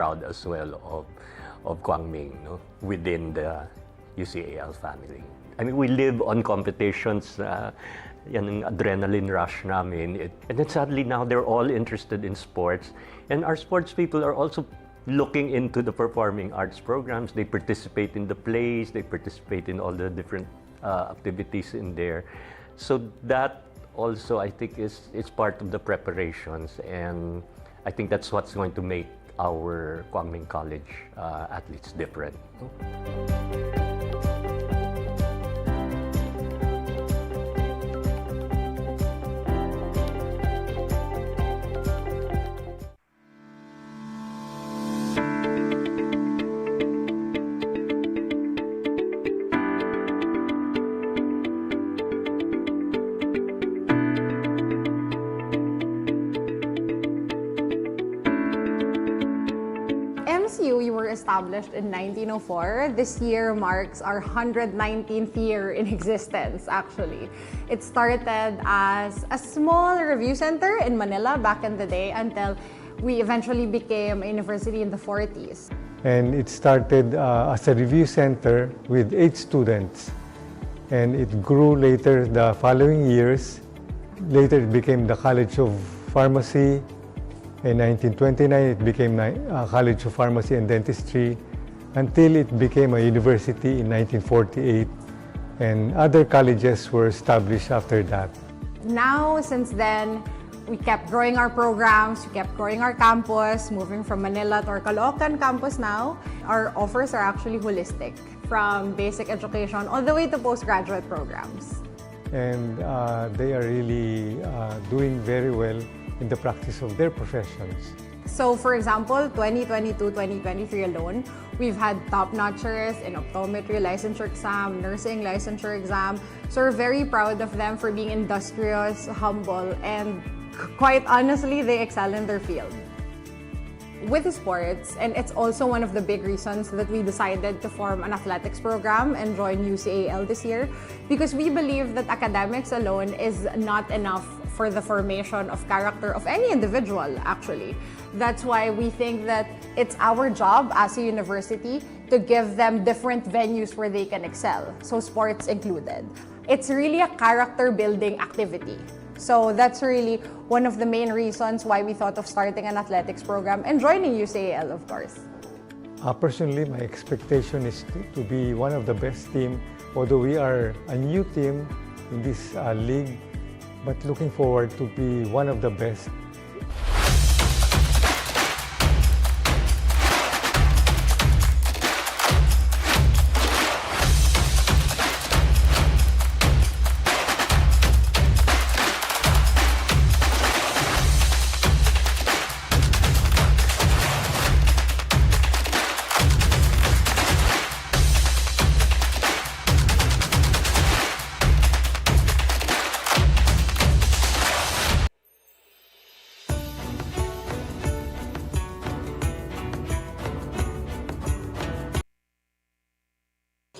proud as well of Kwangming, no, within the UCAL family. I mean, we live on competitions. Yan ang adrenaline rush namin. And then suddenly now they're all interested in sports. And our sports people are also looking into the performing arts programs. They participate in the plays, they participate in all the different activities in there. So that also, I think, is part of the preparations. And I think that's what's going to make our Kwangming College athletes different. We were established in 1904. This year marks our 119th year in existence, actually. It started as a small review center in Manila back in the day until we eventually became a university in the 40s. And it started as a review center with 8 students. And it grew later the following years. Later it became the College of Pharmacy. In 1929, it became a College of Pharmacy and Dentistry until it became a university in 1948, and other colleges were established after that. Now, since then, we kept growing our programs, we kept growing our campus, moving from Manila to our Caloocan campus now. Our offers are actually holistic, from basic education all the way to postgraduate programs. And they are really doing very well in the practice of their professions. So for example, 2022-2023 alone, we've had top-notchers in optometry licensure exam, nursing licensure exam. So we're very proud of them for being industrious, humble, and quite honestly, they excel in their field. With the sports, and it's also one of the big reasons that we decided to form an athletics program and join UCAL this year, because we believe that academics alone is not enough for the formation of character of any individual, actually. That's why we think that it's our job as a university to give them different venues where they can excel, so sports included. It's really a character-building activity. So that's really one of the main reasons why we thought of starting an athletics program and joining UCAL, of course. Personally, my expectation is to be one of the best team, although we are a new team in this league, but looking forward to be one of the best.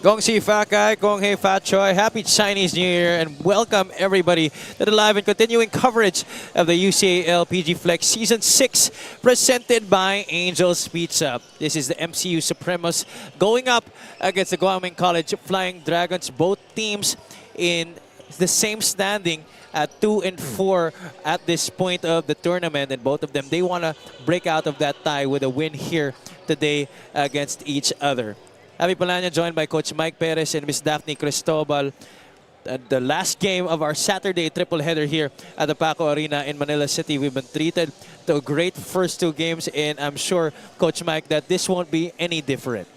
Gong Si Fa Kai, Gong Hei Fa Choi, happy Chinese New Year, and welcome everybody to the live and continuing coverage of the UCAL PG Flex Season 6 presented by Angel's Pizza. This is the MCU Supremos going up against the Kwangming College Flying Dragons. Both teams in the same standing at 2 and 4 at this point of the tournament, and both of them, they want to break out of that tie with a win here today against each other. Abby Palanya joined by Coach Mike Perez and Miss Daphne Cristobal. The last game of our Saturday triple header here at the Paco Arena in Manila City. We've been treated to a great first 2 games, and I'm sure, Coach Mike, that this won't be any different.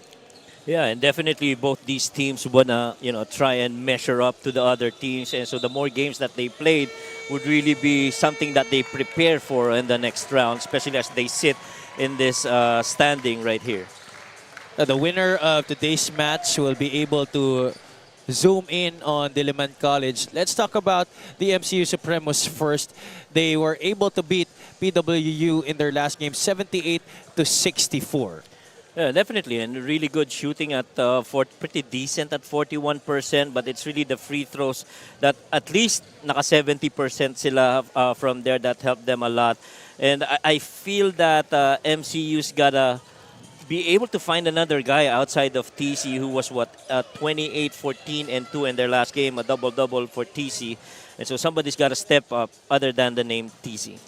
Yeah, and definitely both these teams wanna, try and measure up to the other teams, and so the more games that they played would really be something that they prepare for in the next round, especially as they sit in this standing right here. The winner of today's match will be able to zoom in on Diliman College. Let's talk about the MCU Supremos first. They were able to beat PWU in their last game 78-64. Yeah, definitely, and really good shooting at pretty decent at 41%, but it's really the free throws that at least naka 70% sila from there that helped them a lot. And I feel that MCU's got a be able to find another guy outside of TC who was 28, 14, and 2 in their last game, a double-double for TC. And so somebody's got to step up other than the name TC.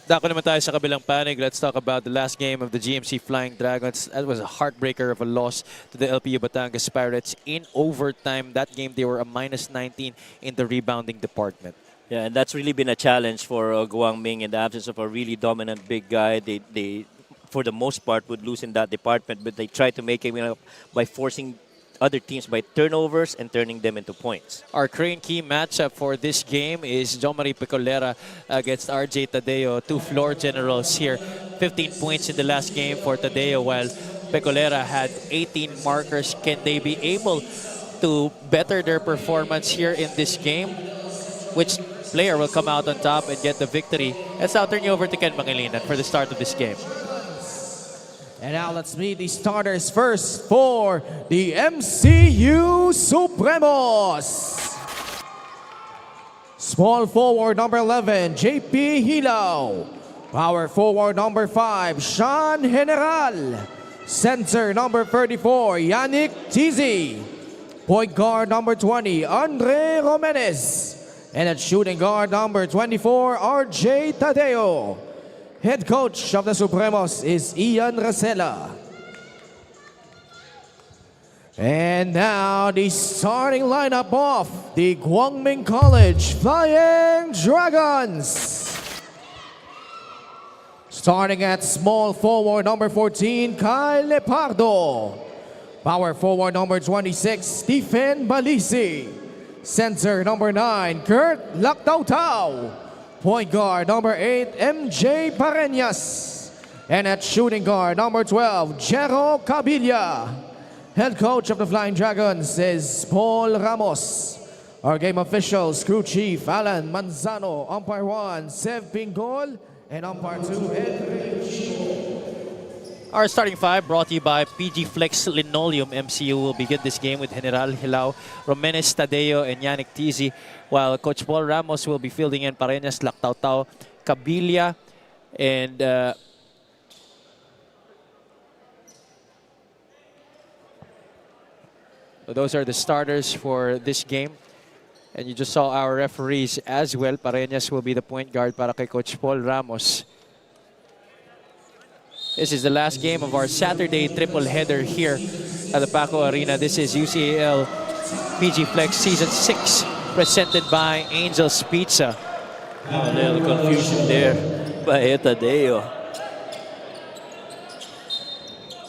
Dako naman tayo sa kabilang panig. Let's talk about the last game of the GMC Flying Dragons. That was a heartbreaker of a loss to the LPU Batangas Pirates in overtime. That game, they were a -19 in the rebounding department. Yeah, and that's really been a challenge for Guangming in the absence of a really dominant big guy. They, for the most part, would lose in that department, but they try to make it up by forcing other teams by turnovers and turning them into points. Our crane key matchup for this game is Jomari Pecolera against RJ Tadeo, two floor generals here. 15 points in the last game for Tadeo, while Pecolera had 18 markers. Can they be able to better their performance here in this game? Which player will come out on top and get the victory? Let's now turn you over to Ken Pangilinan for the start of this game. And now let's meet the starters first for the MCU Supremos. Small forward number 11, JP Hilaw. Power forward number 5, Sean General. Center number 34, Yannick Tizi. Point guard number 20, Andre Romenes. And at shooting guard number 24, RJ Tadeo. Head coach of the Supremos is Ian Racela. And now the starting lineup of the Guangming College Flying Dragons. Starting at small forward number 14, Kyle Lepardo. Power forward number 26, Stephen Balisi. Center number 9, Kurt Lactautau. Point guard number 8, MJ Pareñas. And at shooting guard number 12, Jero Cabilla. Head coach of the Flying Dragons is Paul Ramos. Our game officials, crew chief Alan Manzano, umpire 1, Sev Pingol, and umpire 2, Edwin Chico. Our starting five brought to you by PG Flex Linoleum. MCU will begin this game with General Hilaw, Romenes Tadeo, and Yannick Tizi, while Coach Paul Ramos will be fielding in Pareñas, Lactautau, Cabilla, and so those are the starters for this game. And you just saw our referees as well. Pareñas will be the point guard para kay Coach Paul Ramos. This is the last game of our Saturday triple header here at the Paco Arena. This is UCAL PG Flex Season 6, presented by Angel's Pizza. A little confusion there by Tadeo.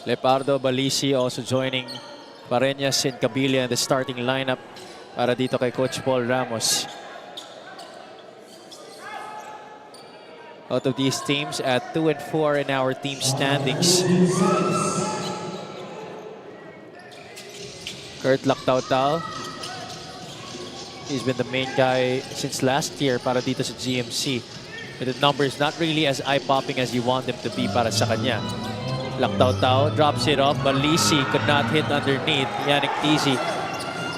Lepardo, Balisi also joining Pareñas and Cabilla in the starting lineup para dito kay Coach Paul Ramos. Out of these teams at 2 and 4 in our team standings. Kurt Lactautau. He's been the main guy since last year para dito sa GMC. But the numbers not really as eye-popping as you want them to be para sa kanya. Lactautau drops it off. Balisi could not hit underneath. Yannick Tizi,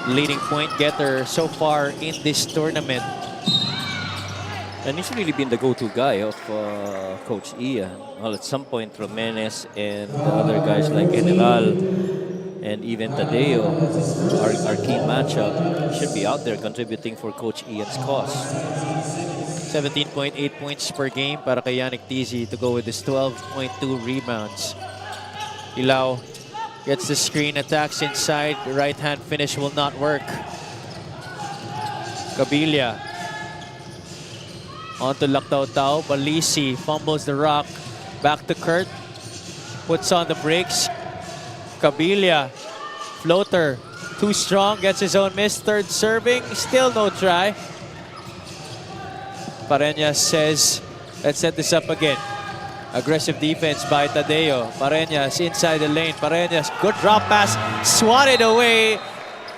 leading point getter so far in this tournament. And he's really been the go-to guy of Coach Ian. Well, at some point, Romenes and the other guys like General and even Tadeo, our key matchup, should be out there contributing for Coach Ian's cause. 17.8 points per game para kay Yannick Tizi to go with his 12.2 rebounds. Hilaw gets the screen, attacks inside. The right-hand finish will not work. Cabilla onto Lactautau. Balisi fumbles the rock. Back to Kurt. Puts on the brakes. Cabilla. Floater. Too strong. Gets his own miss. Third serving. Still no try. Pareñas says, let's set this up again. Aggressive defense by Tadeo. Pareñas inside the lane. Pareñas, good drop pass. Swatted away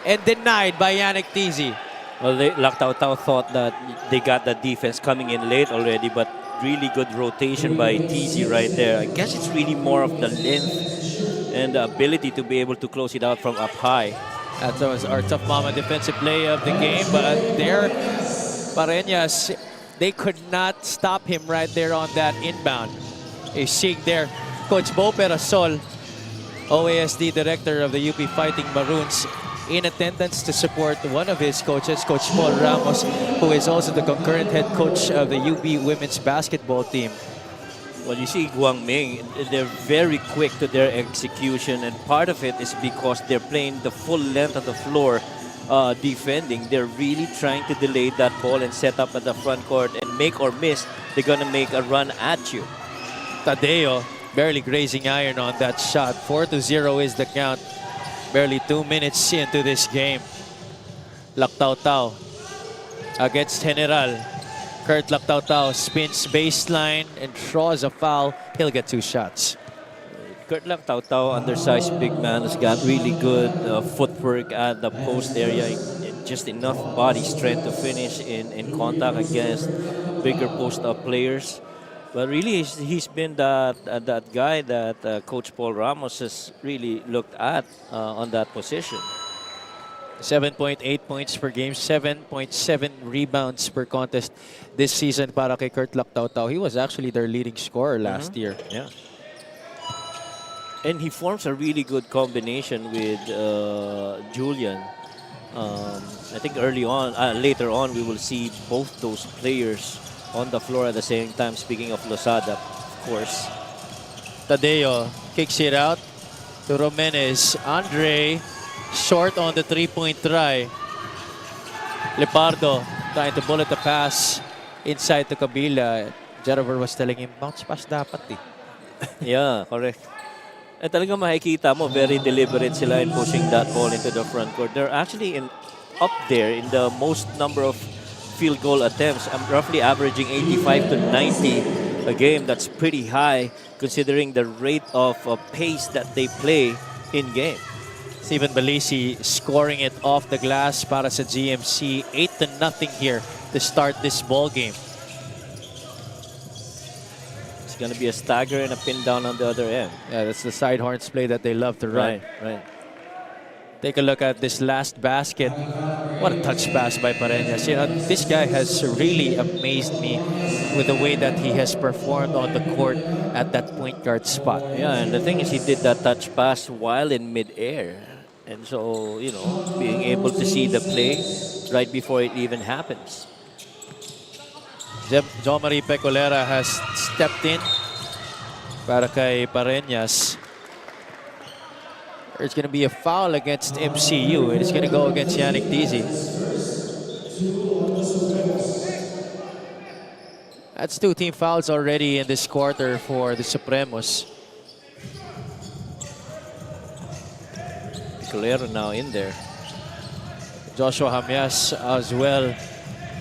and denied by Yannick Tizi. Well, Lactautau thought that they got the defense coming in late already, but really good rotation by TC right there. I guess it's really more of the length and the ability to be able to close it out from up high. That was our tough mama defensive play of the game, but there, Pareñas, they could not stop him right there on that inbound. A sig there. Coach Bo Perasol OASD director of the UP Fighting Maroons, in attendance to support one of his coaches, Coach Paul Ramos, who is also the concurrent head coach of the UP women's basketball team. Well, you see Guangming, they're very quick to their execution, and part of it is because they're playing the full length of the floor defending. They're really trying to delay that ball and set up at the front court, and make or miss, they're going to make a run at you. Tadeo barely grazing iron on that shot. 4-0 is the count. Barely 2 minutes into this game. Lactautau against General. Kurt Lactautau spins baseline and draws a foul. He'll get 2 shots. Kurt Lactautau, undersized big man, has got really good footwork at the post area. Just enough body strength to finish in contact against bigger post-up players. But really, he's been that guy that Coach Paul Ramos has really looked at on that position. 7.8 points per game, 7.7 rebounds per contest this season para kay Kurt Lactautau. He was actually their leading scorer last year. Yeah. And he forms a really good combination with Julian. I think later on, we will see both those players on the floor at the same time. Speaking of Losada, of course. Tadeo kicks it out to Romenes. Andre short on the 3-point try. Lepardo trying to bullet the pass inside to Kabila. Jerover was telling him, bounce pass dapat eh. Yeah, correct. And talaga makikita mo, very deliberate sila in pushing that ball into the front court. They're actually up there in the most number of field goal attempts. I'm roughly averaging 85 to 90 a game. That's pretty high considering the rate of pace that they play in game. Stephen Balisi scoring it off the glass para sa GMC. 8-0 here to start this ball game. It's going to be a stagger and a pin down on the other end. Yeah, that's the side horns play that they love to run. Right. Take a look at this last basket. What a touch pass by Pareñas. You know, this guy has really amazed me with the way that he has performed on the court at that point guard spot. Yeah, and the thing is, he did that touch pass while in midair. And so, you know, being able to see the play right before it even happens. Jomari Pecolera has stepped in para kay Pareñas. There's going to be a foul against MCU, and it's going to go against Yannick Dizzy. That's 2 team fouls already in this quarter for the Supremos. Picolero now in there. Joshua Jamias as well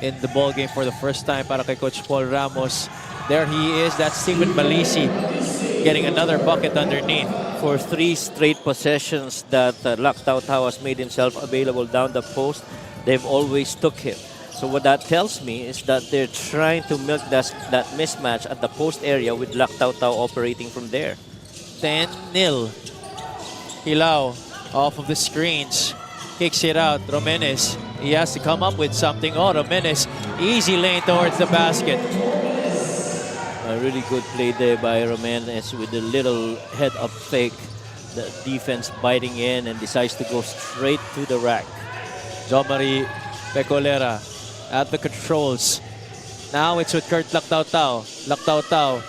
in the ball game for the first time para kay Coach Paul Ramos. There he is. That's Stephen Balisi getting another bucket underneath. For 3 straight possessions that Lactautau has made himself available down the post, they've always took him. So what that tells me is that they're trying to milk that mismatch at the post area with Lactautau operating from there. 10-0. Hilao off of the screens. Kicks it out. Romenes. He has to come up with something. Oh, Romenes. Easy lane towards the basket. A really good play there by Romenes with a little head-up fake. The defense biting in and decides to go straight to the rack. Jomari Pecolera at the controls. Now it's with Kurt Lactautau. Lactautau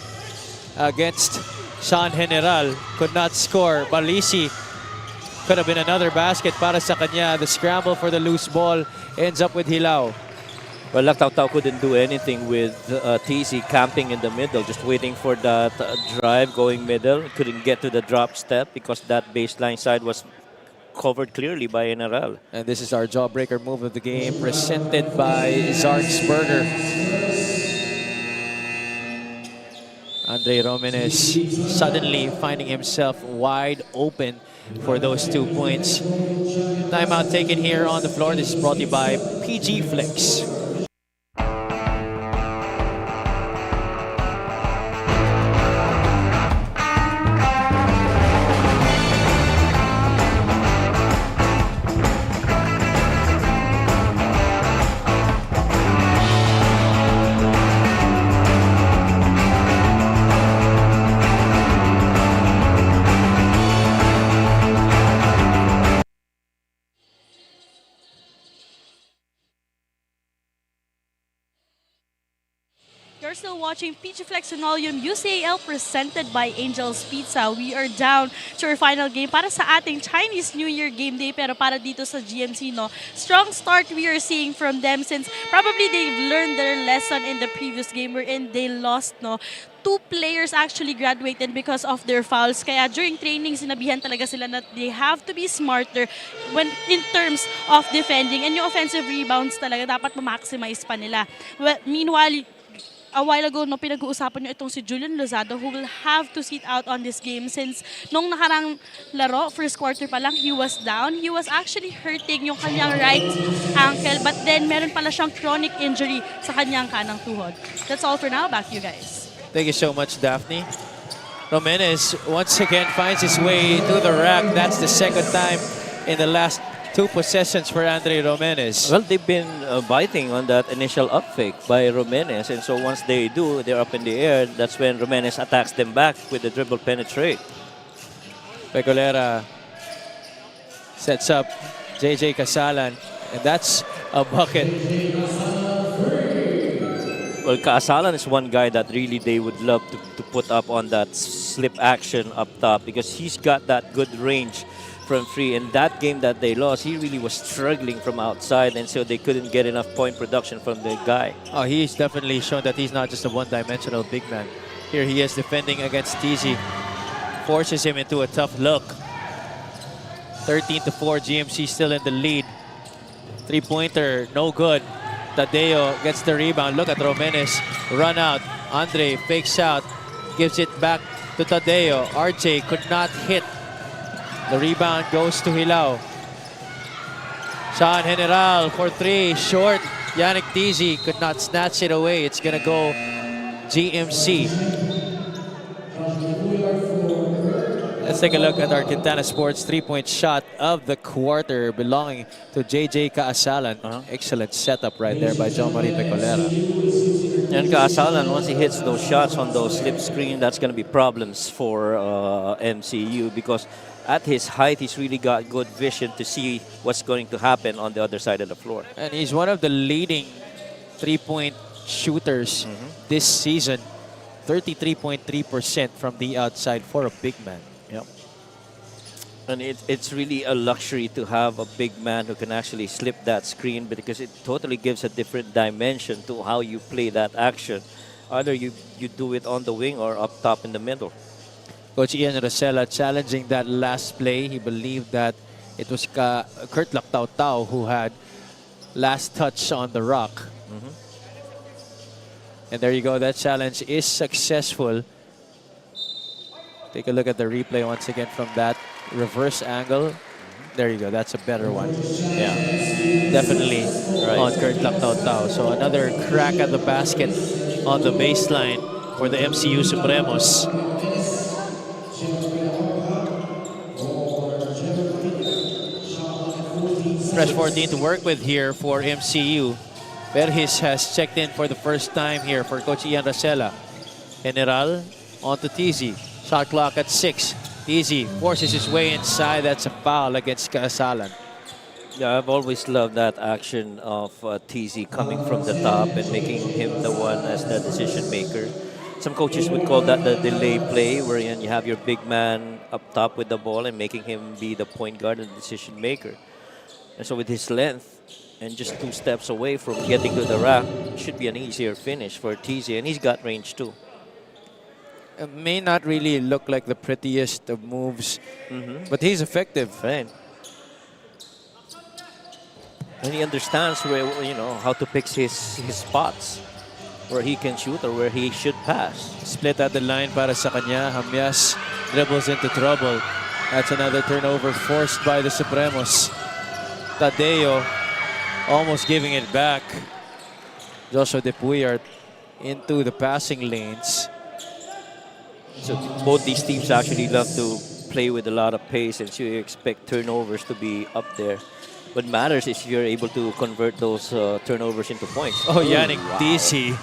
against Sean General. Could not score. Balisi could have been another basket para sa kanya. The scramble for the loose ball ends up with Hilao. Well, Lactautau couldn't do anything with TC camping in the middle, just waiting for that drive going middle. Couldn't get to the drop step because that baseline side was covered clearly by NRL. And this is our jawbreaker move of the game, presented by Zark's Burger. Andre Romenes suddenly finding himself wide open for those 2 points. Timeout taken here on the floor. This is brought to you by PG Flex. are still watching PG Flex Linoleum UCAL presented by Angel's Pizza. We are down to our final game para sa ating Chinese New Year game day. Pero para dito sa GMC, no, strong start we are seeing from them since probably they've learned their lesson in the previous game wherein they lost, no. 2 players actually graduated because of their fouls. Kaya during training, sinabihan talaga sila na they have to be smarter when in terms of defending. And yung offensive rebounds talaga dapat ma-maximize pa nila. Well, meanwhile, a while ago, no, pinag-uusapan nyo itong si Julian Lozado who will have to sit out on this game since nung nakarang laro, first quarter pa lang, he was down. He was actually hurting yung kanyang right ankle but then meron pala siyang chronic injury sa kanyang kanang tuhod. That's all for now. Back to you guys. Thank you so much, Daphne. Romenes once again finds his way to the rack. That's the second time in the last 2 possessions for Andre Romenes. Well, they've been biting on that initial up fake by Romenes, and so once they do, they're up in the air. That's when Romenes attacks them back with the dribble penetrate. Pecolera sets up JJ Casalan, and that's a bucket. Well, Kaasalan is one guy that really they would love to put up on that slip action up top because he's got that good range from free. And that game that they lost, he really was struggling from outside, and so they couldn't get enough point production from the guy. Oh, he's definitely shown that he's not just a one-dimensional big man. Here he is defending against TZ. Forces him into a tough look. 13-4, GMC still in the lead. 3-pointer, no good. Tadeo gets the rebound. Look at Romenes run out. Andre fakes out, gives it back to Tadeo. RJ could not hit. The rebound goes to Hilao. Sean General for 3, short. Yannick Tizi could not snatch it away. It's gonna go GMC. Let's take a look at our Quintana Sports 3-point shot of the quarter belonging to JJ Kaasalan. Excellent setup right there by John Marie Pecolera. And Kaasalan, once he hits those shots on those slip screen, that's going to be problems for MCU because at his height, he's really got good vision to see what's going to happen on the other side of the floor. And he's one of the leading 3-point shooters this season. 33.3% from the outside for a big man. Yep. And it's really a luxury to have a big man who can actually slip that screen because it totally gives a different dimension to how you play that action. Either you do it on the wing or up top in the middle. Coach Ian Rosella challenging that last play. He believed that it was Kurt Lactau who had last touch on the rock. And there you go. That challenge is successful. Take a look at the replay once again from that reverse angle. There you go. That's a better one. Yeah. Definitely on Kurt Lactau. So another crack at the basket on the baseline for the MCU Supremos. Fresh 14 to work with here for MCU. Berhis has checked in for the first time here for Coach Ian Rosella. General on to TZ. Shot clock at 6. TZ forces his way inside. That's a foul against Kaasalan. Yeah, I've always loved that action of TZ coming from the top and making him the one as the decision maker. Some coaches would call that the delay play, wherein you have your big man up top with the ball and making him be the point guard and the decision maker. And so with his length and just 2 steps away from getting to the rack, it should be an easier finish for TZ, and he's got range too. It may not really look like the prettiest of moves, but he's effective. Right. And he understands where, how to pick his spots, where he can shoot or where he should pass. Split at the line para sa kanya. Hamyas dribbles into trouble. That's another turnover forced by the Supremos. Tadeo almost giving it back. Joshua De Puyart into the passing lanes. So both these teams actually love to play with a lot of pace, and so you expect turnovers to be up there. What matters is if you're able to convert those turnovers into points. Oh, Yannick DC.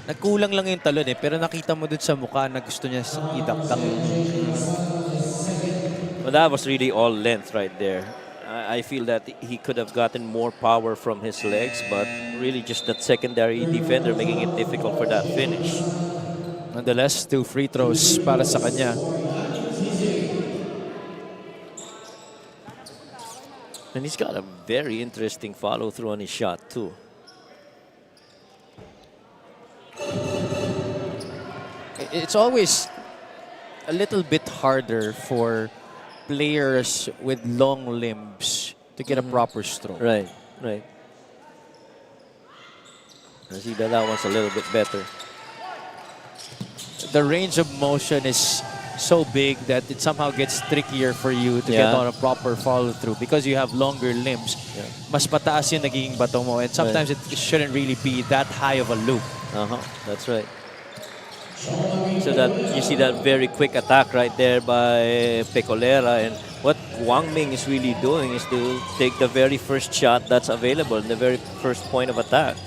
Nagkulang lang yung talon pero nakita mo dun sa mukha na gusto niya idaktak. Well, that was really all length right there. I feel that he could have gotten more power from his legs, but really just that secondary defender making it difficult for that finish. Nonetheless, 2 free throws para sa kanya. And he's got a very interesting follow through on his shot too. It's always a little bit harder for players with long limbs to get a proper stroke. Right, right. I see that one's a little bit better. The range of motion is so big that it somehow gets trickier for you to get on a proper follow through because you have longer limbs. Yeah. Mas pataas yung nagiging bato mo, and sometimes it shouldn't really be that high of a loop. That's right. So that you see that very quick attack right there by Pecolera, and what Wang Ming is really doing is to take the very first shot that's available, the very first point of attack.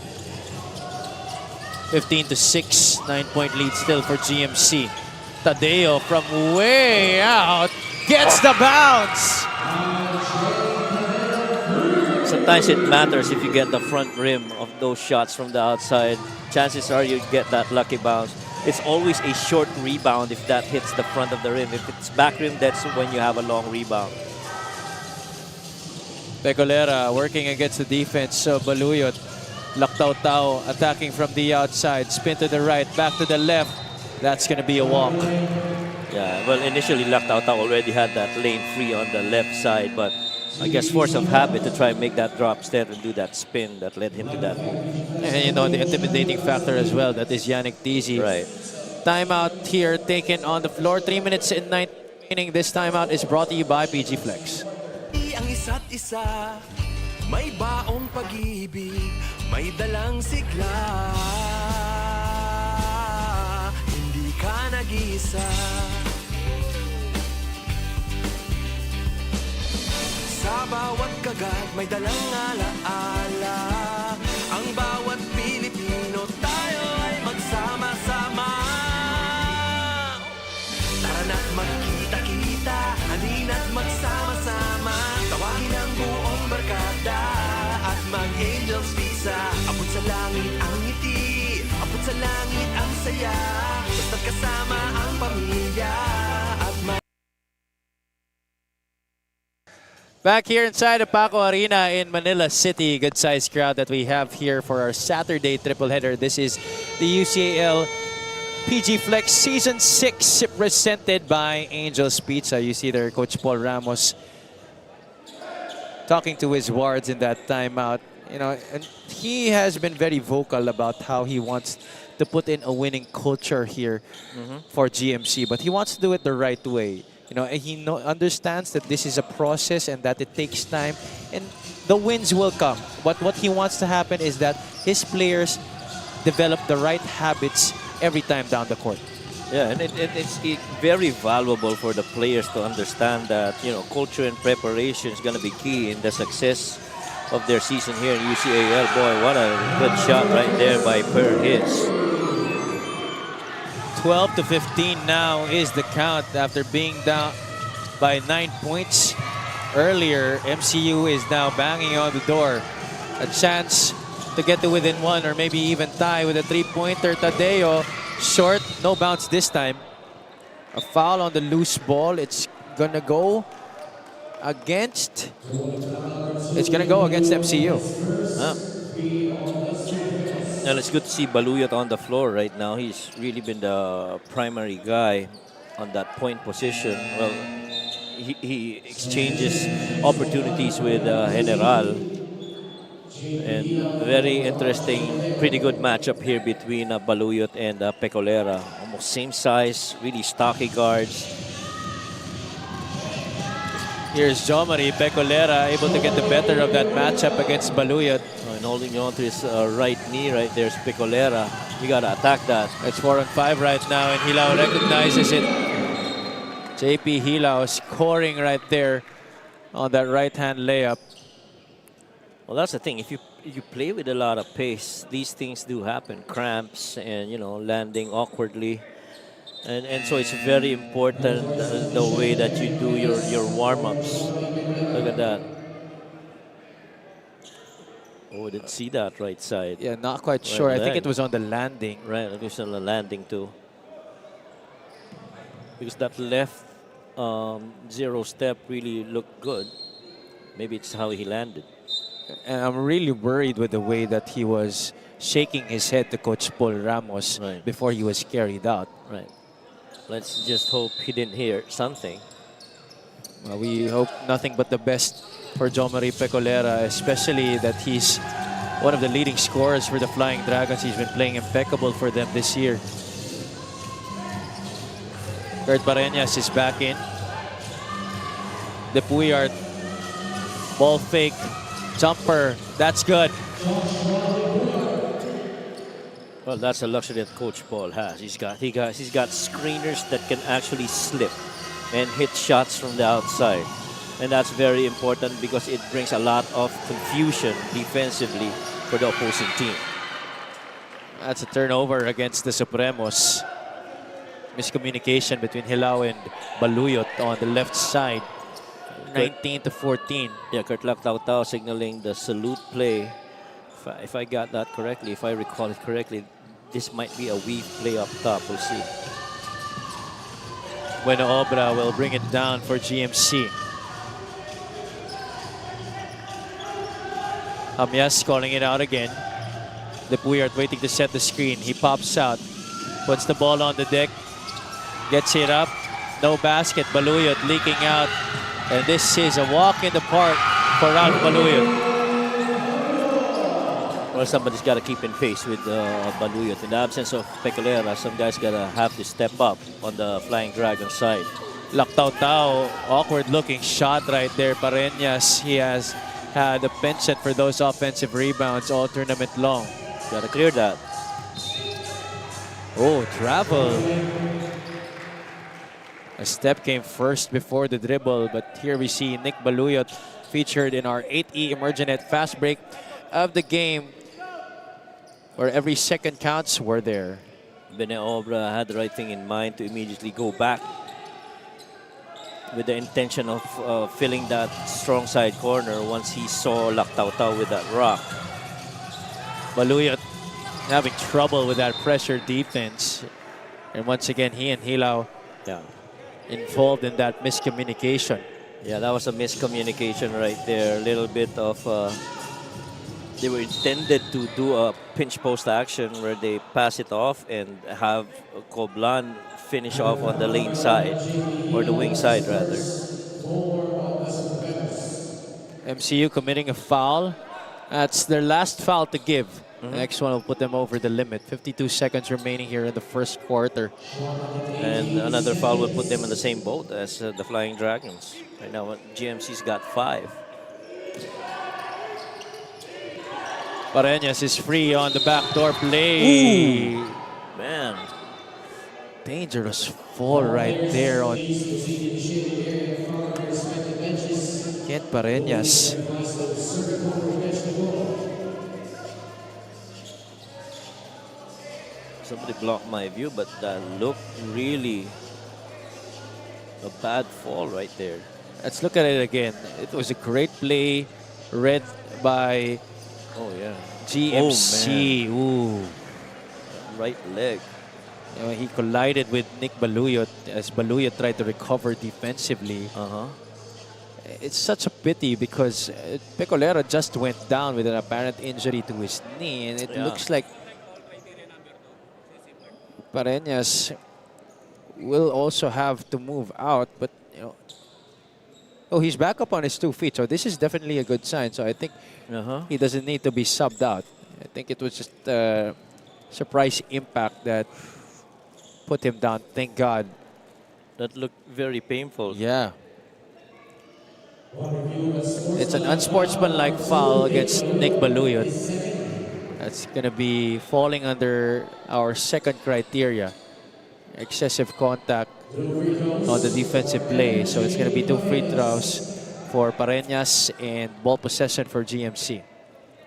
15 to 6, 9-point lead still for GMC. Tadeo from way out gets the bounce. Sometimes it matters if you get the front rim of those shots from the outside. Chances are you get that lucky bounce. It's always a short rebound if that hits the front of the rim. If it's back rim, that's when you have a long rebound. Pecolera working against the defense of Baluyot. Laktaw-Tao attacking from the outside. Spin to the right, back to the left. That's going to be a walk. Yeah, well, initially Laktaw-Tao already had that lane free on the left side, but I guess force of habit to try and make that drop step and do that spin that led him to that move. And you know, the intimidating factor as well, that is Yannick Tizi. Right. Timeout here taken on the floor. 3 minutes and 9 remaining. This timeout is brought to you by PG Flex. Ang isa't isa, may baong pag-ibig, may dalang sigla. Hindi ka nag-isa. Sa bawat kagat may dalang alaala. Ang bawat Pilipino tayo ay magsama-sama. Tara na't magkita-kita, halina't magsama-sama. Tawagin ang buong barkada at mag-Angels Visa. Abot sa langit ang ngiti, abot sa langit ang saya. Basta't kasama ang pamilya at Back here inside the Paco Arena in Manila City. Good sized crowd that we have here for our Saturday triple header. This is the UCAL PG Flex Season 6 presented by Angel's Pizza. You see there Coach Paul Ramos talking to his wards in that timeout. You know, and he has been very vocal about how he wants to put in a winning culture here for GMC, but he wants to do it the right way. You know, and he understands that this is a process and that it takes time, and the wins will come. But what he wants to happen is that his players develop the right habits every time down the court. Yeah, and it's very valuable for the players to understand that, you know, culture and preparation is going to be key in the success of their season here in UCAL. Boy, what a good shot right there by Per Hitz. 12 to 15 now is the count after being down by 9 points earlier. MCU is now banging on the door. A chance to get to within one or maybe even tie with a three-pointer. Tadeo short, no bounce this time. A foul on the loose ball. It's gonna go against MCU. And it's good to see Baluyot on the floor right now. He's really been the primary guy on that point position. Well, he exchanges opportunities with General. And very interesting, pretty good matchup here between Baluyot and Pecolera. Almost same size, really stocky guards. Here's Jomari. Pecolera able to get the better of that matchup against Baluyot. And holding on to his right knee right there is Pecolera. You gotta attack that. It's 4 on 5 right now, and Hilao recognizes it. JP Hilao scoring right there on that right-hand layup. Well, that's the thing. If you play with a lot of pace, these things do happen. Cramps and, you know, landing awkwardly. And so it's very important the way that you do your warm-ups. Look at that. Oh, didn't see that right side. Yeah, not quite sure. I think leg. it was on the landing. Right, it was on the landing too. Because that left zero step really looked good. Maybe it's how he landed. And I'm really worried with the way that he was shaking his head to Coach Paul Ramos Right. before he was carried out. Right. Let's just hope he didn't hear something. Well, we hope nothing but the best for Jo Marie Pecolera, especially that he's one of the leading scorers for the Flying Dragons. He's been playing impeccable for them this year. Kurt Pareñas is back in. The Puyard ball fake, jumper, that's good. Well, that's a luxury that Coach Paul has. He's got screeners that can actually slip and hit shots from the outside. And that's very important because it brings a lot of confusion defensively for the opposing team. That's a turnover against the Supremos. Miscommunication between Hilao and Baluyot on the left side. 19 to 14. Yeah, Kurt Tao signaling the salute play. If I got that correctly, if I recall it correctly, this might be a weave play up top. We'll see. Bueno Obra will bring it down for GMC. Amias calling it out again. The Puyard waiting to set the screen. He pops out, puts the ball on the deck, gets it up. No basket. Baluyot leaking out. And this is a walk in the park for Ralph Baluyot. Well, somebody's got to keep in pace with Baluyot. In the absence of Pecolera, some guys got to have to step up on the Flying Dragon side. Tao, awkward looking shot right there. Pareñas, he has had a penchant for those offensive rebounds all tournament long. Got to clear that. Oh, travel. A step came first before the dribble, but here we see Nick Baluyot featured in our 8E Emergenet fast break of the game, where every second counts were there. Bene Obra had the right thing in mind to immediately go back with the intention of filling that strong side corner once he saw Tao with that rock. Baluyot having trouble with that pressure defense. And once again, he and Hilao involved in that miscommunication. Yeah, that was a miscommunication right there. A little bit of... they were intended to do a pinch post action where they pass it off and have Coblan finish off on the lane side, or the wing side rather. MCU committing a foul. That's their last foul to give. The next one will put them over the limit. 52 seconds remaining here in the first quarter. And another foul will put them in the same boat as the Flying Dragons. Right now, GMC's got 5. Pareñas is free on the backdoor play. Ooh. Man. Dangerous fall right there on Kent Pareñas. Somebody blocked my view, but that looked really a bad fall right there. Let's look at it again. It was a great play read by GMC. Ooh. Right leg. You know, he collided with Nick Baluyot as Baluyot tried to recover defensively. It's such a pity because Pecolera just went down with an apparent injury to his knee, and it looks like Pareñas will also have to move out, but you know, he's back up on his 2 feet, so this is definitely a good sign. So I think he doesn't need to be subbed out. I think it was just a surprise impact that put him down. Thank God. That looked very painful. Yeah. It's an unsportsmanlike foul against Nick Baluyot. That's going to be falling under our second criteria. Excessive contact on the defensive play. So it's going to be 2 free throws for Pareñas and ball possession for GMC.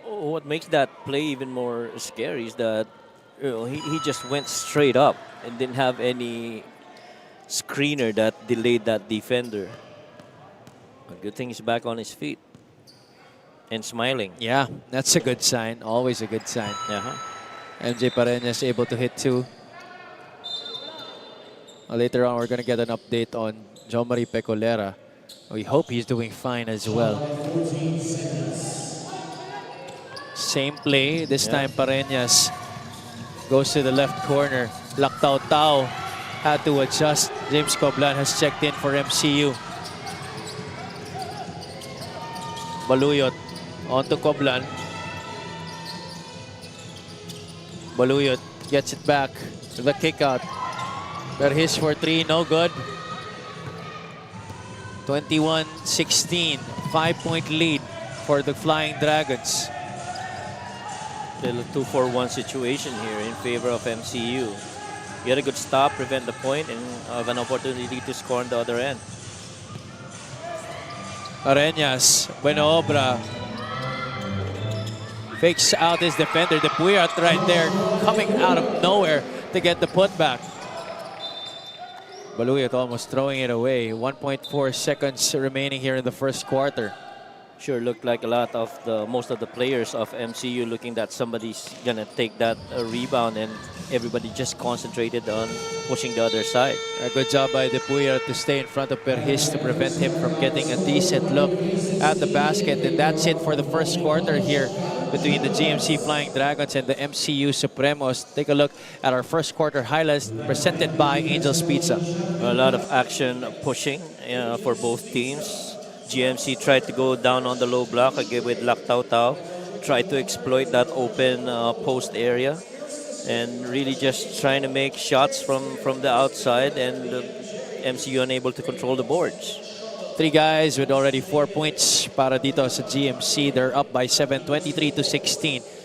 What makes that play even more scary is that he just went straight up and didn't have any screener that delayed that defender. A good thing he's back on his feet. and smiling. Yeah, that's a good sign. Always a good sign. Uh-huh. MJ Pareñas able to hit 2. Later on, we're going to get an update on Jomari Pecolera. We hope he's doing fine as well. Same play. This time, Pareñas goes to the left corner. Lactao Tao had to adjust. James Coblan has checked in for MCU. Baluyot on to Coblan. Baluyot gets it back to the kick out. Verhis for 3, no good. 21-16, 5-point lead for the Flying Dragons. Still a 2-for-1 situation here in favor of MCU. Get a good stop, prevent the point, and have an opportunity to score on the other end. Pareñas, Bueno Obra. Fakes out his defender. The Puyat right there coming out of nowhere to get the putback. Baluyot almost throwing it away. 1.4 seconds remaining here in the first quarter. Sure looked like a lot of most of the players of MCU looking that somebody's gonna take that rebound, and everybody just concentrated on pushing the other side. A good job by the Puyat to stay in front of Verhis to prevent him from getting a decent look at the basket. And that's it for the first quarter here between the GMC Flying Dragons and the MCU Supremos. Take a look at our first quarter highlights presented by Angel's Pizza. A lot of action pushing for both teams. GMC tried to go down on the low block again with Lactao Tao. Tried to exploit that open post area. And really just trying to make shots from the outside, and MCU unable to control the boards. 3 guys with already 4 points para dito sa GMC. They're up by 7, 23-16.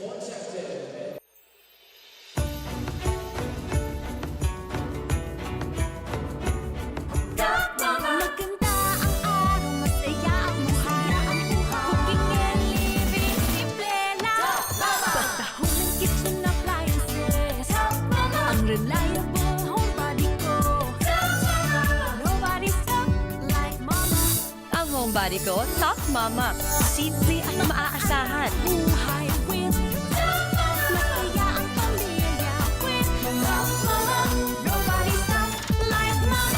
Body ko, Top Mama. Simple at maaasahan. Buhay with masaya ang pamilya with Top Mama. Nobody stop like Mama.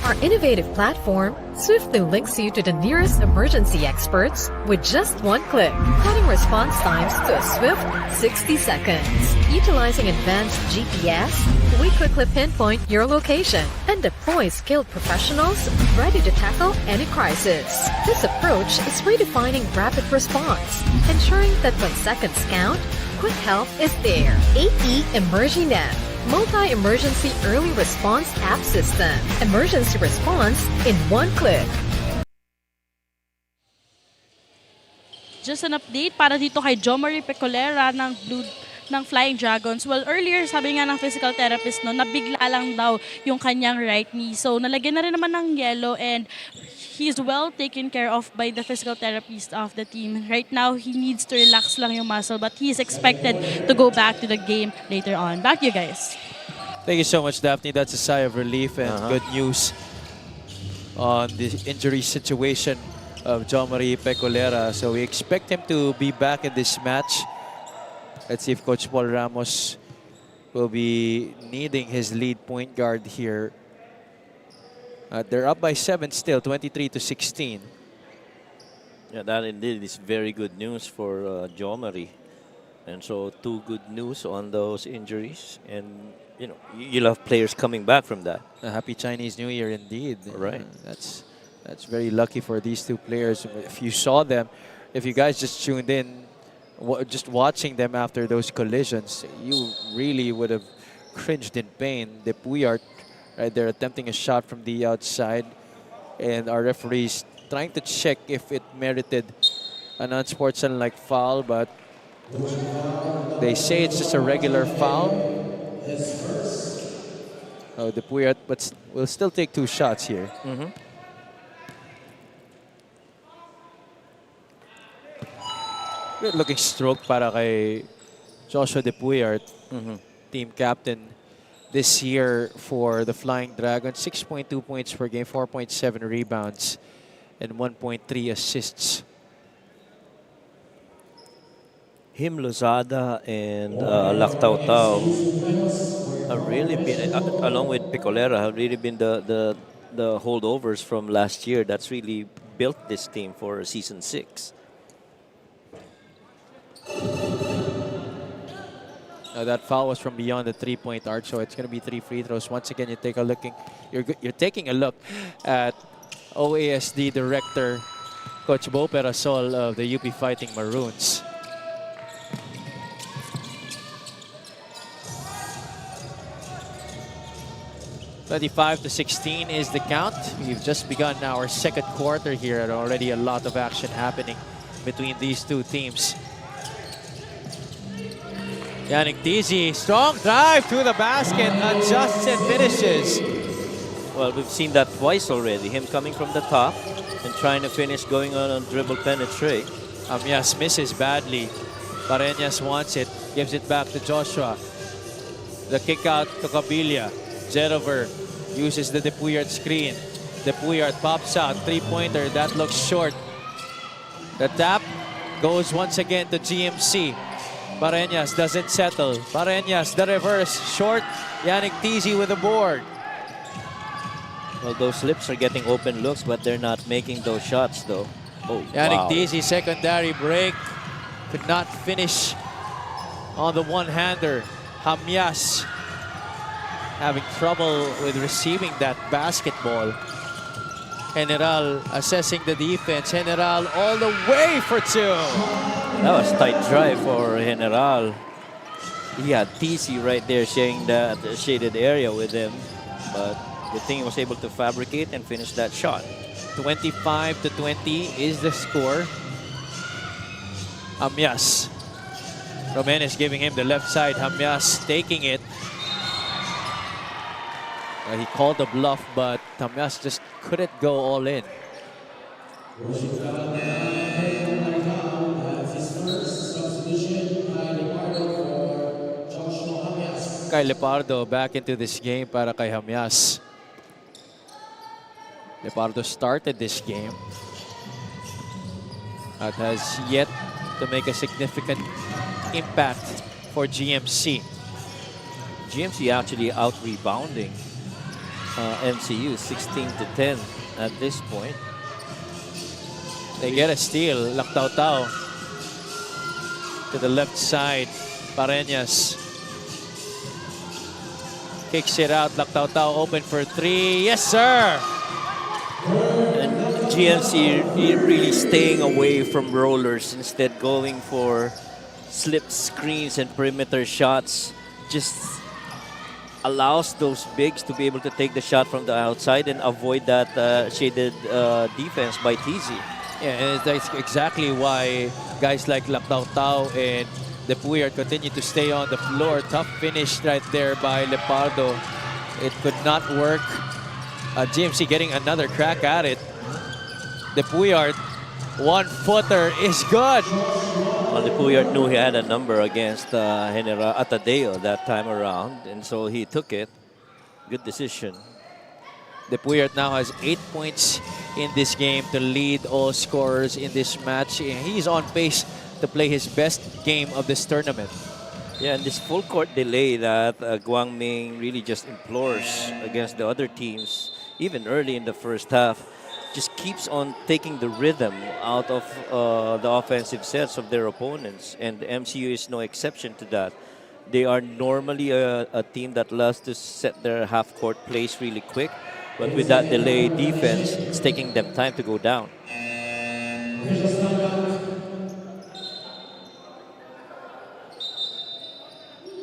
Our innovative platform swiftly links you to the nearest emergency experts with just one click, cutting response times to a swift 60 seconds. Utilizing advanced GPS, we quickly pinpoint your location and deploy skilled professionals ready to tackle any crisis. This approach is redefining rapid response, ensuring that when seconds count, quick help is there. AE EmergiNet, multi-emergency early response app system. Emergency response in one click. Just an update para dito kay Jomari Pecolera ng Flying Dragons. Well, earlier, sabi nga ng physical therapist, no, nabigla lang daw yung kanyang right knee. So, nalagyan na rin naman ng yellow, and he's well taken care of by the physical therapist of the team. Right now, he needs to relax lang yung muscle, but he is expected to go back to the game later on. Back to you guys. Thank you so much, Daphne. That's a sigh of relief and good news on the injury situation of Jomari Pecolera. So we expect him to be back in this match. Let's see if Coach Paul Ramos will be needing his lead point guard here. They're up by 7 still, 23-16. Yeah, that indeed is very good news for Jomari. And so 2 good news on those injuries. And, you know, you'll have players coming back from that. A happy Chinese New Year indeed. Right. That's very lucky for these 2 players. If you saw them, if you guys just tuned in, just watching them after those collisions, you really would have cringed in pain. The Puyart right there attempting a shot from the outside, and our referees trying to check if it merited an unsportsmanlike foul, but they say it's just a regular foul. Oh, the Puyart, but will still take 2 shots here. Good looking stroke para kay Joshua De Puyart, team captain this year for the Flying Dragons. 6.2 points per game, 4.7 rebounds, and 1.3 assists. Him, Lozada, and Lactautau have really been, along with Picolera, have really been the holdovers from last year. That's really built this team for season 6. That foul was from beyond the three-point arc, so it's going to be 3 free throws. Once again, you're taking a look at OASD director Coach Bo Perasol of the UP Fighting Maroons. (25-16) is the count. We've just begun our second quarter here, and already a lot of action happening between these two teams. Yannick Tizi, strong drive to the basket, adjusts and finishes. Well, we've seen that twice already. Him coming from the top and trying to finish, going on a dribble penetrate. Amias misses badly. Pareñas wants it, gives it back to Joshua. The kick out to Cabilla. Jerover uses the Depuyard screen. Depuyard pops out, three-pointer, that looks short. The tap goes once again to GMC. Pareñas doesn't settle. Pareñas, the reverse, short. Yannick Tizi with the board. Well, those slips are getting open looks, but they're not making those shots, though. Oh, Yannick wow. Tizi, secondary break. Could not finish on the one-hander. Hamias having trouble with receiving that basketball. General assessing the defense. General all the way for 2. That was tight drive for General. He had TC right there sharing that shaded area with him. But good thing he was able to fabricate and finish that shot. 25-20 is the score. Hamias. Romenes giving him the left side. Hamias taking it. He called the bluff, but Hamias just couldn't go all in. Kay Lepardo back into this game para kay Hamias. Lepardo started this game but has yet to make a significant impact for GMC. GMC actually out-rebounding MCU 16-10 at this point. They get a steal. Lactautau to the left side. Pareñas kicks it out. Lactautau open for 3. Yes, sir! And GMC really staying away from rollers, instead going for slip screens and perimeter shots. Just allows those bigs to be able to take the shot from the outside and avoid that shaded defense by TZ. Yeah, and that's exactly why guys like Lactautau and Depuyard continue to stay on the floor. Tough finish right there by Lepardo. It could not work. GMC getting another crack at it. Depuyard, one-footer is good. Well, Depuyard knew he had a number against General Atadeo that time around, and so he took it. Good decision. Depuyard now has 8 points in this game to lead all scorers in this match. He's on pace to play his best game of this tournament. Yeah, and this full court delay that Guangming really just implores against the other teams, even early in the first half, just keeps on taking the rhythm out of the offensive sets of their opponents. And MCU is no exception to that. They are normally a team that loves to set their half-court plays really quick. But with that delay defense, it's taking them time to go down.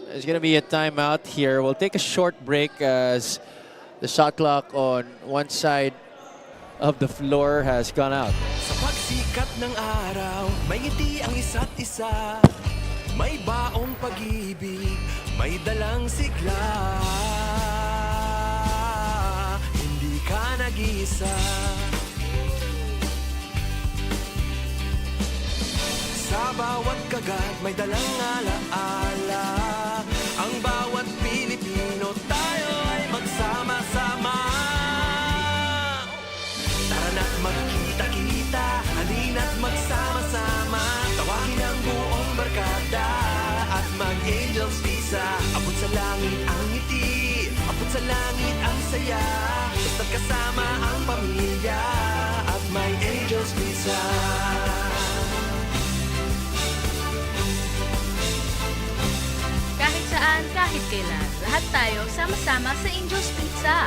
There's going to be a timeout here. We'll take a short break as the shot clock on one side of the floor has gone out. Sa pagsikat ng araw, may ngiti ang isa't isa. May baong pag-ibig, may dalang sigla. Hindi ka nag-iisa. Sa bawat kagat, may dalang alaala. Ang bawat Pilipino Abot sa langit ang ngiti, abot sa langit ang saya, basta't kasama ang pamilya at may Angel's Pizza. Kahit saan, kahit kailan, lahat tayo sama-sama sa Angel's Pizza.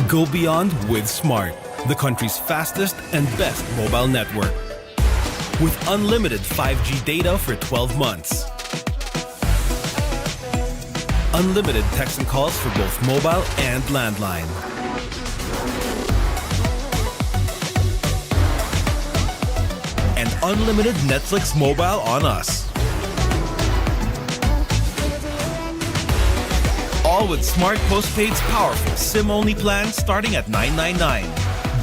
Go beyond with Smart, the country's fastest and best mobile network. With unlimited 5G data for 12 months. Unlimited text and calls for both mobile and landline. And unlimited Netflix mobile on us. All with Smart Postpaid's powerful SIM-only plan starting at $999.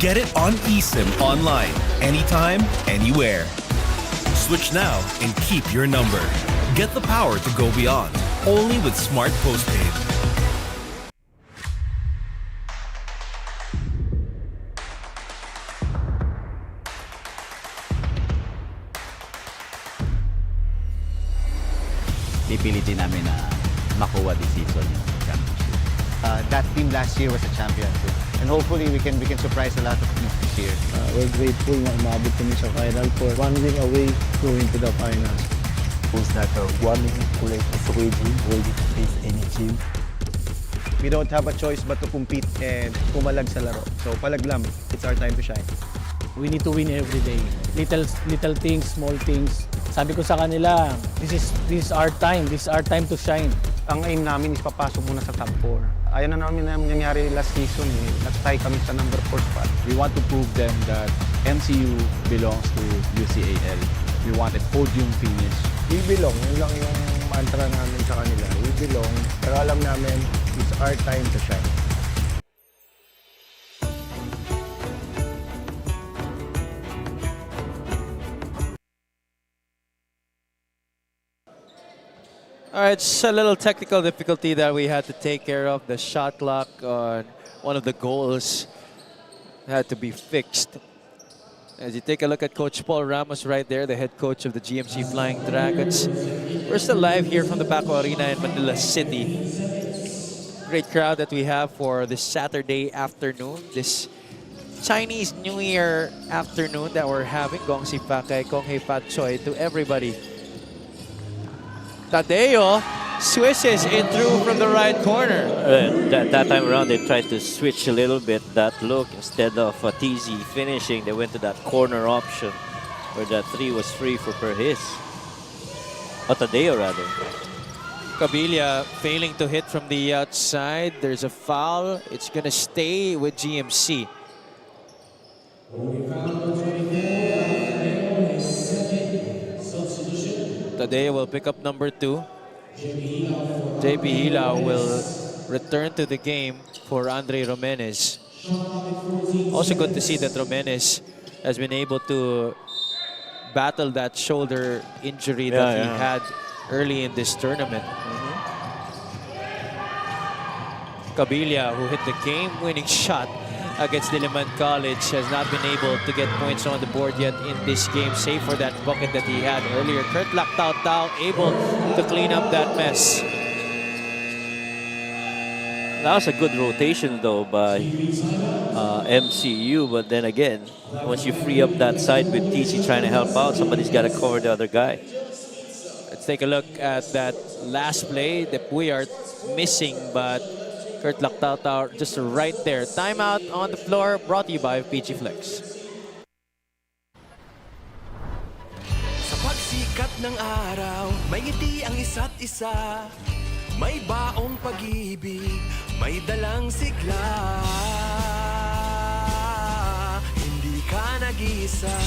Get it on eSIM online, anytime, anywhere. Switch now and keep your number. Get the power to go beyond, only with Smart Postpaid. Pipilitin namin na makuha this season yung championship. That team last year was a champion too. And hopefully we can surprise a lot of teams this year. We're grateful na umabot kami sa final for one win away going to the finals. Was that one win away to face any team? We don't have a choice but to compete and kumalag sa laro. So palaglam, it's our time to shine. We need to win every day. Little things, small things. Sabi ko sa kanila, this is our time. This is our time to shine. Ang aim namin is papasok muna sa top 4. Ayaw na namin na nangyari last season. Nag-tie kami sa number 4 spot. We want to prove them that MCU belongs to UCAL. We want a podium finish. We belong. Yun lang yung mantra namin sa kanila. We belong. Pero alam namin, it's our time to shine. All right, just a little technical difficulty that we had to take care of. The shot clock on one of the goals had to be fixed. As you take a look at Coach Paul Ramos right there, the head coach of the GMC Flying Dragons. We're still live here from the Paco Arena in Manila City. Great crowd that we have for this Saturday afternoon, this Chinese New Year afternoon that we're having. Gong Si Pakay, Kong Hei Fat Choi to everybody. Tadeo swishes it through from the right corner. That time around, they tried to switch a little bit that look. Instead of TZ finishing, they went to that corner option where that 3 was free for Perhis. Or Tadeo, rather. Cabilia failing to hit from the outside. There's a foul. It's going to stay with GMC. Tadeo will pick up number 2. JP Hila will return to the game for Andre Romenes. Also good to see that Romenes has been able to battle that shoulder injury that he had early in this tournament. Cabilia, who hit the game-winning shot against Diliman College, has not been able to get points on the board yet in this game, save for that bucket that he had earlier. Kurt Lactao able to clean up that mess. That was a good rotation, though, by MCU. But then again, once you free up that side with TC trying to help out, somebody's got to cover the other guy. Let's take a look at that last play that we are missing, but Kurt Lactao just right there. Timeout on the floor, brought to you by PG Flex. Sa pagsikat ng araw, may ngiti ang isa't isa. May baong pag-ibig, may dalang sigla. Hindi ka nag-isa.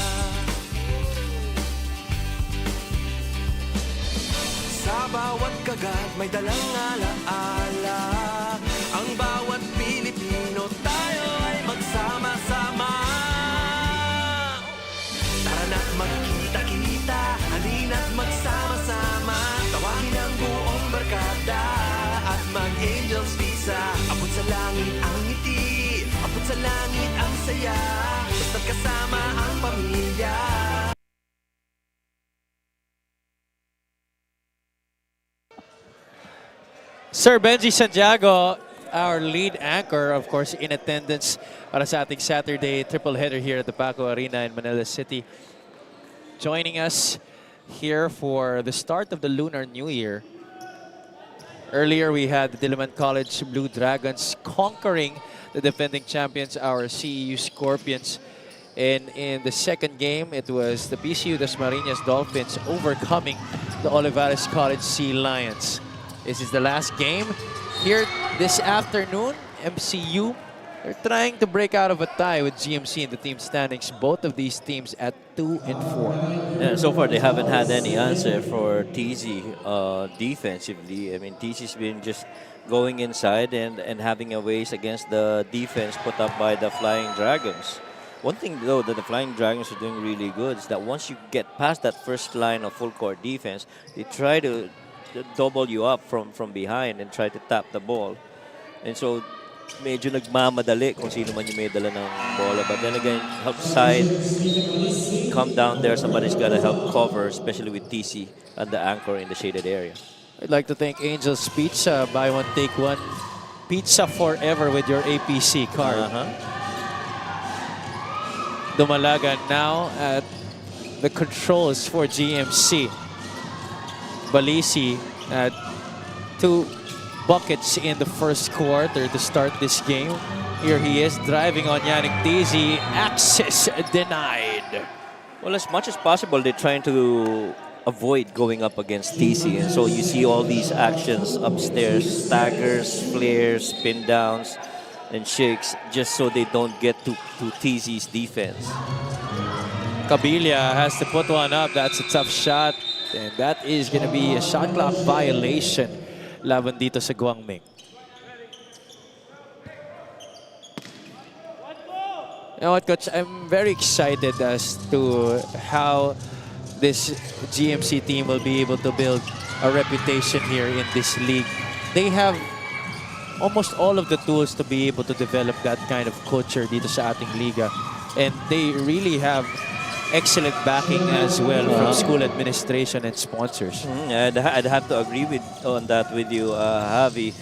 Sa bawat kagat, may dalang alaala. Ang bawat Pilipino, tayo ay magsama-sama. Tara na't magkita-kita, halina't magsama-sama. Tawagin ang buong barkada at mag-Angel's Visa. Abot sa langit ang ngiti, abot sa langit ang saya, basta't kasama ang pamilya. Sir Benji Santiago, our lead anchor, of course, in attendance para sa ating Saturday triple header here at the Paco Arena in Manila City. Joining us here for the start of the Lunar New Year. Earlier, we had the Diliman College Blue Dragons conquering the defending champions, our CEU Scorpions. And in the second game, it was the PCU Dasmariñas Dolphins overcoming the Olivarez College Sea Lions. This is the last game. Here this afternoon, MCU are trying to break out of a tie with GMC in the team standings. Both of these teams at 2 and 4. Yeah, so far they haven't had any answer for TZ defensively. I mean, TZ's been just going inside and having a ways against the defense put up by the Flying Dragons. One thing though that the Flying Dragons are doing really good is that once you get past that first line of full court defense, they try to double you up from behind and try to tap the ball. And so medyo nagmamadali kung sino man yung may dala ng bola. But then again, help side, come down there, somebody's got to help cover, especially with TC and the anchor in the shaded area. I'd like to thank Angel's Pizza. Buy one, take one. Pizza forever with your APC card. Dumalaga now at the controls for GMC. Balisi at 2 buckets in the first quarter to start this game. Here he is driving on Yannick Tizi. Access denied. Well, as much as possible, they're trying to avoid going up against TC. And so you see all these actions upstairs, staggers, flares, spin downs, and shakes, just so they don't get to TZ's defense. Cabilia has to put one up. That's a tough shot. And that is going to be a shot clock violation laban dito sa Guangming. You know what, Coach? I'm very excited as to how this GMC team will be able to build a reputation here in this league. They have almost all of the tools to be able to develop that kind of culture dito sa ating liga. And they really have excellent backing as well from school administration and sponsors. I'd have to agree on that with you, Javi.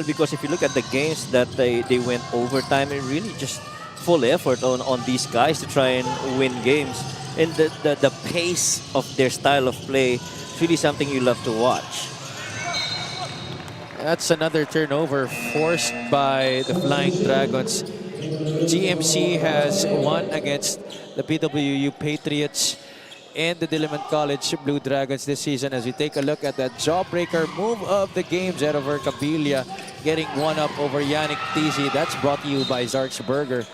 Because if you look at the games that they went overtime, it really just full effort on these guys to try and win games. And the pace of their style of play is really something you love to watch. That's another turnover forced by the Flying Dragons. GMC has won against the PWU Patriots and the Diliman College Blue Dragons this season. As we take a look at that jawbreaker move of the game, Jennifer Cabilia getting one up over Yannick Tizi. That's brought to you by Zark's Burger.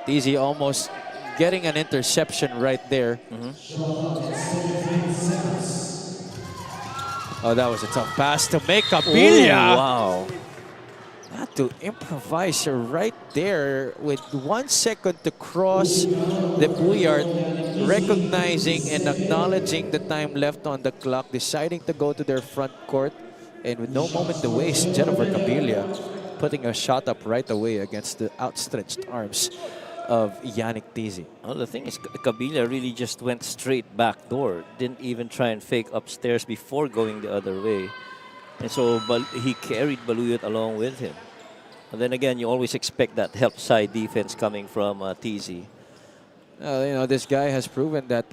Tizi almost getting an interception right there. Oh, that was a tough pass to make. Cabilia! Wow. Had to improvise right there with 1 second to cross the bouillard, recognizing and acknowledging the time left on the clock, deciding to go to their front court, and with no moment to waste, Jennifer Cabilia putting a shot up right away against the outstretched arms of Yannick Tizi. Well, the thing is, Cabilia really just went straight back door, didn't even try and fake upstairs before going the other way. And so he carried Baluyot along with him. And then again, you always expect that help side defense coming from TZ. You know, this guy has proven that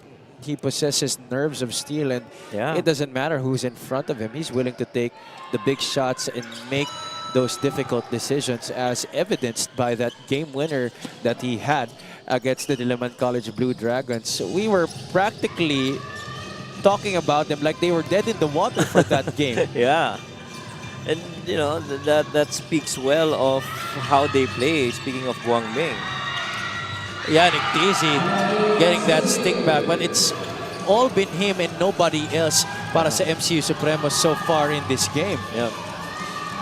he possesses nerves of steel, and it doesn't matter who's in front of him. He's willing to take the big shots and make those difficult decisions, as evidenced by that game winner that he had against the Diliman College Blue Dragons. We were practically talking about them like they were dead in the water for that game. Yeah. And, you know, that speaks well of how they play, speaking of Guangming. Yannick Tizi getting that stick back, but it's all been him and nobody else para sa MCU Supremos so far in this game. Yeah.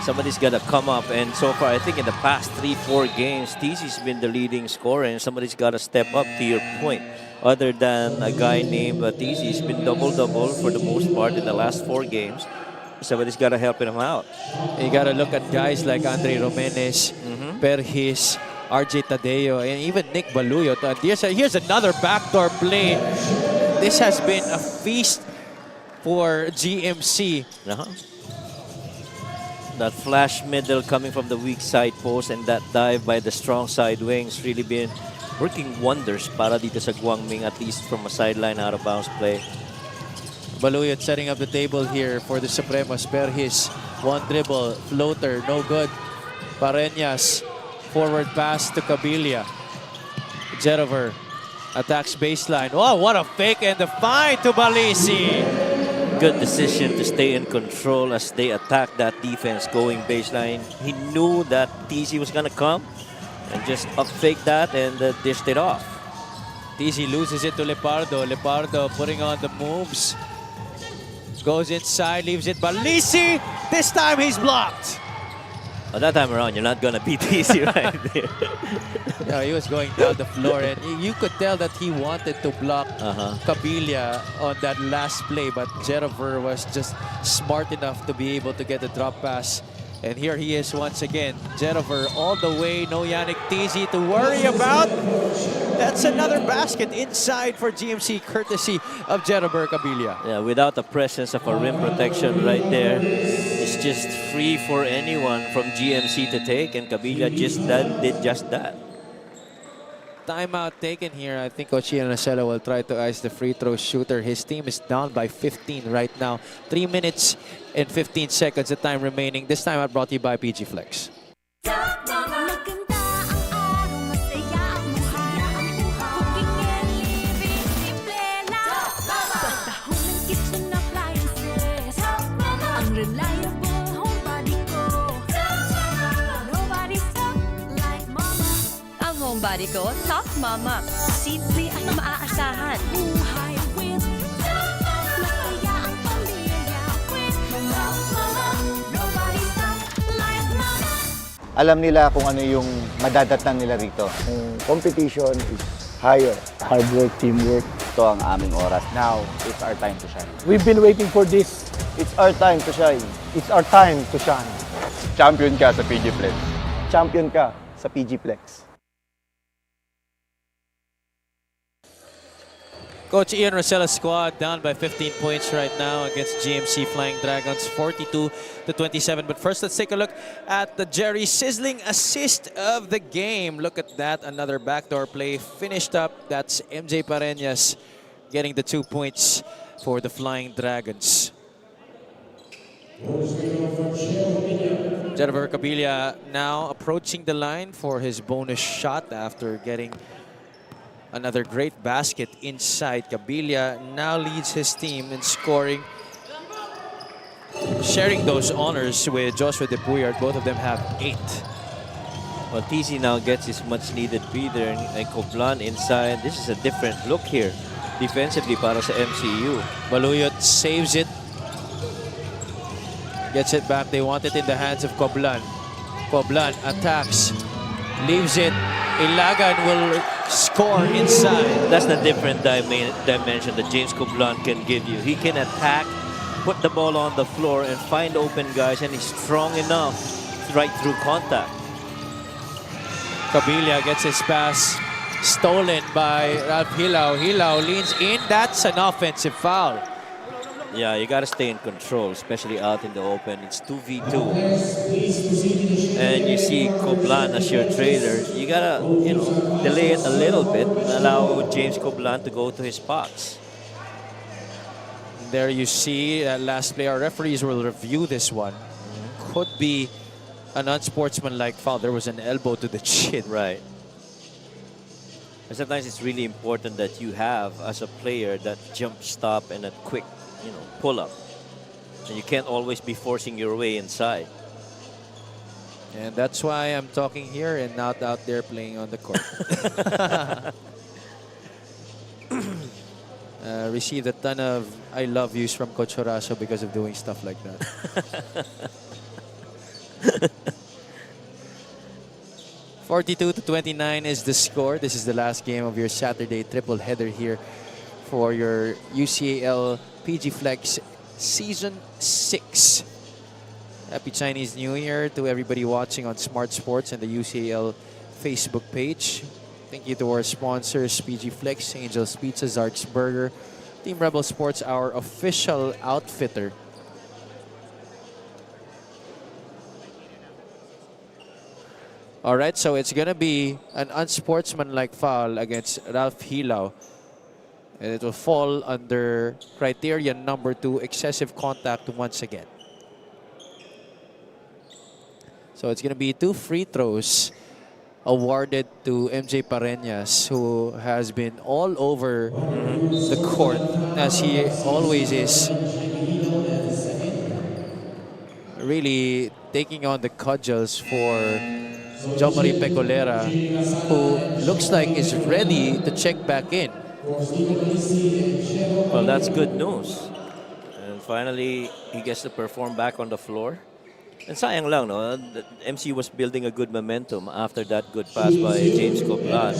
Somebody's got to come up, and so far, I think in the past 3-4 games, TC's been the leading scorer, and somebody's got to step up, to your point. Other than a guy named TC, he's been double-double for the most part in the last 4 games. somebody's got to help him out. You got to look at guys like Andre Romenes, Perhis, RJ Tadeo, and even Nick Baluyot. Here's another backdoor play. This has been a feast for GMC. That flash middle coming from the weak side post and that dive by the strong side wings really been working wonders para dito sa Guangming, at least from a sideline out of bounds play. Baluyot setting up the table here for the Supremos. Perhis, one dribble, floater, no good. Pareñas, forward pass to Cabilia. Jerover attacks baseline. Oh, what a fake and the find to Balisi. Good decision to stay in control as they attack that defense going baseline. He knew that TZ was going to come and just up fake that and dished it off. TZ loses it to Lepardo. Lepardo putting on the moves. Goes inside, leaves it. Balisi, this time he's blocked. That time around, you're not going to beat TZ right there. Yeah, he was going down the floor, and you could tell that he wanted to block Cabilia on that last play, but Jerover was just smart enough to be able to get the drop pass. And here he is once again. Jerover all the way, no Yannick TZ to worry about. That's another basket inside for GMC, courtesy of Jerover Cabilia. Yeah, without the presence of a rim protection right there, it's just free for anyone from GMC to take, and Cabilia did just that. Timeout taken here. I think Coach Ian Nacella will try to ice the free throw shooter. His team is down by 15 right now. 3 minutes and 15 seconds, the time remaining. This time out brought to you by PG Flex. Body ko, Top Mama. Simple at maaasahan. Buhay with Masaya ang pamilya with Top Mama. Nobody stop like Mama. Alam nila kung ano yung madadatnan nila rito. Ang competition is higher. Hard work, teamwork. Ito ang aming oras. Now, it's our time to shine. We've been waiting for this. It's our time to shine. It's our time to shine. Champion ka sa PG Flex. Champion ka sa PG Flex. Coach Ian Rosella's squad down by 15 points right now against GMC Flying Dragons, 42-27. But first, let's take a look at the Jerry sizzling assist of the game. Look at that, another backdoor play finished up. That's MJ Pareñas getting the 2 points for the Flying Dragons. Jerover Cabilia now approaching the line for his bonus shot after getting another great basket inside. Cabilia now leads his team in scoring, sharing those honors with Joshua De Puyard. Both of them have 8. Well, TZ now gets his much needed breather, and Coblan inside. This is a different look here defensively para sa MCU. Baluyot saves it, gets it back. They want it in the hands of Coblan. Coblan attacks, leaves it. Ilagan will score inside. That's the different dimension that James Coblan can give you. He can attack, put the ball on the floor, and find open guys, and he's strong enough right through contact. Cabilia gets his pass stolen by Ralph Hilao. Hilao leans in. That's an offensive foul. Yeah, you got to stay in control, especially out in the open. It's 2v2. And you see Coblan as your trailer. You got to, delay it a little bit and allow James Coblan to go to his spots. There you see that last play. Our referees will review this one. Could be an unsportsmanlike foul. There was an elbow to the chin. Right. And sometimes it's really important that you have, as a player, that jump stop and a quick pull up. And you can't always be forcing your way inside. And that's why I'm talking here and not out there playing on the court. Received a ton of I love yous from Coach Horacio because of doing stuff like that. 42-29 is the score. This is the last game of your Saturday triple header here for your UCAL PG Flex Season 6. Happy Chinese New Year to everybody watching on Smart Sports and the UCAL Facebook page. Thank you to our sponsors, PG Flex, Angel's Pizza, Zark's Burger, Team Rebel Sports, our official outfitter. All right, so it's going to be an unsportsmanlike foul against Ralph Hilao. And it will fall under criterion number 2, excessive contact once again. So it's going to be 2 free throws awarded to MJ Pareñas, who has been all over the court, as he always is. Really taking on the cudgels for Jomari Pecolera, who looks like is ready to check back in. Well, that's good news. And finally, he gets to perform back on the floor. And sayang lang, no? The MC was building a good momentum after that good pass by James Coplan.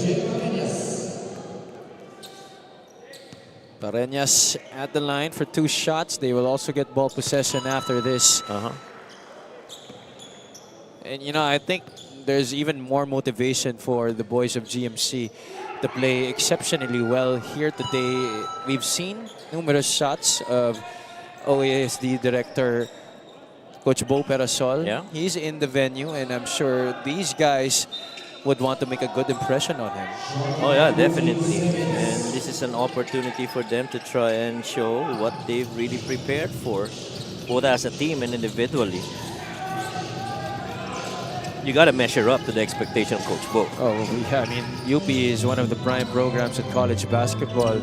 Pareñas at the line for 2 shots. They will also get ball possession after this. And, you know, I think there's even more motivation for the boys of GMC to play exceptionally well here today. We've seen numerous shots of OASD director Coach Bo Perasol. Yeah. He's in the venue, and I'm sure these guys would want to make a good impression on him. Oh yeah, definitely. And this is an opportunity for them to try and show what they've really prepared for, both as a team and individually. You got to measure up to the expectation of Coach Bo. Oh, yeah, I mean, UP is one of the prime programs at college basketball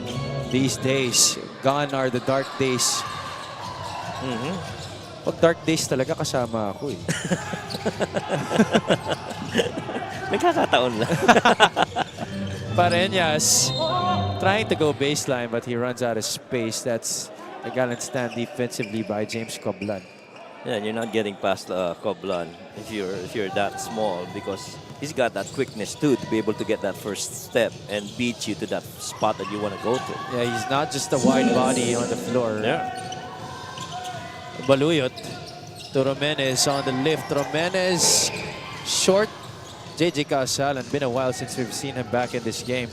these days. Gone are the dark days. Pag dark days talaga, kasama ako eh. Nagkakataon lang. Pareñas trying to go baseline, but he runs out of space. That's a gallant stand defensively by James Coblan. Yeah, you're not getting past Coblan if you're that small, because he's got that quickness too to be able to get that first step and beat you to that spot that you want to go to. Yeah, he's not just a wide body on the floor. Yeah. Baluyot to Romenes on the lift. Romenes short. JJ Casalan, been a while since we've seen him back in this game,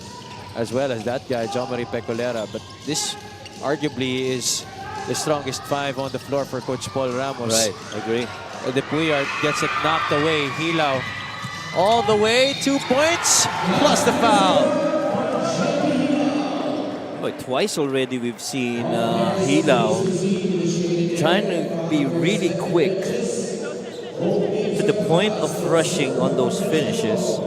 as well as that guy, Jomari Pecolera. But this arguably is the strongest 5 on the floor for Coach Paul Ramos. Right, agree. The Puyard gets it knocked away. Hilao all the way, 2 points, plus the foul. Boy, twice already we've seen Hilao trying to be really quick to the point of rushing on those finishes.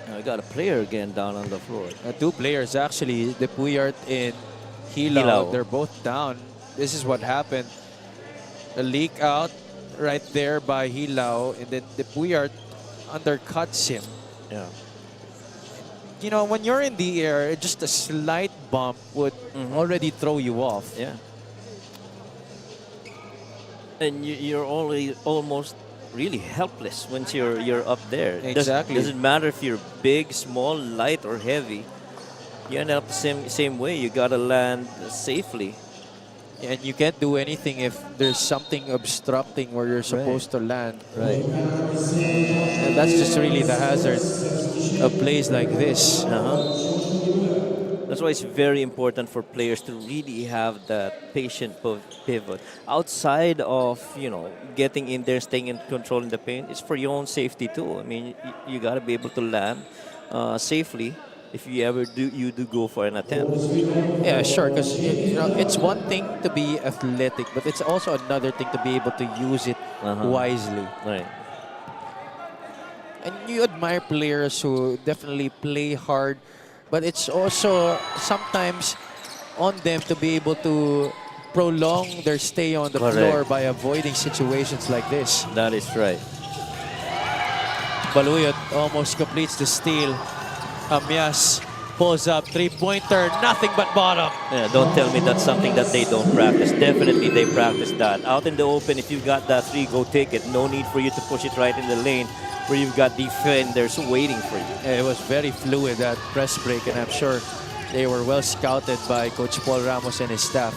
Now we got a player again down on the floor. 2 players actually, the Puyard and Hilao. They're both down. This is what happened. A leak out right there by Hilao, and then the Puyard undercuts him. Yeah. You know, when you're in the air, just a slight bump would already throw you off. Yeah. And you're almost really helpless once you're up there. Exactly. Doesn't matter if you're big, small, light, or heavy. You end up the same way. You gotta land safely. And you can't do anything if there's something obstructing where you're supposed to land. Right. And that's just really the hazard of plays like this. That's why it's very important for players to really have that patient pivot. Outside of, you know, getting in there, staying in control in the paint, it's for your own safety too. I mean, you got to be able to land safely if you ever do go for an attempt. Yeah, sure, because you know, it's one thing to be athletic, but it's also another thing to be able to use it wisely. Right. And you admire players who definitely play hard, but it's also sometimes on them to be able to prolong their stay on the floor by avoiding situations like this. That is right. Baluyot almost completes the steal. Amias pulls up, 3-pointer, nothing but bottom. Yeah, don't tell me that's something that they don't practice. Definitely they practice that. Out in the open, if you've got that 3, go take it. No need for you to push it right in the lane where you've got defenders waiting for you. Yeah, it was very fluid, that press break, and I'm sure they were well scouted by Coach Paul Ramos and his staff.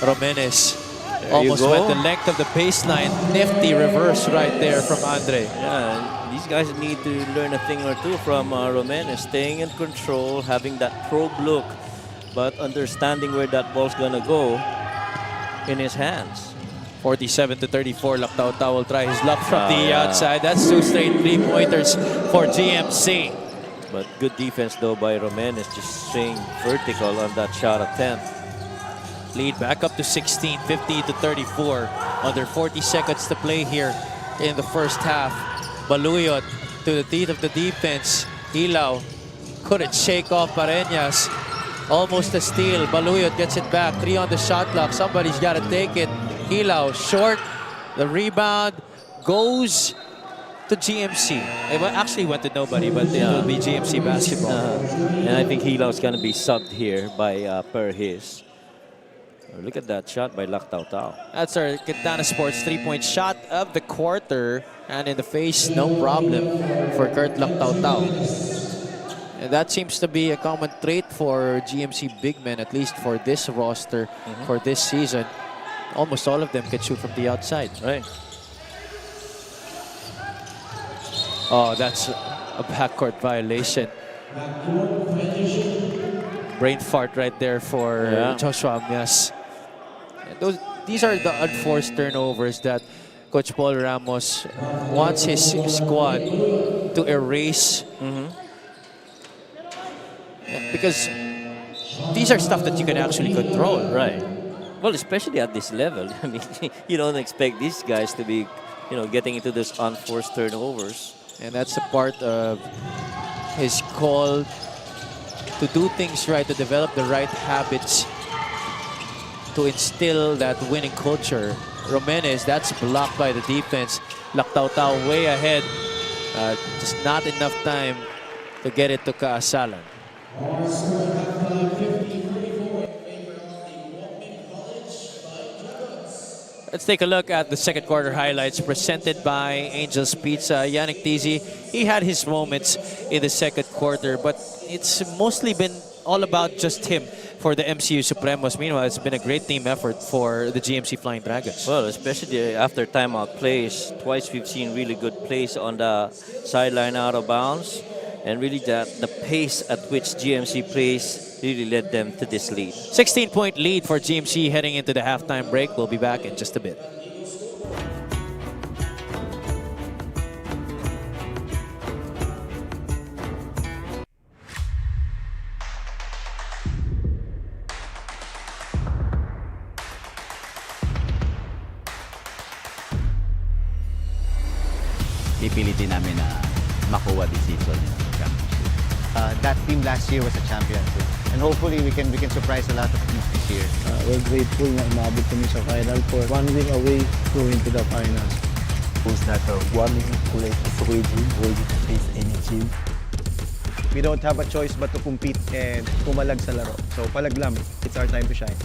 Romenes There almost you go. went the length of the baseline. Nifty reverse right there from Andre. Yeah, these guys need to learn a thing or two from Romenes, staying in control, having that probe look, but understanding where that ball's gonna go in his hands. 47-34, Lactao will try his luck from the outside. That's 2 straight 3-pointers for GMC. But good defense though by Romenes, just staying vertical on that shot attempt. Lead back up to 16, 50-34. Under 40 seconds to play here in the first half. Baluyot to the teeth of the defense. Ilaw couldn't shake off Pareñas. Almost a steal. Baluyot gets it back. 3 on the shot clock. Somebody's got to take it. Ilaw short. The rebound goes to GMC. It actually went to nobody, but it will be GMC basketball. And I think Hilaw's going to be subbed here by Perhis. Look at that shot by Lactao. That's our Quintana Sports 3-point shot of the quarter. And in the face, no problem for Kurt Lactao. And that seems to be a common trait for GMC big men, at least for this roster, for this season. Almost all of them can shoot from the outside. Right. Oh, that's a backcourt violation. Brain fart right there for Joshua Amias. These are the unforced turnovers that Coach Paul Ramos wants his squad to erase. Because these are stuff that you can actually control. Right. Well, especially at this level. I mean, you don't expect these guys to be, getting into those unforced turnovers. And that's a part of his call to do things right, to develop the right habits, to instill that winning culture. Romenes, that's blocked by the defense. Lactao way ahead. Just not enough time to get it to Kaasalan. Let's take a look at the second quarter highlights presented by Angel's Pizza. Yannick Tizi, he had his moments in the second quarter, but it's mostly been all about just him for the MCU Supremos. Meanwhile, it's been a great team effort for the GMC Flying Dragons. Well, especially after timeout plays. Twice we've seen really good plays on the sideline out of bounds. And really the pace at which GMC plays really led them to this lead. 16-point lead for GMC heading into the halftime break. We'll be back in just a bit. Pipilitin namin na makuha this season yung championship. That team last year was a champion. And hopefully we can surprise a lot of teams this year. We're grateful na umabot kami sa Final Four. 1 win away going to the finals. Who's not one win away ready to face any team. We don't have a choice but to compete and pumalag sa laro. So palaglam, it's our time to shine.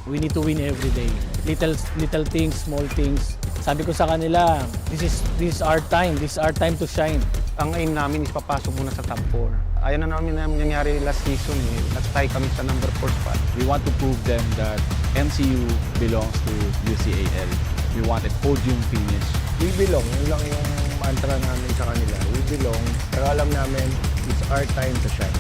We need to win every day. Little things, small things. Sabi ko sa kanila, this is our time. This is our time to shine. Ang aim namin is papasok muna sa top 4. Ayan na namin nangyari last season. Nag-tie kami sa number 4 spot. We want to prove them that MCU belongs to UCAL. We wanted podium finish. We belong. Yun lang yung mantra namin sa kanila. We belong. Pero alam namin, it's our time to shine.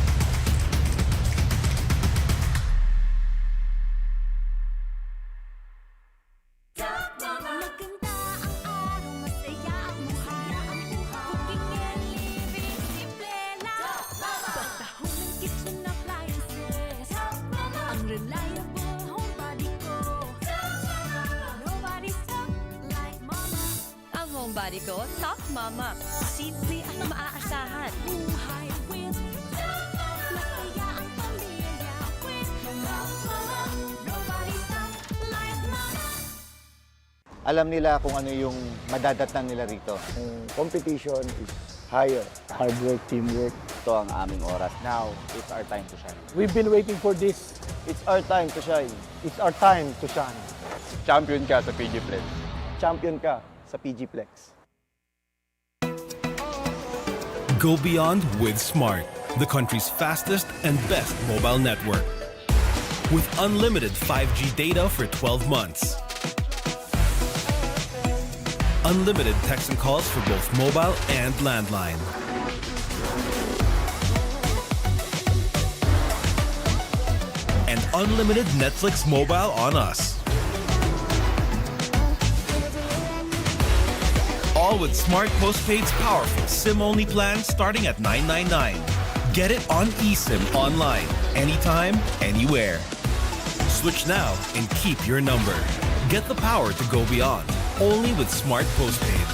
Body ko, Top Mama. Simple at maaasahan. Buhay with masaya ang pamilya with Top Mama. Nobody stop like Mama. Alam nila kung ano yung madadatnan nila rito. Competition is higher. Hard work, teamwork. Ito ang aming oras. Now, it's our time to shine. We've been waiting for this. It's our time to shine. It's our time to shine. Champion ka sa PG Flex. Champion ka sa PG Flex. Go beyond with Smart, the country's fastest and best mobile network. with unlimited 5G data for 12 months. Unlimited text and calls for both mobile and landline. And unlimited Netflix mobile on us. All with Smart Postpaid's powerful SIM-only plan starting at $999. Get it on eSIM online, anytime, anywhere. Switch now and keep your number. Get the power to go beyond, only with Smart Postpaid.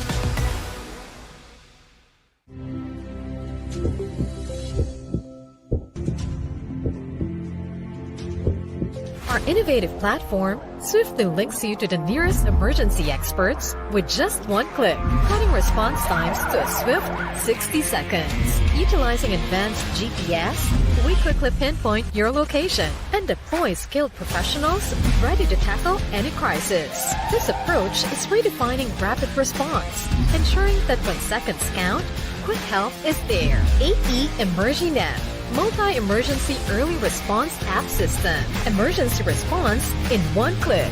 Our innovative platform swiftly links you to the nearest emergency experts with just one click, cutting response times to a swift 60 seconds. Utilizing advanced GPS, we quickly pinpoint your location and deploy skilled professionals ready to tackle any crisis. This approach is redefining rapid response, ensuring that when seconds count, quick help is there. AE EmergiNet, multi-emergency early response app system. Emergency response in one click.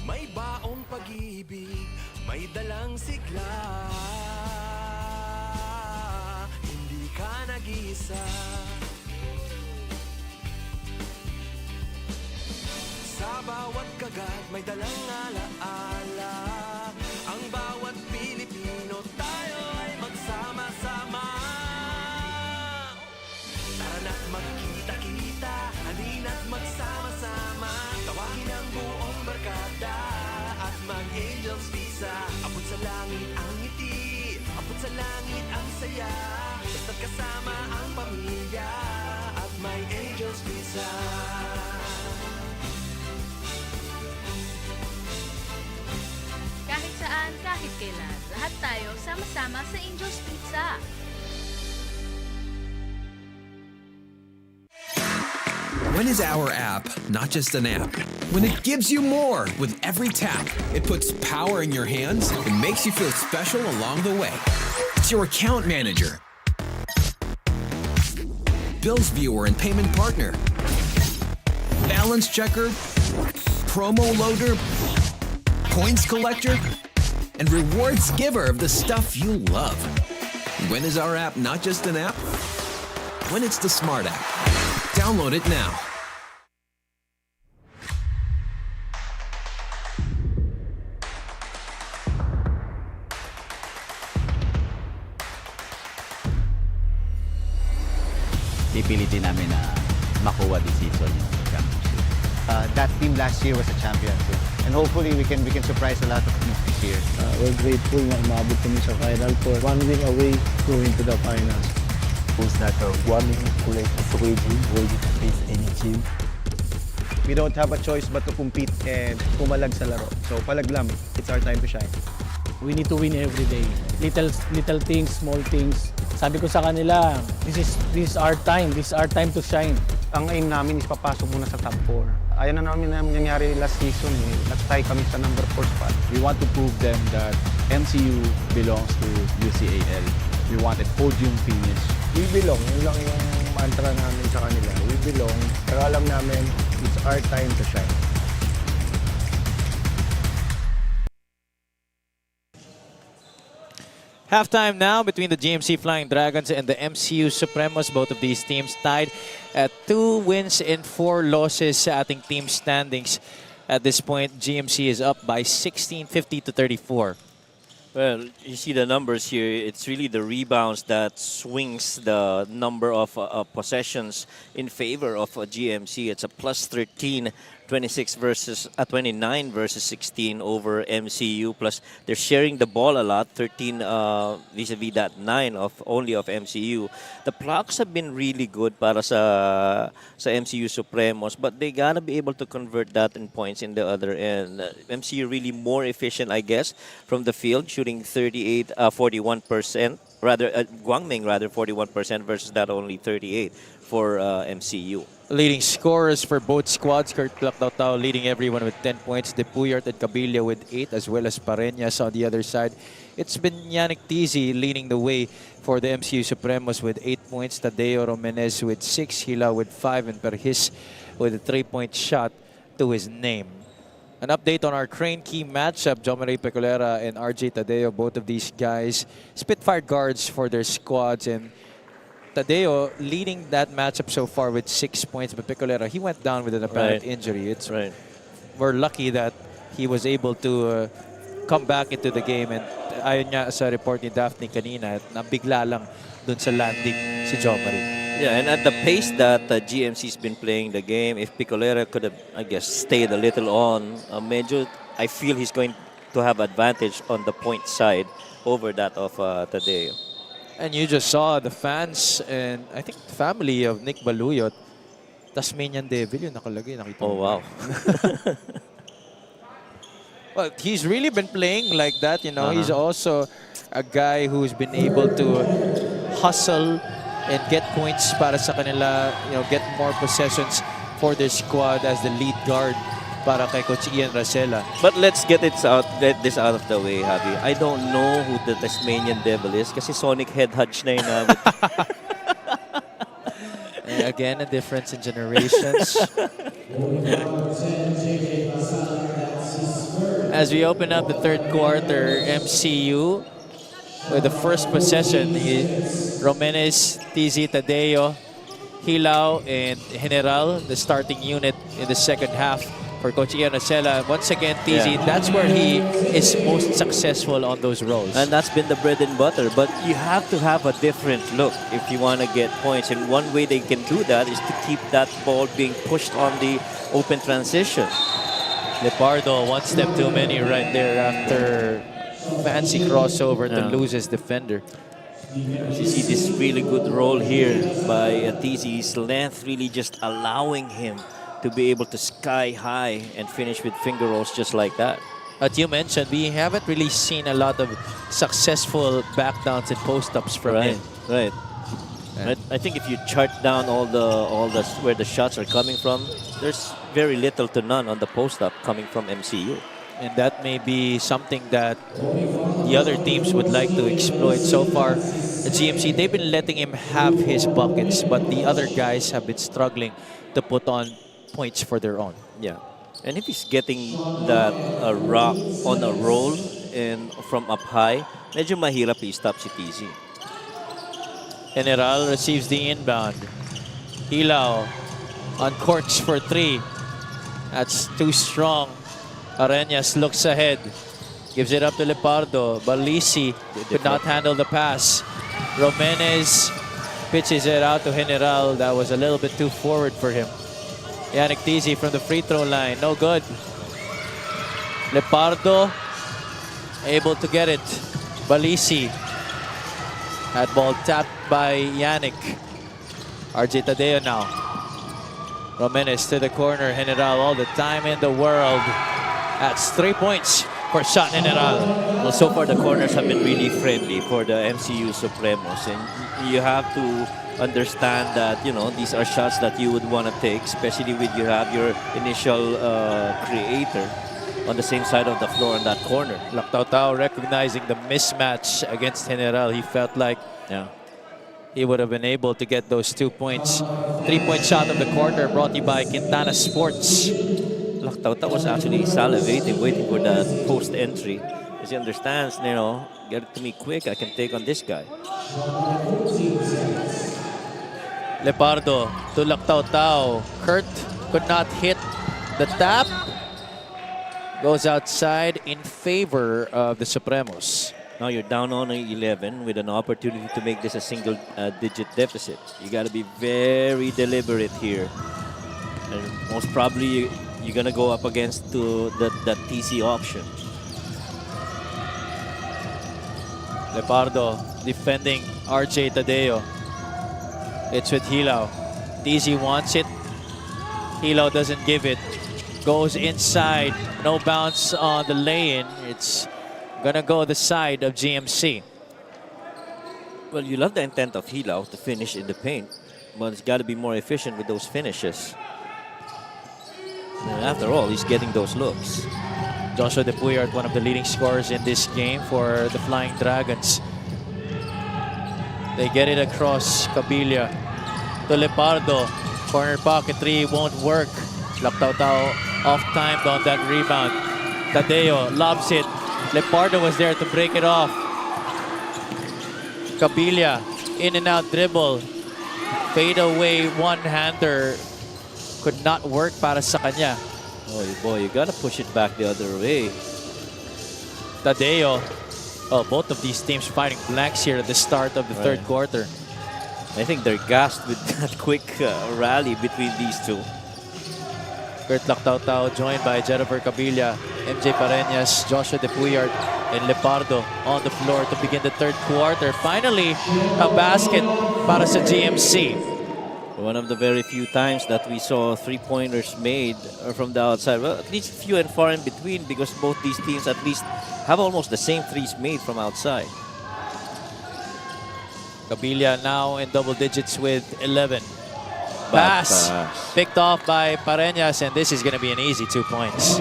May baong pag-ibig, may dalang sigla. Hindi ka nag-isa. Sa bawat kagat, may dalang alaala. Ang bawat Pilipino, tayo ay magsama-sama. Tara na't magkita-kita, halina't magsama-sama. Tawagin ang buong barkada at mag-Angels Visa. Abot sa langit ang ngiti, abot sa langit ang saya. Basta't kasama ang pamilya at may Angels Visa. Kahit saan, kahit kailan, lahat tayo sama-sama sa Angels Pizza. When is our app not just an app? When it gives you more with every tap. It puts power in your hands and makes you feel special along the way. It's your account manager, bills viewer and payment partner, balance checker, promo loader, points collector, and rewards giver of the stuff you love. When is our app not just an app? When it's the Smart app. Download it now. Pipilitin namin na makuha this season yung championship. That team last year was a champion too. And hopefully we can surprise a lot of teams this year. We're grateful na umabot kami sa final for one win away going to the finals. Was that one win away to face any team. We don't have a choice but to compete and pumalag sa laro. So palaglam, it's our time to shine. We need to win every day. Little things, small things. Sabi ko sa kanila, this is our time. This is our time to shine. Ang aim namin is papasok muna sa top 4. Ayan na namin nangyari last season. Nag-tie kami sa number 4 spot. We want to prove them that MCU belongs to UCAL. We want a podium finish. We belong. Yun lang yung mantra namin sa kanila. We belong. Pero alam namin, it's our time to shine. Halftime now between the GMC Flying Dragons and the MCU Supremos. Both of these teams tied at 2 wins and 4 losses sa ating team standings. At this point, GMC is up by 16, 50 to 34. Well, you see the numbers here. It's really the rebounds that swings the number of possessions in favor of GMC. It's a plus 13, 26 versus 29 versus 16 over MCU. Plus, they're sharing the ball a lot. 13 vis-a-vis that 9 of only of MCU. The blocks have been really good para sa MCU Supremos, but they gotta be able to convert that in points in the other end. MCU really more efficient, I guess, from the field, shooting 41%. Rather, Guangming rather 41% versus that only 38 for MCU. Leading scorers for both squads, Kurt Lactautao leading everyone with 10 points, Depuyart and Cabilia with 8, as well as Pareñas on the other side. It's been Yannick Tizi leading the way for the MCU Supremos with 8 points, Tadeo Romenes with 6, Hila with 5, and Perhis with a 3-point shot to his name. An update on our Crane Key matchup, Jomari Pecolera and RJ Tadeo, both of these guys Spitfire guards for their squads, and Tadeo leading that matchup so far with 6 points, but Pecolera, he went down with an apparent injury. It's We're lucky that he was able to come back into the game, and ayon nga sa report ni Daphne kanina, nabigla lang dun sa landing si Jomari. Yeah, and at the pace that GMC's been playing the game, if Picolera could have, I guess, stayed a little on, medyo, I feel he's going to have advantage on the point side over that of Tadeo. And you just saw the fans and I think the family of Nick Baluyot, Tasmanian Devil yung nakalagay. Nakita oh, wow. Well, he's really been playing like that, you know. He's also a guy who's been able to hustle and get points para sa kanila, you know, get more possessions for their squad as the lead guard para kay Coach Ian Racela. But let's get this out of the way, Javi. I don't know who the Tasmanian Devil is kasi Sonic Head Hutch na yun. Again, a difference in generations. As we open up the third quarter, MCU with the first possession, Romenes, TZ, Tadeo, Hilao, and General, the starting unit in the second half for Coach Ian Racela. Once again, TZ, that's where he is most successful on those roles. And that's been the bread and butter. But you have to have a different look if you want to get points. And one way they can do that is to keep that ball being pushed on the open transition. Lepardo, one step too many right there after fancy crossover to lose his defender. You see this really good roll here by TZ's length, really just allowing him to be able to sky high and finish with finger rolls just like that. As you mentioned, we haven't really seen a lot of successful backdowns and post-ups from him. Right. Yeah. I think if you chart down all the where the shots are coming from, there's very little to none on the post-up coming from MCU. And that may be something that the other teams would like to exploit. So far, at GMC, they've been letting him have his buckets, but the other guys have been struggling to put on points for their own. Yeah. And if he's getting that rock on a roll and from up high, medyo mahirap i-stop si TZ. General receives the inbound. Hilao uncorks for 3. That's too strong. Arenas looks ahead. Gives it up to Lepardo. Balisi could not handle the pass. Romenes pitches it out to General. That was a little bit too forward for him. Yannick Tizi from the free throw line. No good. Lepardo able to get it. Balisi. That ball tapped by Yannick. RJ Tadeo now. Romenes to the corner. General all the time in the world. That's 3 points for Shot General. Well, so far the corners have been really friendly for the MCU Supremos. And you have to understand that, you know, these are shots that you would want to take, especially when you have your initial creator on the same side of the floor in that corner. Lactautao recognizing the mismatch against General. He felt like he would have been able to get those 2 points. 3-point shot of the quarter brought to you by Quintana Sports. Lactautao was actually salivating, waiting for that post entry. Because he understands, you know, get it to me quick, I can take on this guy. Lepardo to Lactautao. Kurt could not hit the tap. goes outside in favor of the Supremos. Now you're down on 11 with an opportunity to make this a single-digit deficit. You got to be very deliberate here. And most probably you're going to go up against that TC option. Lepardo defending RJ Tadeo. It's with Hilao. TC wants it. Hilao doesn't give it. Goes inside. No bounce on the lay-in. It's gonna go the side of GMC. Well, you love the intent of Hilao to finish in the paint, but it's got to be more efficient with those finishes. And after all, he's getting those looks. Joshua De Puyart, one of the leading scorers in this game for the Flying Dragons. They get it across Cabilia to Lepardo. Corner pocket three won't work. Laptautao off-timed on that rebound. Tadeo lobs it. Lepardo was there to break it off. Cabilia, in and out dribble. Fade away one-hander. Could not work para sa kanya. Oh boy, you gotta push it back the other way. Tadeo. Oh, both of these teams fighting blanks here at the start of the third quarter. I think they're gassed with that quick rally between these two. Kurt Lactautao joined by Jennifer Cabilia, MJ Pareñas, Joshua De Puyart, and Lepardo on the floor to begin the third quarter. Finally, a basket para sa GMC. One of the very few times that we saw three-pointers made from the outside. Well, at least few and far in between, because both these teams at least have almost the same threes made from outside. Cabilia now in double digits with 11. Pass picked off by Pareñas, and this is going to be an easy 2 points.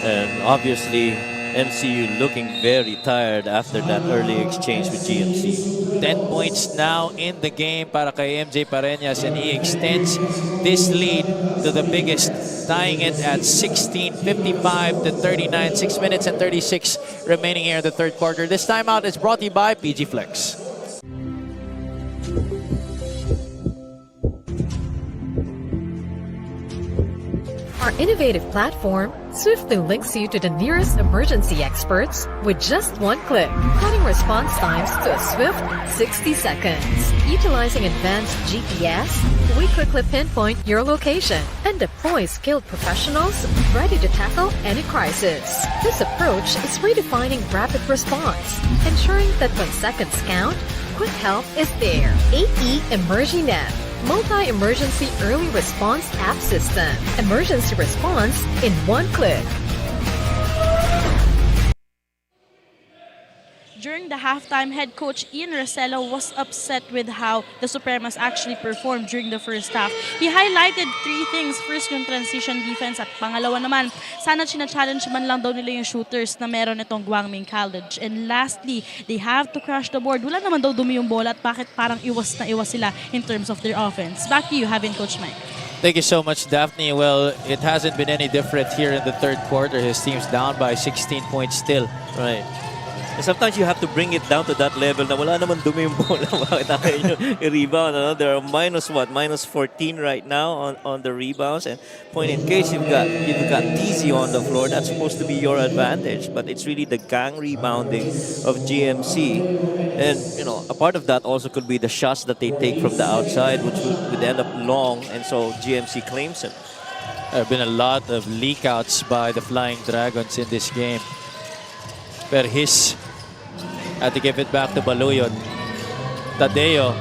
And obviously, MCU looking very tired after that early exchange with GMC. 10 points now in the game para kay MJ Pareñas, and he extends this lead to the biggest, tying it at 16, 55 to 39. 6 minutes and 36 remaining here in the third quarter. This timeout is brought to you by PG Flex. Our innovative platform swiftly links you to the nearest emergency experts with just one click, cutting response times to a swift 60 seconds. Utilizing advanced GPS, we quickly pinpoint your location and deploy skilled professionals ready to tackle any crisis. This approach is redefining rapid response, ensuring that when seconds count, quick help is there. AE EmergiNet, multi-emergency early response app system. Emergency response in one click. During the halftime, head coach Ian Rosello was upset with how the Supremos actually performed during the first half. He highlighted three things. First, yung transition defense, at pangalawa naman, sana china-challenge man lang daw nila yung shooters na meron itong Guangming College. And lastly, they have to crash the board. Wala naman daw dumi yung bola at bakit parang iwas na iwas sila in terms of their offense. Back to you, Havin, Coach Mike. Thank you so much, Daphne. Well, it hasn't been any different here in the third quarter. His team's down by 16 points still. Right. And sometimes you have to bring it down to that level na wala naman dumi yung bola. Bakit ayaw nyo i-rebound? Ano? There are minus 14 right now on the rebounds. And point in case you've got TZ on the floor, that's supposed to be your advantage. But it's really the gang rebounding of GMC. And, you know, a part of that also could be the shots that they take from the outside, which would end up long. And so GMC claims it. There have been a lot of leakouts by the Flying Dragons in this game. Perhis had to give it back to Baluyot. Tadeo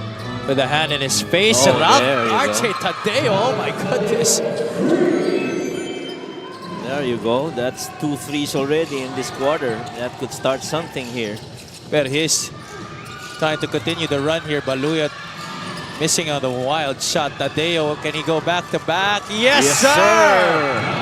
with a hand in his face. Oh, RJ Tadeo, oh my goodness. There you go. That's 2 threes already in this quarter. That could start something here. Perhis trying to continue the run here. Baluyot missing on the wild shot. Tadeo, can he go back to back? Yes, sir!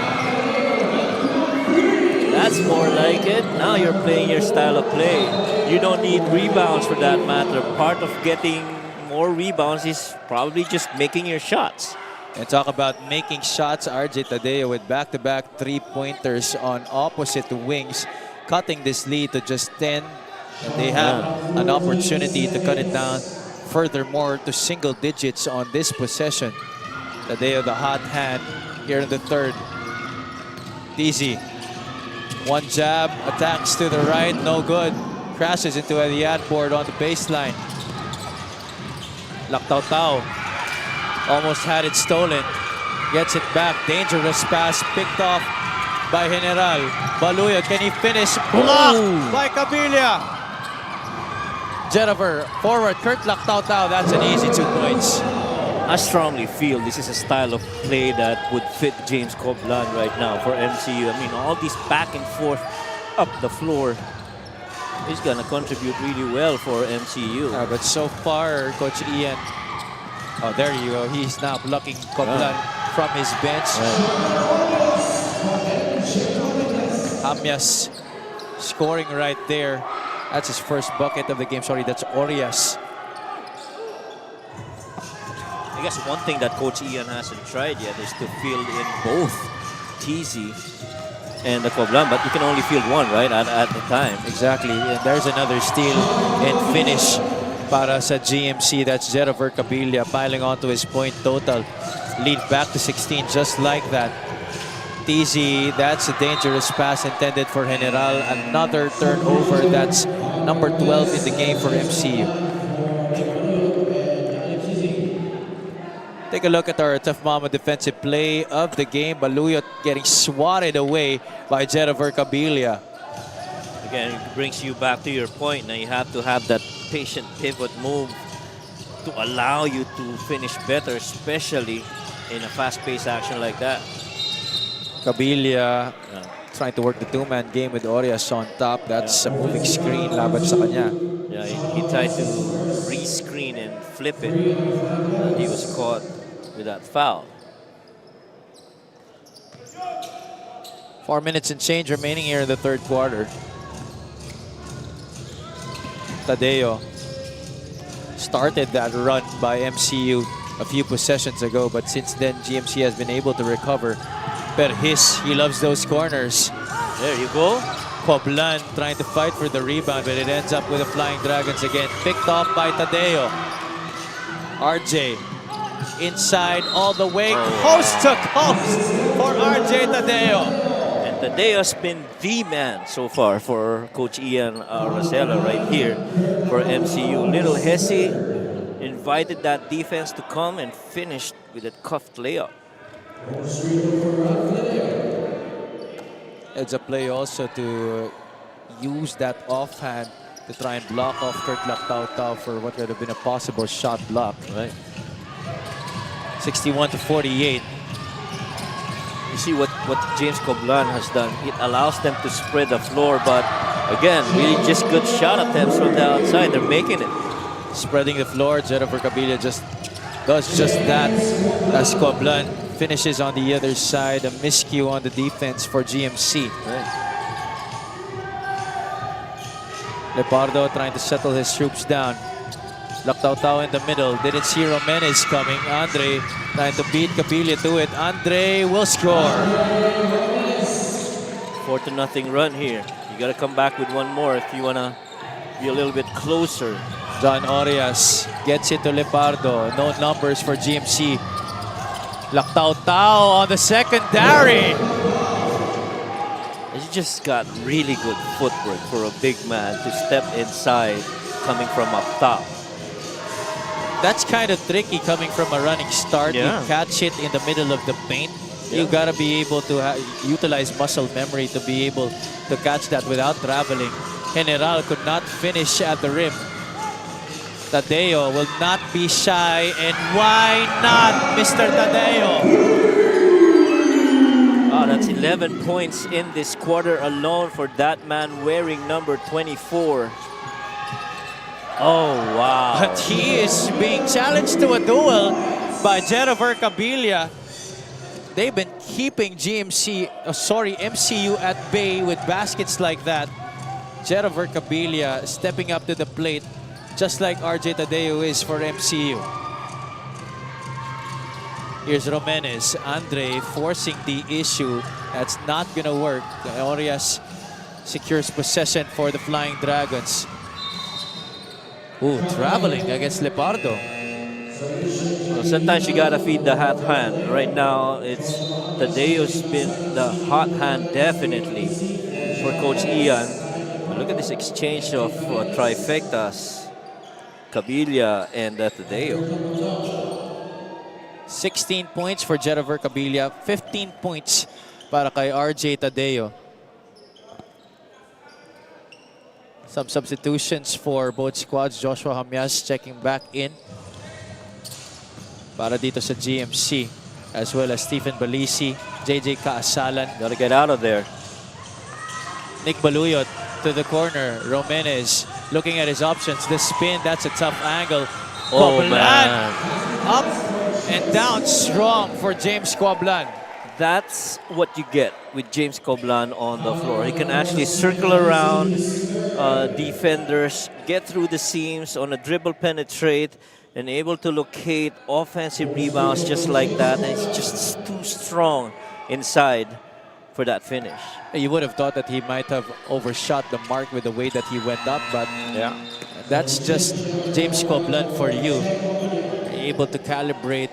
That's more like it. Now you're playing your style of play. You don't need rebounds for that matter. Part of getting more rebounds is probably just making your shots. And talk about making shots. RJ Tadeo with back-to-back three-pointers on opposite wings, cutting this lead to just 10. And they have an opportunity to cut it down furthermore to single digits on this possession. Tadeo, the hot hand here in the third. Easy. One jab, attacks to the right, no good. Crashes into the ad board on the baseline. Lactaw almost had it stolen. Gets it back. Dangerous pass picked off by General. Baluyo, can he finish? Blocked by Cabilia. Jennifer, forward. Kurt Lactaw. That's an easy 2 points. I strongly feel this is a style of play that would fit James Coblan right now for MCU. I mean, all these back and forth up the floor is going to contribute really well for MCU. But so far, Coach Ian, oh, there you go. He's now blocking Coblan from his bench. Hamyas scoring right there. That's his first bucket of the game. Sorry, that's Orias. I guess one thing that Coach Ian hasn't tried yet is to field in both TZ and the Coblan, but you can only field one, right, at the time. Exactly, and there's another steal and finish para sa GMC. That's Jennifer Cabilia piling onto his point total. Lead back to 16 just like that. TZ, that's a dangerous pass intended for General. Another turnover. That's number 12 in the game for MCU. Take a look at our Tough Mama defensive play of the game. Baluyo getting swatted away by Jennifer Cabilia. Again, it brings you back to your point. Now you have to have that patient pivot move to allow you to finish better, especially in a fast-paced action like that. Cabilia trying to work the two-man game with Orias on top. That's a moving screen laban sa kanya. Yeah, he tried to re-screen and flip it. And he was caught with that foul. 4 minutes and change remaining here in the third quarter. Tadeo started that run by MCU a few possessions ago, but since then GMC has been able to recover. But he loves those corners. There you go. Coblan trying to fight for the rebound, but it ends up with the Flying Dragons again. Picked off by Tadeo. RJ inside all the way, coast to coast for RJ Tadeo. And Tadeo's been the man so far for Coach Ian Rosella right here for MCU. Little Hesse invited that defense to come and finished with a cuffed layup. It's a play also to use that offhand to try and block off Kurt Lactaw for what would have been a possible shot block. Right. 61-48. You see what James Coblan has done. It allows them to spread the floor, but again, really just good shot attempts from the outside. They're making it. Spreading the floor, Jennifer Cabilia just does just that as Coblan finishes on the other side. A miscue on the defense for GMC. Right. Lepardo trying to settle his troops down. Lactaw in the middle. Didn't see Romenes coming. Andre trying to beat Cabilia to it. Andre will score. 4-0 run here. You got to come back with one more if you want to be a little bit closer. John Orias gets it to Lepardo. No numbers for GMC. Lactaw on the secondary. He's just got really good footwork for a big man to step inside coming from up top. That's kind of tricky coming from a running start. Yeah. You catch it in the middle of the paint. You gotta be able to utilize muscle memory to be able to catch that without traveling. General could not finish at the rim. Tadeo will not be shy, and why not, Mr. Tadeo? Oh, that's 11 points in this quarter alone for that man wearing number 24. Oh, wow. But he is being challenged to a duel by Jennifer Cabilia. They've been keeping MCU at bay with baskets like that. Jennifer Cabilia stepping up to the plate, just like RJ Tadeo is for MCU. Here's Romenes. Andre forcing the issue. That's not gonna work. Orias secures possession for the Flying Dragons. Ooh, traveling against Lepardo. Well, sometimes you gotta feed the hot hand. Right now, it's Tadeo's been the hot hand definitely for Coach Ian. But look at this exchange of trifectas, Cabilla and Tadeo. 16 points for Jeriver Cabilla, 15 points para kay RJ Tadeo. Some substitutions for both squads. Joshua Hamyas checking back in para dito sa GMC, as well as Stephen Balisi, JJ Kaasalan. Gotta get out of there. Nick Baluyot to the corner. Romenes looking at his options. The spin, that's a tough angle. Oh, Quablan man. up and down strong for James Quablan. That's what you get with James Quablan on the floor. He can actually circle around defenders, get through the seams on a dribble penetrate, and able to locate offensive rebounds just like that. And he's just too strong inside for that finish. You would have thought that he might have overshot the mark with the way that he went up, but yeah, that's just James Quablan for you. Able to calibrate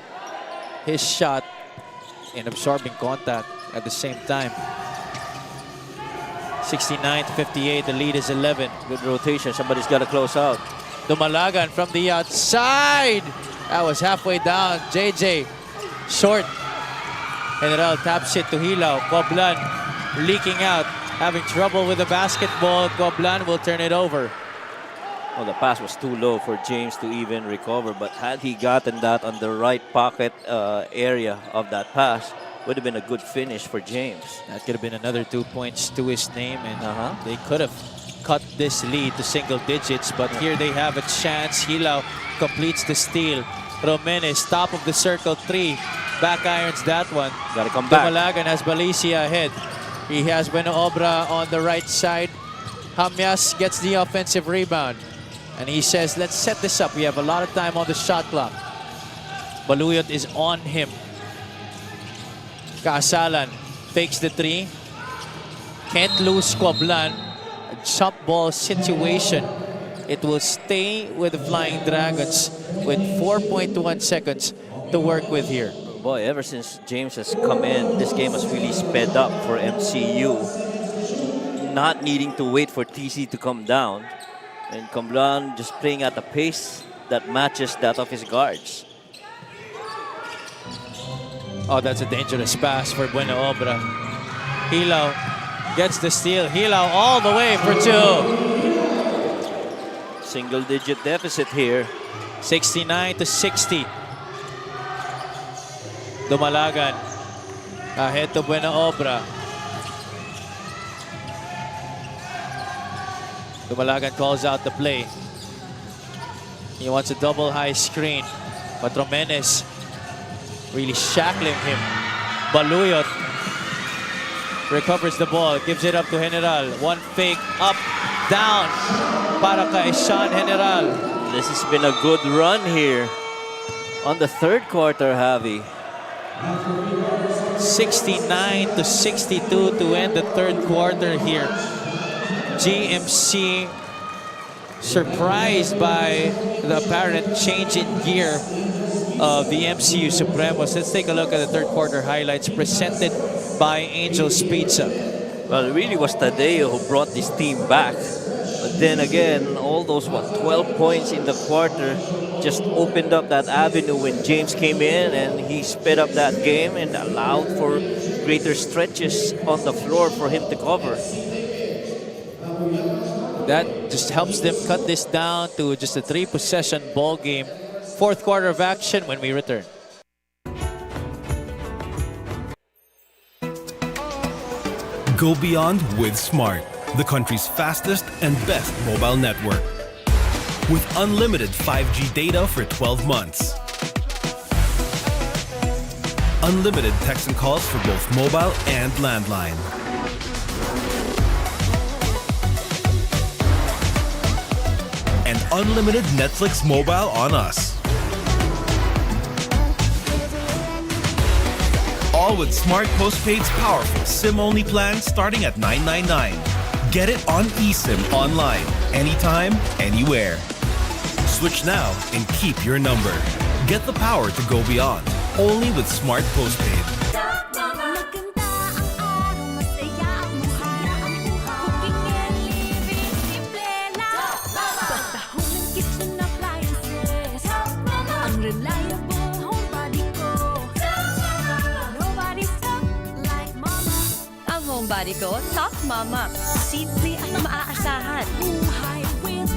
his shot in absorbing contact at the same time. 69-58, the lead is 11. Good rotation, somebody's got to close out. Dumalagan from the outside. That was halfway down. JJ, short. General taps it to Hilaw. Quablan leaking out, having trouble with the basketball. Quablan will turn it over. Well, the pass was too low for James to even recover, but had he gotten that on the right pocket area of that pass, would have been a good finish for James. That could have been another 2 points to his name, and they could have cut this lead to single digits, but here they have a chance. Hilaw completes the steal. Romenes, top of the circle, 3. Back irons that one. Gotta come back. Dumalagan has Balicia ahead. He has Bueno Obra on the right side. Hamyas gets the offensive rebound. And he says, let's set this up. We have a lot of time on the shot clock. Baluyot is on him. Kaasalan fakes the 3. Can't lose Quablan. A jump ball situation. It will stay with the Flying Dragons with 4.1 seconds to work with here. Boy, ever since James has come in, this game has really sped up for MCU. Not needing to wait for TC to come down. And Quablan just playing at a pace that matches that of his guards. Oh, that's a dangerous pass for Bueno Obra. Hilaw gets the steal. Hilaw all the way for 2. Single-digit deficit here. 69-60. Dumalagan ahead to Bueno Obra. Dumalagan calls out the play. He wants a double high screen, but Romenes really shackling him. Baluyot recovers the ball, gives it up to General. One fake, up, down, para kay Sean General. This has been a good run here on the third quarter, Javi. 69-62 to end the third quarter here. GMC surprised by the apparent change in gear of the MCU Supremos. Let's take a look at the third quarter highlights presented by Angel's Pizza. Well, it really was Tadeo who brought this team back. But then again, all those, 12 points in the quarter just opened up that avenue when James came in and he sped up that game and allowed for greater stretches on the floor for him to cover. That just helps them cut this down to just a 3-possession ball game. Fourth quarter of action when we return. Go beyond with Smart, the country's fastest and best mobile network. With unlimited 5G data for 12 months. Unlimited text and calls for both mobile and landline. And unlimited Netflix mobile on us. All with Smart Postpaid's powerful SIM-only plan starting at $9.99. Get it on eSIM online, anytime, anywhere. Switch now and keep your number. Get the power to go beyond. Only with Smart Postpaid. Body ko, Top Mama. Simple at maaasahan. Buhay with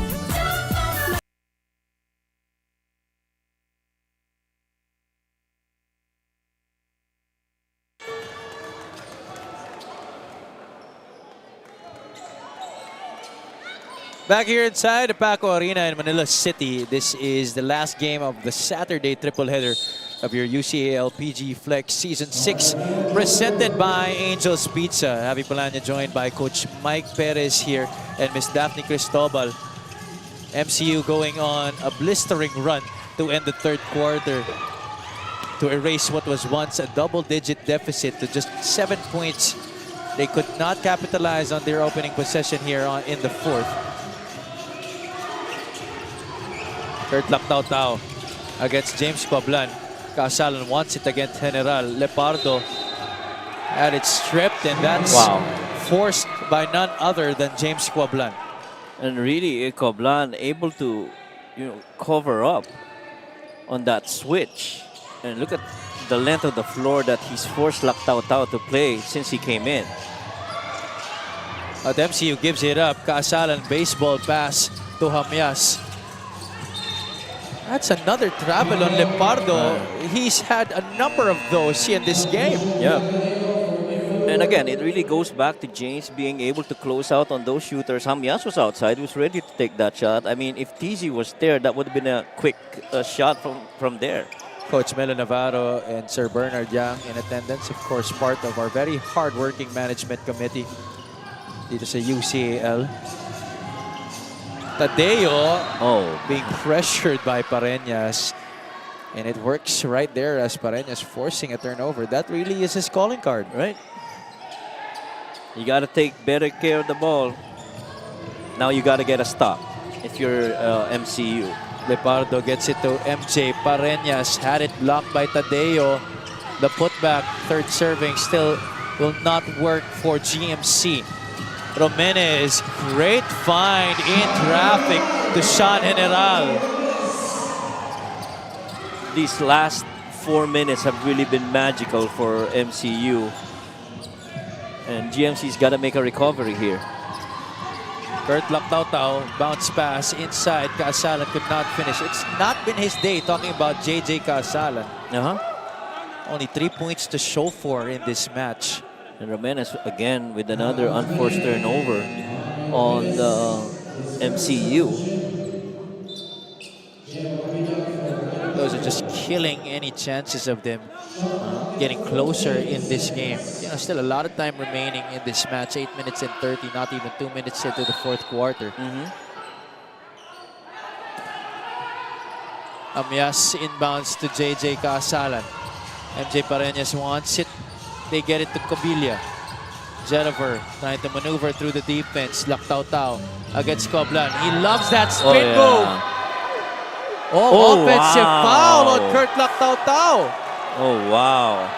Back here inside the Paco Arena in Manila City, this is the last game of the Saturday triple header of your UCAL PG Flex Season 6, presented by Angel's Pizza. Happy Palanya joined by Coach Mike Perez here and Miss Daphne Cristobal. MCU going on a blistering run to end the third quarter to erase what was once a double-digit deficit to just 7 points. They could not capitalize on their opening possession here in the fourth. Kurt Lactao against James Coblan. Casalan wants it against General. Lepardo had it stripped, and that's forced by none other than James Coblan. And really, Coblan able to, cover up on that switch. And look at the length of the floor that he's forced Lactao to play since he came in. At MCU gives it up. Casalan baseball pass to Hamias. That's another travel on Lepardo. He's had a number of those in this game. Yeah. And again, it really goes back to James being able to close out on those shooters. Hamias was outside, was ready to take that shot. I mean, if TZ was there, that would have been a quick shot from there. Coach Melo Navarro and Sir Bernard Yang in attendance. Of course, part of our very hard-working management committee dito sa UCAL. Tadeo being pressured by Pareñas. And it works right there as Pareñas forcing a turnover. That really is his calling card. Right. You got to take better care of the ball. Now you got to get a stop if you're MCU. Lepardo gets it to MJ. Pareñas had it blocked by Tadeo. The putback, third serving, still will not work for GMC. Romenes, great find in traffic to Sean General. These last 4 minutes have really been magical for MCU. And GMC's got to make a recovery here. Kurt Lactao, bounce pass inside. Casalan could not finish. It's not been his day, talking about JJ Casalan. Only 3 points to show for in this match. And Romenes again with another unforced turnover on the MCU. Those are just killing any chances of them getting closer in this game. Still a lot of time remaining in this match. 8 minutes and 30, not even 2 minutes into the fourth quarter. Amias inbounds to JJ Casalan. MJ Pareñas wants it. They get it to Cobilla. Jennifer trying to maneuver through the defense. Lactao against Coblan. He loves that spin move. Offensive foul on Kurt Lactao. Oh, wow.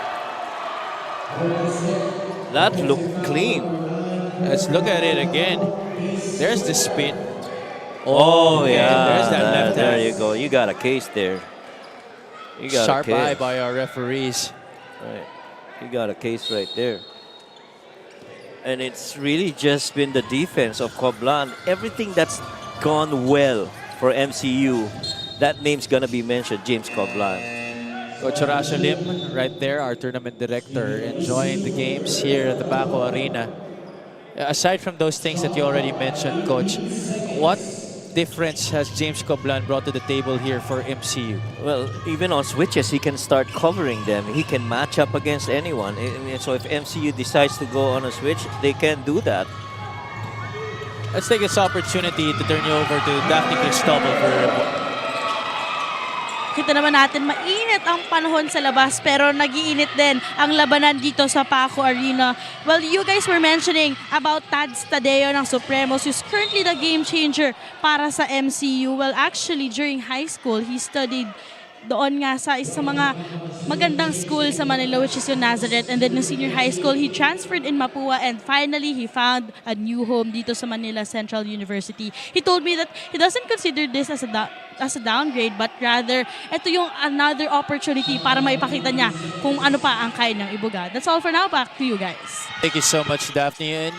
That looked clean. Let's look at it again. There's the spin. Yeah. There's that left there hand. you go. You got a case there. You got Sharp a case. eye by our referees. Right. You got a case right there. And it's really just been the defense of Coblan. Everything that's gone well for MCU, that name's gonna be mentioned, James Coblan. Coach Horacio Lim, right there, our tournament director, enjoying the games here at the Paco Arena. Aside from those things that you already mentioned, Coach, what difference has James Coblan brought to the table here for MCU? Well, even on switches, he can start covering them. He can match up against anyone. And so if MCU decides to go on a switch, they can do that. Let's take this opportunity to turn you over to Daphne Cristobal for Kita naman natin, mainit ang panahon sa labas pero nag-iinit din ang labanan dito sa Paco Arena. Well, you guys were mentioning about Tadeo ng Supremos, who's currently the game changer para sa MCU. Well, actually, during high school, he studied doon nga sa isa mga magandang school sa Manila, which is yung Nazareth. And then in senior high school, he transferred in Mapua and finally he found a new home dito sa Manila Central University. He told me that he doesn't consider this as a downgrade, but rather ito yung another opportunity para maipakita niya kung ano pa ang kaya niyang ibuga. That's all for now. Back to you guys. Thank you so much, Daphne. And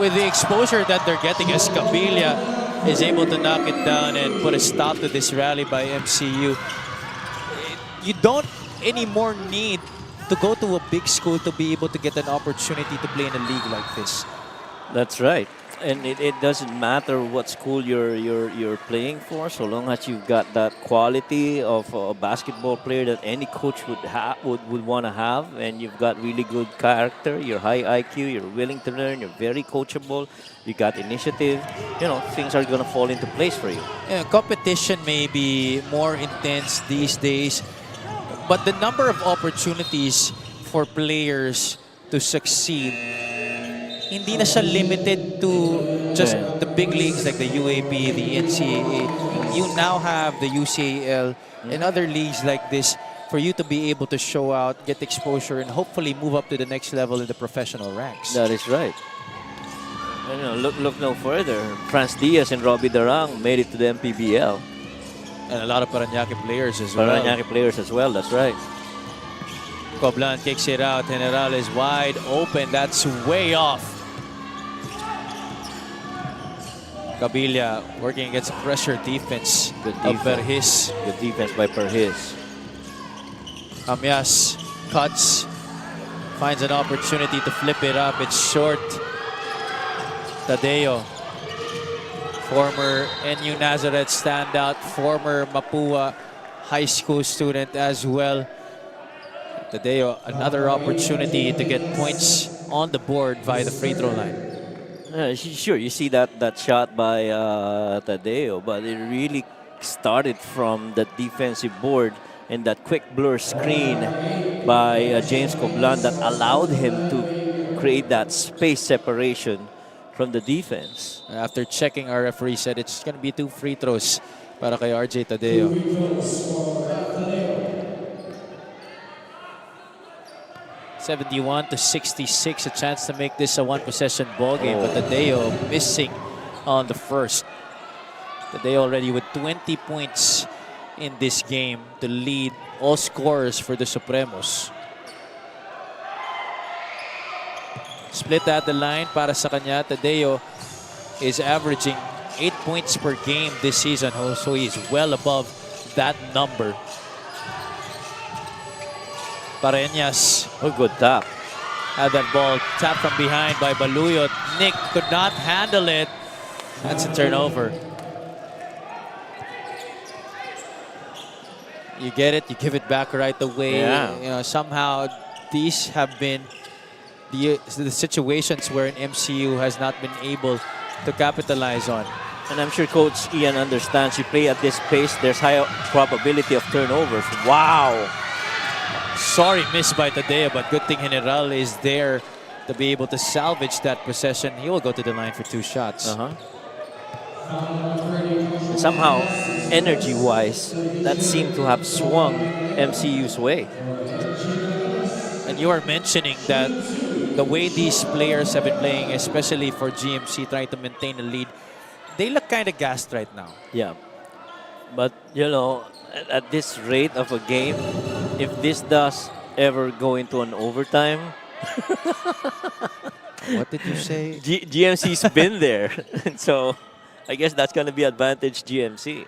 with the exposure that they're getting as Cabilia is able to knock it down and put a stop to this rally by MCU. You don't anymore need to go to a big school to be able to get an opportunity to play in a league like this. That's right. And it doesn't matter what school you're playing for, so long as you've got that quality of a basketball player that any coach would want to have, and you've got really good character, you're high IQ, you're willing to learn, you're very coachable, you got initiative, things are going to fall into place for you. Yeah, competition may be more intense these days, but the number of opportunities for players to succeed, hindi na siya limited to just the big leagues like the UAP, the NCAA. You now have the UCAL and other leagues like this for you to be able to show out, get exposure, and hopefully move up to the next level in the professional ranks. That is right. And, look no further. Franz Diaz and Robbie Darang made it to the MPBL. And a lot of Parañaque players as well. Parañaque players as well, that's right. Coblan kicks it out. General is wide open. That's way off. Cabilia working against pressure defense. Good of defense. Perhis. Good defense by Perhis. Amyas cuts. Finds an opportunity to flip it up. It's short. Tadeo. Former NU Nazareth standout. Former Mapua high school student as well. Tadeo, another opportunity to get points on the board via the free throw line. Sure, you see that shot by Tadeo, but it really started from the defensive board and that quick blur screen by James Coblan that allowed him to create that space separation from the defense. After checking, our referee said it's going to be 2 free throws para kay RJ Tadeo. (71-66), a chance to make this a one-possession ball game, but Tadeo missing on the first. Tadeo already with 20 points in this game to lead all scorers for the Supremos. Split at the line para sa kanya. Tadeo is averaging 8 points per game this season, so he's well above that number. Pareñas. Oh, good tap. Had that ball tapped from behind by Baluyot. Nick could not handle it. That's a turnover. You get it, you give it back right away. Yeah. Somehow these have been the situations where an MCU has not been able to capitalize on. And I'm sure Coach Ian understands, you play at this pace, there's high probability of turnovers. Wow! Sorry, missed by Tadeo, but good thing General is there to be able to salvage that possession. He will go to the line for 2 shots. And somehow, energy-wise, that seemed to have swung MCU's way. And you are mentioning that the way these players have been playing, especially for GMC, trying to maintain a lead, they look kind of gassed right now. Yeah. But, at this rate of a game, if this does ever go into an overtime... What did you say? GMC's been there. So, I guess that's going to be advantage GMC.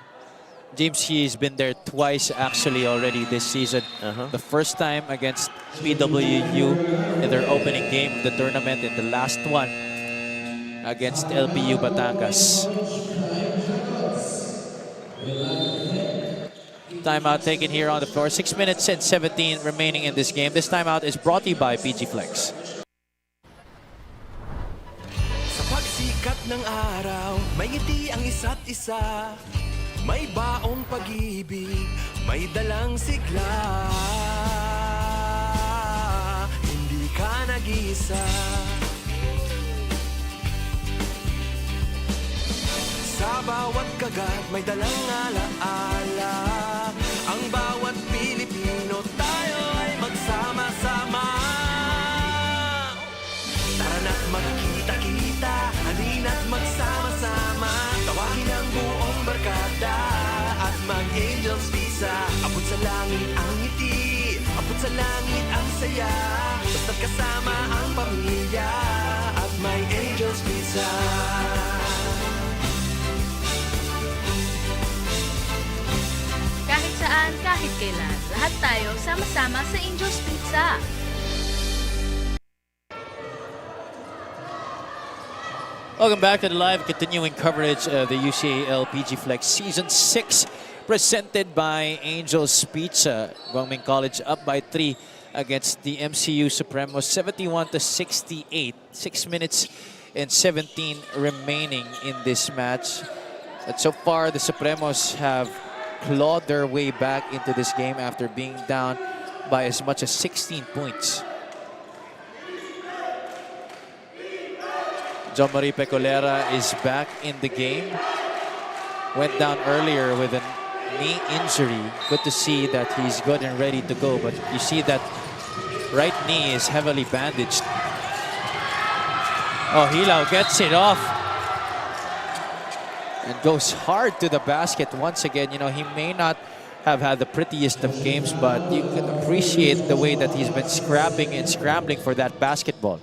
GMC has been there twice actually already this season. The first time against PWU in their opening game of the tournament, and the last one against LPU Batangas. Timeout taken here on the floor. 6 minutes and 17 remaining in this game. This timeout is brought to you by PG Flex. Sa pagsikat ng araw, may ngiti ang isa't isa. May baong pag-ibig, may dalang sigla. Hindi ka nag-iisa. Sa bawat kagat may dalang alaala. Ang bawat Pilipino tayo ay magsama-sama. Tara na't magkita-kita, halina't magsama-sama. Tawagin ang buong barkada at mag-Angels Visa. Abot sa langit ang ngiti, abot sa langit ang saya. Basta't kasama ang pamilya at may Angels Visa. Kahit saan, kahit kailan, lahat tayo sama-sama sa Angel's Pizza. Welcome back to the live continuing coverage of the UCAL PG Flex Season 6 presented by Angel's Pizza. Guangming College up by 3 against the MCU Supremos 71-68. 6 minutes and 17 remaining in this match. But so far the Supremos have clawed their way back into this game after being down by as much as 16 points. John Marie Pecolera is back in the game. Went down earlier with a knee injury. Good to see that he's good and ready to go, but you see that right knee is heavily bandaged. Oh, Hilao gets it off and goes hard to the basket once again. You know, he may not have had the prettiest of games, but you can appreciate the way that he's been scrapping and scrambling for that basketball.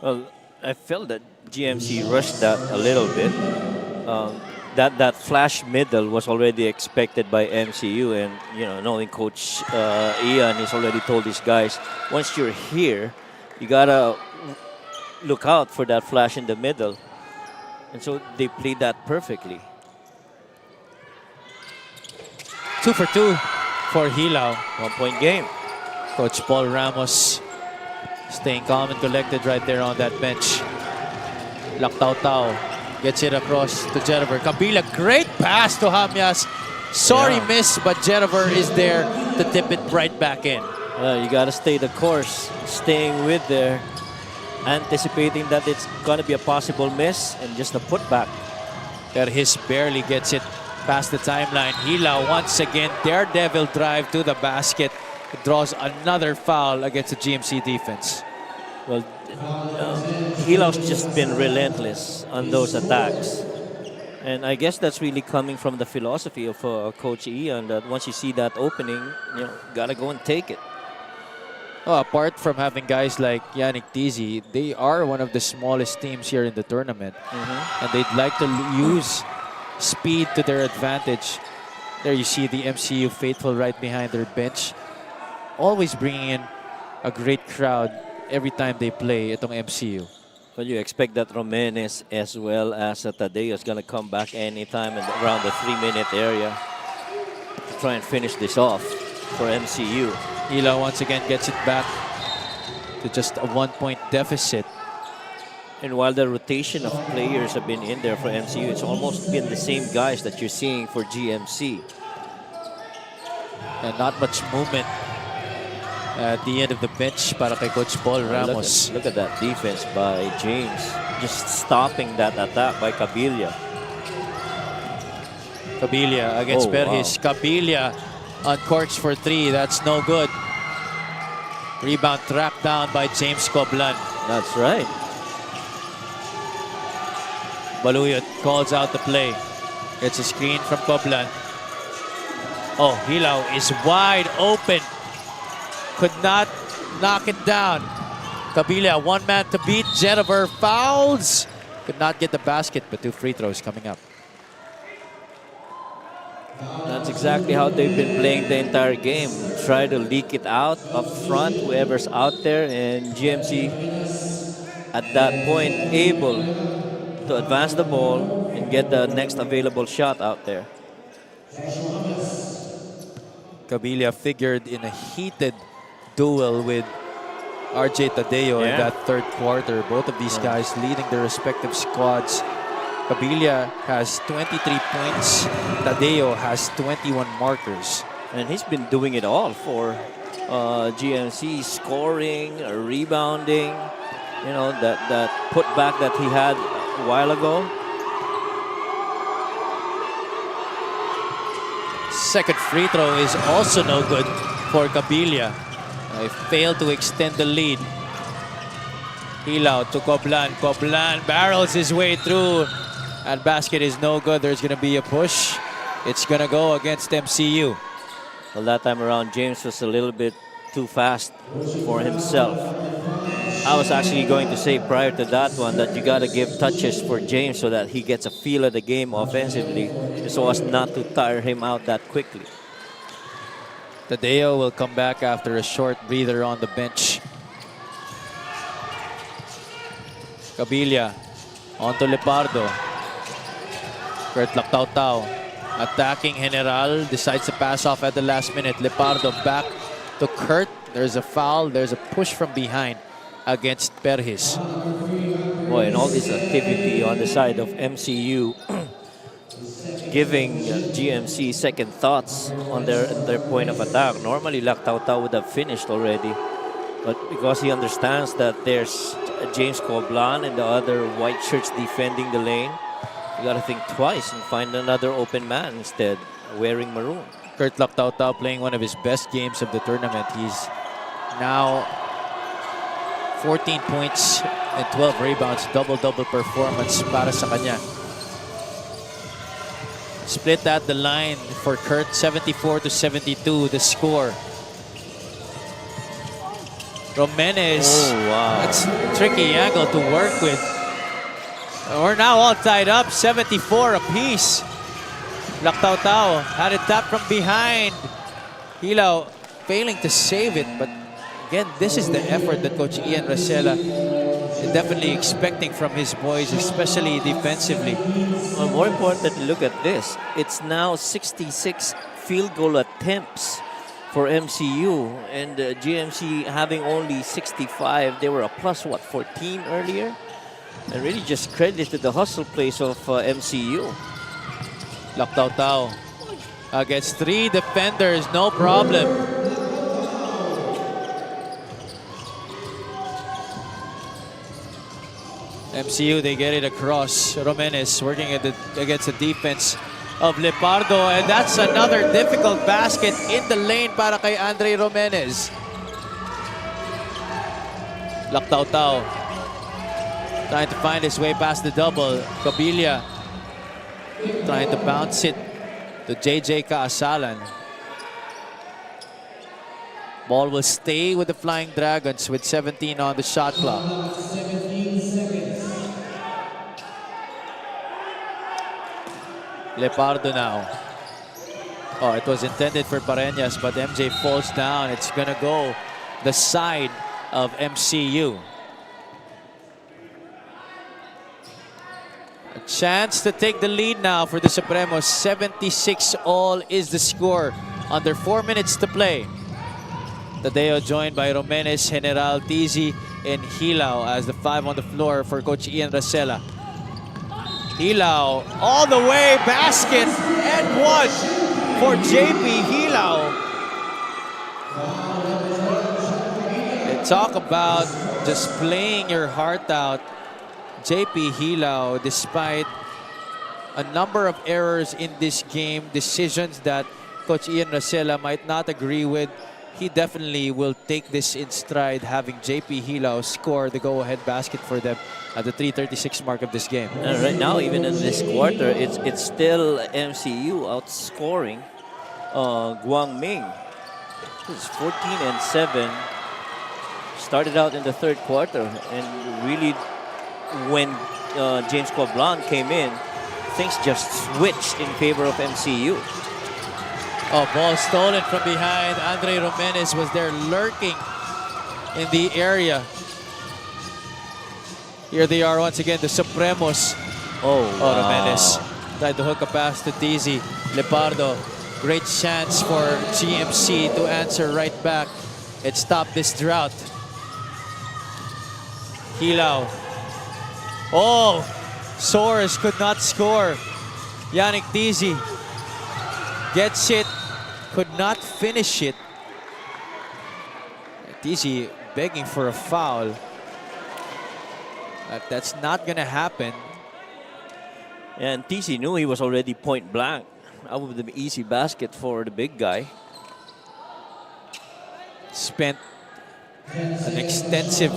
Well, I felt that GMC rushed that a little bit. That flash middle was already expected by MCU, and you know, knowing Coach Ian, he's already told these guys, once you're here, you gotta look out for that flash in the middle. And so they played that perfectly. 2 for 2 for Hilao. 1-point game. Coach Paul Ramos staying calm and collected right there on that bench. Lactao gets it across to Jeriver. Kabila, great pass to Hamyas. Sorry, miss, but Jeriver is there to tip it right back in. You got to stay the course, staying with there, anticipating that it's going to be a possible miss and just a putback. Terhis barely gets it past the timeline. Hilao once again, daredevil drive to the basket. It draws another foul against the GMC defense. Well, Hilao's just been relentless on those attacks. And I guess that's really coming from the philosophy of Coach Ian, that once you see that opening, you know, gotta go and take it. Oh, apart from having guys like Yannick Tizi, they are one of the smallest teams here in the tournament. And they'd like to use speed to their advantage. There you see the MCU faithful right behind their bench. Always bringing in a great crowd every time they play itong MCU. Well, you expect that Romenes as well as Tadeo is going to come back anytime around the 3-minute area to try and finish this off for MCU. Hilao once again gets it back to just a 1-point deficit. And while the rotation of players have been in there for MCU, it's almost been the same guys that you're seeing for GMC. And not much movement at the end of the bench para kay Coach Paul Ramos. Look at that defense by James. Just stopping that attack by Kabila. Kabila against Perhis. Wow. Kabila uncorks for 3. That's no good. Rebound trapped down by James Coblan. That's right. Baluyot calls out the play. It's a screen from Coblan. Oh, Hilao is wide open. Could not knock it down. Kabila, one man to beat. Jeriver fouls. Could not get the basket, but 2 free throws coming up. That's exactly how they've been playing the entire game. Try to leak it out up front, whoever's out there, and GMC at that point able to advance the ball and get the next available shot out there. Kabila figured in a heated duel with RJ Tadeo in that third quarter. Both of these guys leading their respective squads Cabilia has 23 points. Tadeo has 21 markers. And he's been doing it all for GMC, scoring, rebounding. You know, that putback that he had a while ago. Second free throw is also no good for Cabilia. They failed to extend the lead. Hilao to Coblan. Coblan barrels his way through. That basket is no good. There's going to be a push. It's going to go against MCU. Well, that time around, James was a little bit too fast for himself. I was actually going to say prior to that one that you got to give touches for James so that he gets a feel of the game offensively so as not to tire him out that quickly. Tadeo will come back after a short breather on the bench. Cabilia onto Lepardo. Kurt Lactautau attacking General, decides to pass off at the last minute. Lepardo back to Kurt. There's a foul. There's a push from behind against Perhis. Boy, and all this activity on the side of MCU giving GMC second thoughts on their point of attack. Normally, Lactautau would have finished already. But because he understands that there's James Coblan and the other white shirts defending the lane, you got to think twice and find another open man instead, wearing maroon. Kurt Lactautau playing one of his best games of the tournament. He's now 14 points and 12 rebounds. Double-double performance para sa kanya. Split at the line for Kurt, 74-72 the score. Romenes, that's a tricky angle to work with. We're now all tied up, 74 apiece. Lactautau had it tapped from behind. Hilao failing to save it, but again, this is the effort that Coach Ian Racela is definitely expecting from his boys, especially defensively. Well, more importantly, look at this. It's now 66 field goal attempts for MCU, and GMC having only 65. They were a plus, what, 14 earlier? And really just credit to the hustle plays of MCU. Lactautau against three defenders, no problem. MCU, they get it across. Romenes working against the defense of Lepardo, and that's another difficult basket in the lane para kay Andre Romenes. Lactautau trying to find his way past the double. Cabilia trying to bounce it to JJ Kaasalan. Ball will stay with the Flying Dragons with 17 on the shot clock. Lepardo now. Oh, it was intended for Pareñas, but MJ falls down. It's gonna go the side of MCU. A chance to take the lead now for the Supremos. 76-all is the score. Under 4 minutes to play. Tadeo joined by Romenes, General, Tizi, and Hilao as the five on the floor for Coach Ian Racela. Hilao all the way, basket, and one for JP Hilao. And talk about just playing your heart out. JP Hilao, despite a number of errors in this game, decisions that Coach Ian Racela might not agree with, he definitely will take this in stride, having JP Hilao score the go-ahead basket for them at the 3:36 mark of this game. And right now, even in this quarter, it's still MCU outscoring Guangming. It's 14-7. Started out in the third quarter, and really, when James Coblan came in, things just switched in favor of MCU. Oh, ball stolen from behind. Andre Romenes was there lurking in the area. Here they are once again, the Supremos. Oh, wow. Romenes tried to hook a pass to Tizi. Lepardo, great chance for GMC to answer right back and stop this drought. Hilao. Oh, Soares could not score. Yannick Tizi gets it, could not finish it. Tizi begging for a foul. But that's not gonna happen. And TC knew he was already point blank. That would be an easy basket for the big guy. Spent an extensive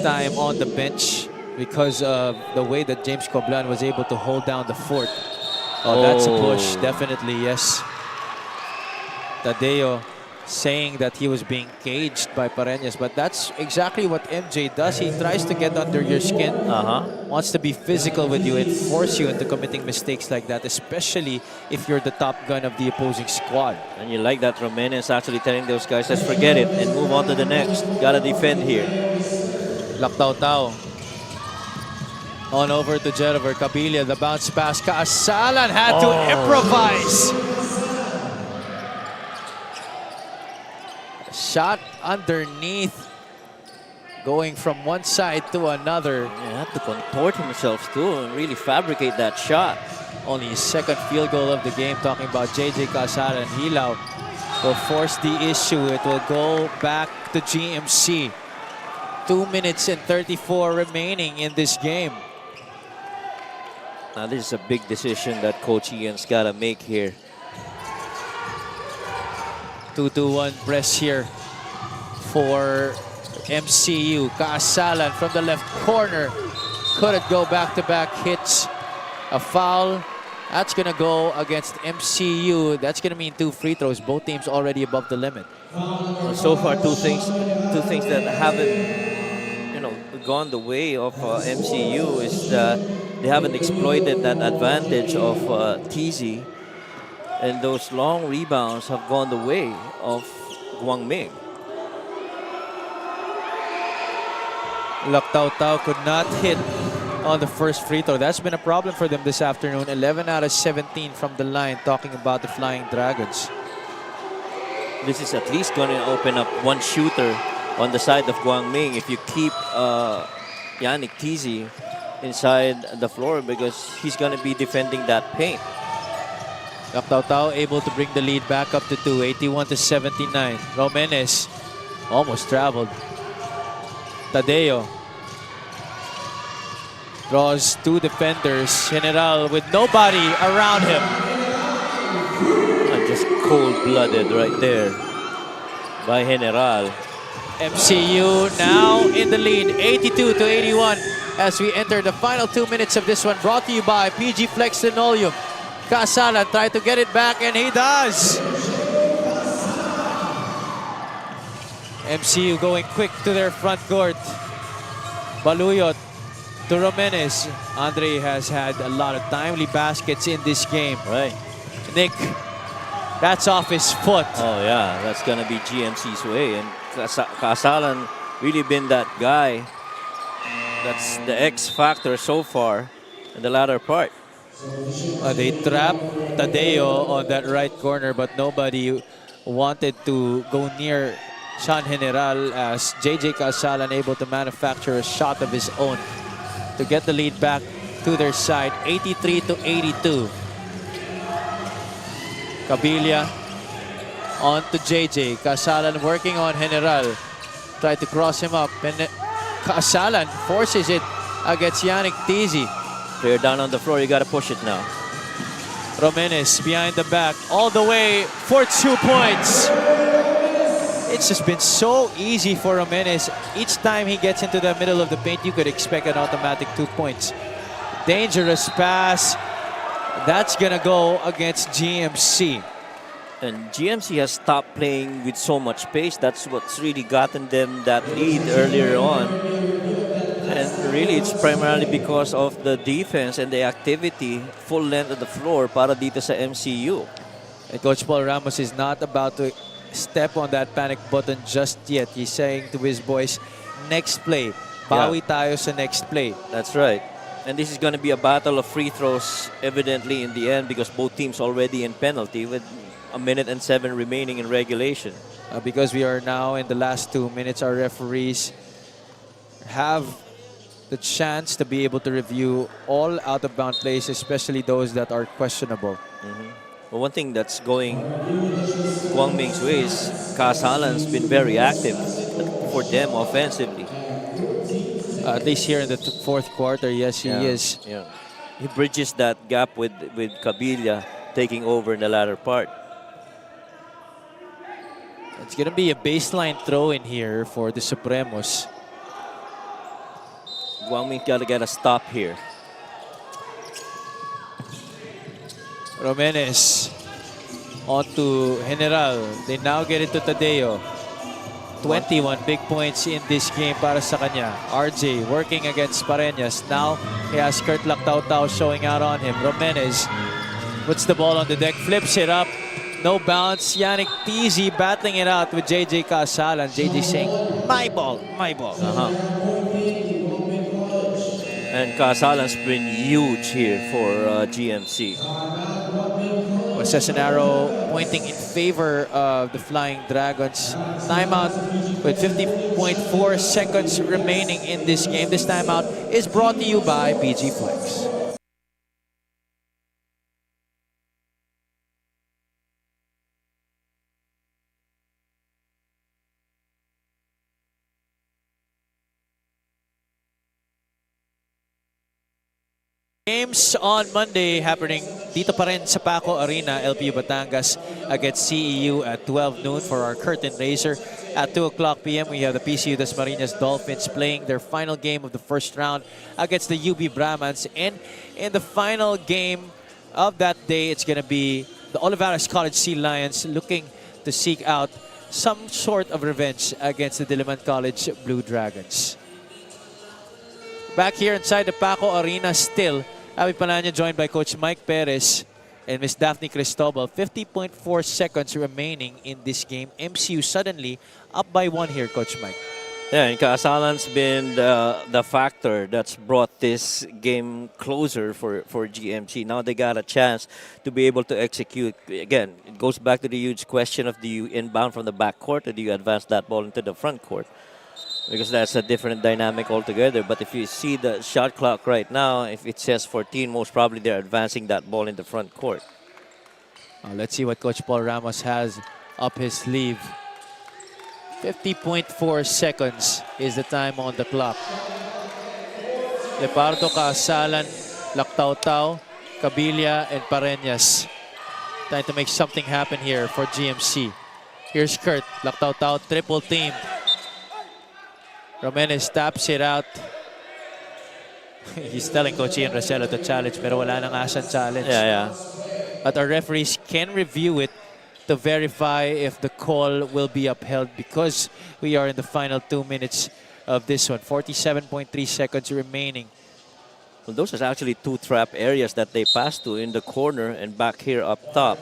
time on the bench because of the way that James Coblan was able to hold down the fort. Oh, that's a push, definitely, yes. Tadeo saying that he was being caged by Pareñas, but that's exactly what MJ does. He tries to get under your skin, wants to be physical with you and force you into committing mistakes like that, especially if you're the top gun of the opposing squad. And you like that Romenes actually telling those guys, let's forget it and move on to the next. Gotta defend here. Lactaw-Tao. On over to Jeriver Cabilia, the bounce pass. Kaasalan had to improvise. Shot underneath, going from one side to another. He had to contort himself too and really fabricate that shot. Only his second field goal of the game, talking about JJ Kaasalan. Hilaw will force the issue. It will go back to GMC. 2 minutes and 34 remaining in this game. Now this is a big decision that Coach Ian's got to make here. 2-2-1 press here for MCU. Kaasalan from the left corner. Couldn't go back-to-back hits. A foul. That's going to go against MCU. That's going to mean 2 free throws. Both teams already above the limit. So far, two things that haven't, gone the way of MCU is that they haven't exploited that advantage of TZ, and those long rebounds have gone the way of Guangming. Lactaw-Tao could not hit on the first free throw. That's been a problem for them this afternoon. 11 out of 17 from the line, talking about the Flying Dragons. This is at least going to open up one shooter on the side of Guangming if you keep Yannick Tizi inside the floor, because he's going to be defending that paint. Lactaw-Tao able to bring the lead back up to 2, 81-79. Romenes almost traveled. Tadeo draws 2 defenders. General with nobody around him. And just cold-blooded right there by General. MCU now in the lead, 82-81, as we enter the final 2 minutes of this one. Brought to you by PG Flex Linoleum. Kaasalan tried to get it back, and he does. MCU going quick to their front court. Baluyot to Romenes. Andre has had a lot of timely baskets in this game. Right. Nick, that's off his foot. Oh yeah, that's going to be GMC's way. And Kaasalan really been that guy. That's the X factor so far in the latter part. They trapped Tadeo on that right corner, but nobody wanted to go near Sean General, as JJ Kaasalan able to manufacture a shot of his own to get the lead back to their side, 83-82. Cabilia on to JJ. Kaasalan working on General. Tried to cross him up, and Kaasalan forces it against Yannick Tizi. Player down on the floor, you got to push it now. Romenes behind the back, all the way for 2 points. It's just been so easy for Romenes. Each time he gets into the middle of the paint, you could expect an automatic 2 points. Dangerous pass. That's gonna go against GMC. And GMC has stopped playing with so much pace. That's what's really gotten them that lead earlier on. And really, it's primarily because of the defense and the activity, full length of the floor para dito sa MCU. And Coach Paul Ramos is not about to step on that panic button just yet. He's saying to his boys, next play. Bawi tayo sa next play. That's right. And this is going to be a battle of free throws, evidently, in the end, because both teams already in penalty with 1 minute and 7 remaining in regulation. Because we are now in the last 2 minutes, our referees have the chance to be able to review all out-of-bound plays, especially those that are questionable. Well, one thing that's going Guangming's way is Kasalan's been very active for them offensively. At least here in the fourth quarter, yes, he is. Yeah. He bridges that gap with Kabila taking over in the latter part. It's going to be a baseline throw in here for the Supremos. Guangming got to get a stop here. Romenes on to General. They now get it to Tadeo. 21 big points in this game para sa kanya. RJ working against Pareñas. Now he has Kurt Lactautau showing out on him. Romenes puts the ball on the deck, flips it up. No bounce. Yannick Pizzi battling it out with JJ Casalan. JJ saying, my ball, my ball. And Casalan's been huge here for GMC. Cesenaro pointing in favor of the Flying Dragons. Timeout with 50.4 seconds remaining in this game. This timeout is brought to you by PG Flex. Games on Monday happening dito pa rin sa Paco Arena, LPU Batangas against CEU at 12 noon for our curtain raiser. At 2 o'clock p.m. we have the PCU Dasmariñas Dolphins playing their final game of the first round against the UB Brahmans. And in the final game of that day, it's going to be the Olivarez College Sea Lions looking to seek out some sort of revenge against the Diliman College Blue Dragons. Back here inside the Paco Arena still, Abby Palanya joined by Coach Mike Perez and Miss Daphne Cristobal. 50.4 seconds remaining in this game. MCU suddenly up by 1 here, Coach Mike. Yeah, and Casalan's been the factor that's brought this game closer for GMC. Now they got a chance to be able to execute. Again, it goes back to the huge question of do you inbound from the back court or do you advance that ball into the front court? Because that's a different dynamic altogether. But if you see the shot clock right now, if it says 14, most probably they're advancing that ball in the front court. Let's see what Coach Paul Ramos has up his sleeve. 50.4 seconds is the time on the clock. Lepardo, Casalan, Lactautau, Cabilia, and Pareñas trying to make something happen here for GMC. Here's Kurt. Lactautau triple team. Romenes taps it out. He's telling Coach Ian Rossello to challenge, pero wala nang asang challenge. Yeah. But our referees can review it to verify if the call will be upheld because we are in the final 2 minutes of this one. 47.3 seconds remaining. Well, those are actually 2 trap areas that they passed to in the corner and back here up top.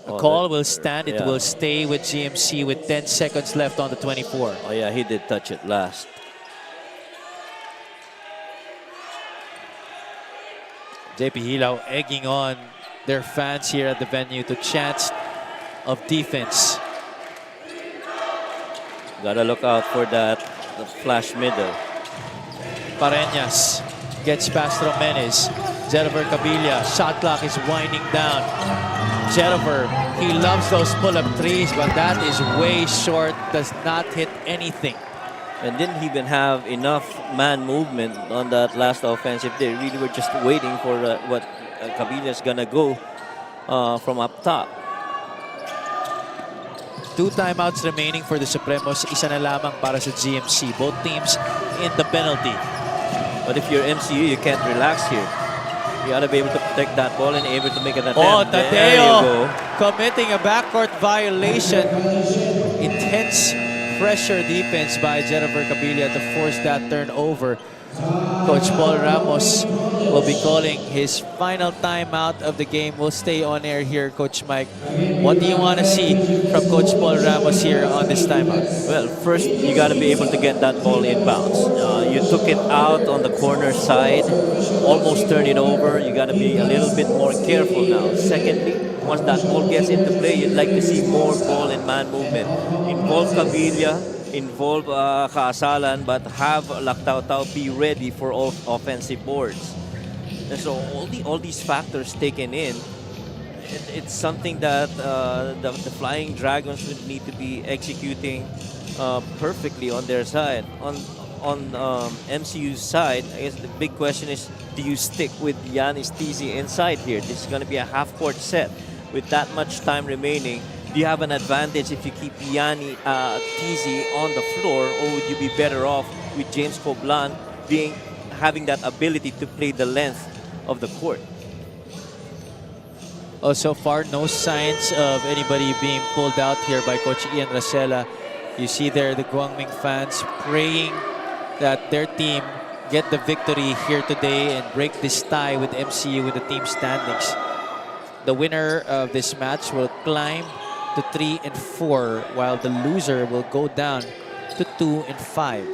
The call will stand. It will stay with GMC with 10 seconds left on the 24. Oh, yeah, he did touch it last. JP Hilaw egging on their fans here at the venue to chants of defense. Gotta look out for the flash middle. Pareñas gets past Romenes. Jennifer Cabilia, shot clock is winding down. Jennifer, he loves those pull-up threes, but that is way short, does not hit anything. And didn't even have enough man movement on that last offensive. They really were just waiting for what Cabilia's gonna go from up top. 2 timeouts remaining for the Supremos. Isa na lamang para sa GMC. Both teams in the penalty. But if you're MCU, you can't relax here. You gotta be able to protect that ball and able to make an attempt. Oh, there you go. committing a backcourt violation. Intense pressure defense by Jennifer Cabilia to force that turnover. Coach Paul Ramos will be calling his final timeout of the game. We'll stay on air here, Coach Mike. What do you want to see from Coach Paul Ramos here on this timeout? Well, first, you got to be able to get that ball inbounds. You took it out on the corner side, almost turned it over. You got to be a little bit more careful now. Secondly, once that ball gets into play, you'd like to see more ball and man movement. Involve Cabilia, involve kaasalan, but have Lactaw be ready for all offensive boards. And so all these factors taken in, it's something that the Flying Dragons would need to be executing perfectly on their side. On MCU's side, I guess the big question is, do you stick with Yanis Tizi inside here? This is going to be a half-court set with that much time remaining. Do you have an advantage if you keep Yanni Tizi on the floor, or would you be better off with James Coblan having that ability to play the length of the court? Oh, so far, no signs of anybody being pulled out here by Coach Ian Racela. You see there the Guangming fans praying that their team get the victory here today and break this tie with MCU with the team standings. The winner of this match will climb to 3 and 4, while the loser will go down to 2 and 5.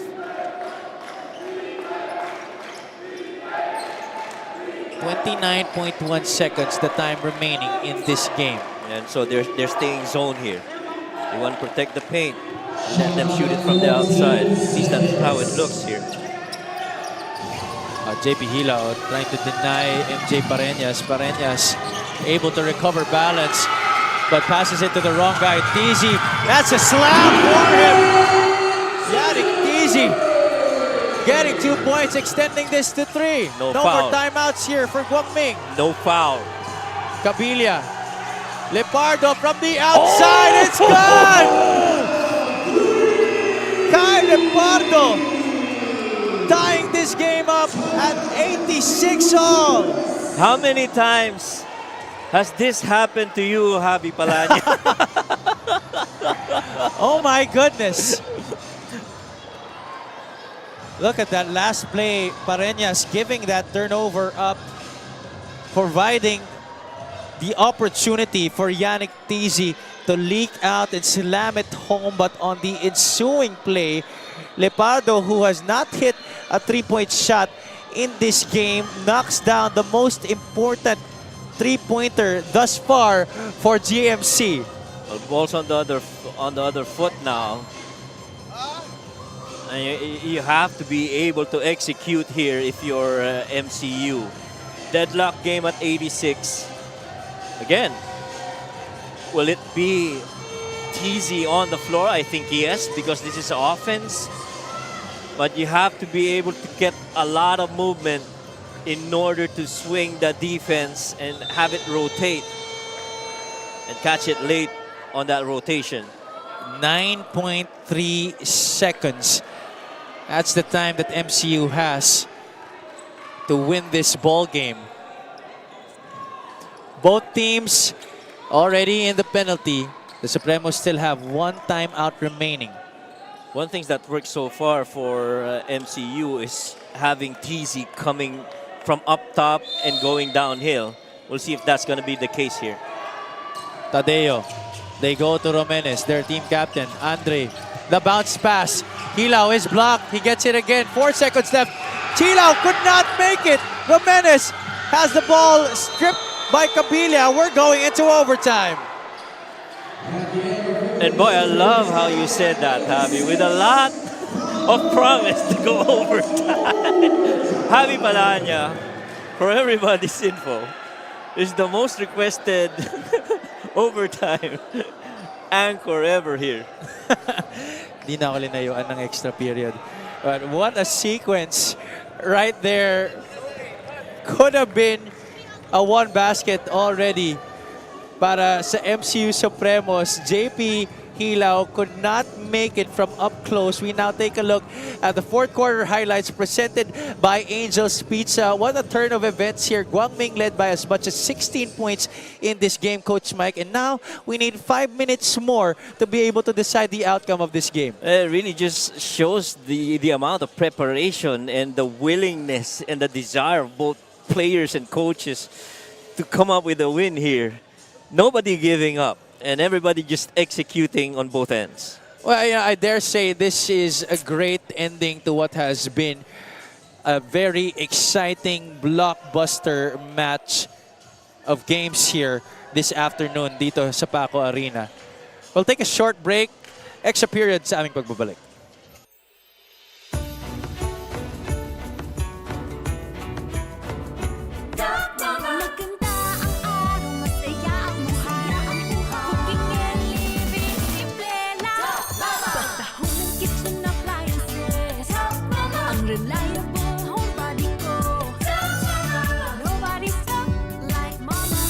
.1 seconds the time remaining in this game. And so they're staying zone here. They want to protect the paint. Let them shoot it from the outside. At least that's how it looks here. JP Hilao trying to deny MJ Pareñas. Pareñas able to recover balance, but passes it to the wrong guy. Tizi, that's a slam for him. Yannick Tizi getting 2 points, extending this to 3. No more foul. timeouts here for Guangming. No foul. Cabilia. Lepardo from the outside. It's gone! Kyle Lepardo tying this game up at 86 all. How many times has this happened to you, Javi Palanya? Oh my goodness. Look at that last play. Pareñas giving that turnover up, providing the opportunity for Yannick Tizi to leak out and slam it home. But on the ensuing play, Lepardo, who has not hit a three-point shot in this game, knocks down the most important three-pointer thus far for GMC. Well, ball's on the other foot now. And you have to be able to execute here if you're MCU. Deadlock game at 86. Again, will it be Tizi on the floor? I think yes, because this is offense. But you have to be able to get a lot of movement in order to swing the defense and have it rotate and catch it late on that rotation. 9.3 seconds. That's the time that MCU has to win this ball game. Both teams already in the penalty. The Supremos still have one timeout remaining. One thing that worked so far for MCU is having Tizi coming from up top and going downhill. We'll see if that's going to be the case here. Tadeo. They go to Romenes, their team captain. Andre, the bounce pass. Hilao is blocked. He gets it again. 4 seconds left. Hilao could not make it. Romenes has the ball stripped by Cabilia. We're going into overtime. And boy, I love how you said that, Javi, with a lot of promise to go overtime. Javi Palanya, for everybody's info, is the most requested overtime anchor ever here. Di na ako linayuan ng extra period. But what a sequence right there. Could have been a one basket already para sa MCU Supremos. JP Hilao could not make it from up close. We now take a look at the fourth quarter highlights presented by Angel's Pizza. What a turn of events here. Guangming led by as much as 16 points in this game, Coach Mike. And now we need 5 minutes more to be able to decide the outcome of this game. It really just shows the amount of preparation and the willingness and the desire of both players and coaches to come up with a win here. Nobody giving up. And everybody just executing on both ends. Well, yeah, I dare say this is a great ending to what has been a very exciting blockbuster match of games here this afternoon dito sa Paco Arena. We'll take a short break. Extra period sa aming pagbabalik. reliable homebody ko. Nobody's top like mama.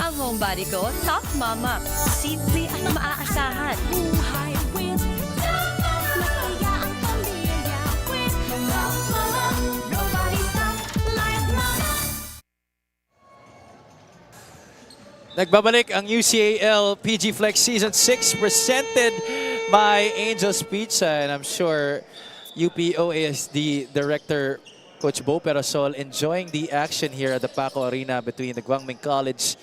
Ang homebody ko, Top Mama. Simple at maaasahan. Buhay with Top Mama. Masaya ang pamilya with Top Mama. Nobody's top like mama. Nagbabalik ang UCAL PG Flex Season 6 presented by Angel's Pizza, and I'm sure UPOASD Director Coach Bo Perasol enjoying the action here at the Paco Arena between the Guangming College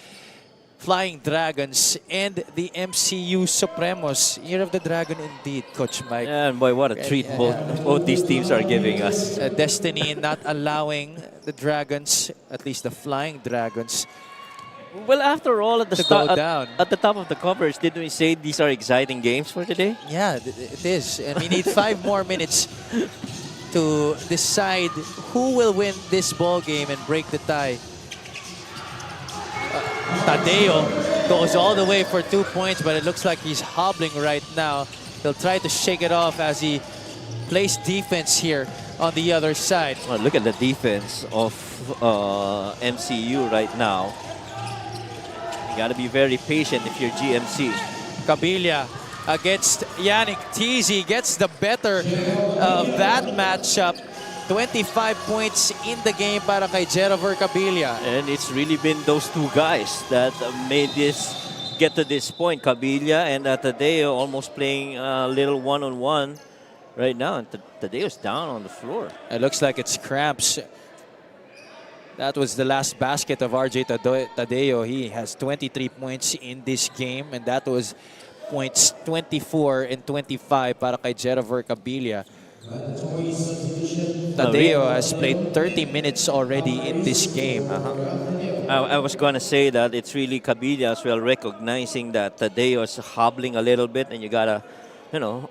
Flying Dragons and the MCU Supremos. Year of the Dragon indeed, Coach Mike. Yeah, and boy, what a treat both these teams are giving us. Destiny not allowing the Dragons, at least the Flying Dragons, Well, after all, at the to go start, down. at the top of the coverage, didn't we say these are exciting games for today? Yeah, it is. And we need 5 more minutes to decide who will win this ball game and break the tie. Tadeo goes all the way for 2 points, but it looks like he's hobbling right now. He'll try to shake it off as he plays defense here on the other side. Well, look at the defense of MCU right now. You gotta be very patient if you're GMC. Kabila against Yannick Teasy gets the better of that matchup. 25 points in the game para kay Jerover Kabila. And it's really been those two guys that made this get to this point. Kabila and Tadeo almost playing a little one-on-one right now. And Tadeo's down on the floor. It looks like it's cramps. That was the last basket of RJ Tadeo. He has 23 points in this game, and that was points 24 and 25 para kay Jerover Kabila. Tadeo has played 30 minutes already in this game. I was going to say that it's really Kabila as well, recognizing that Tadeo is hobbling a little bit, and you got to,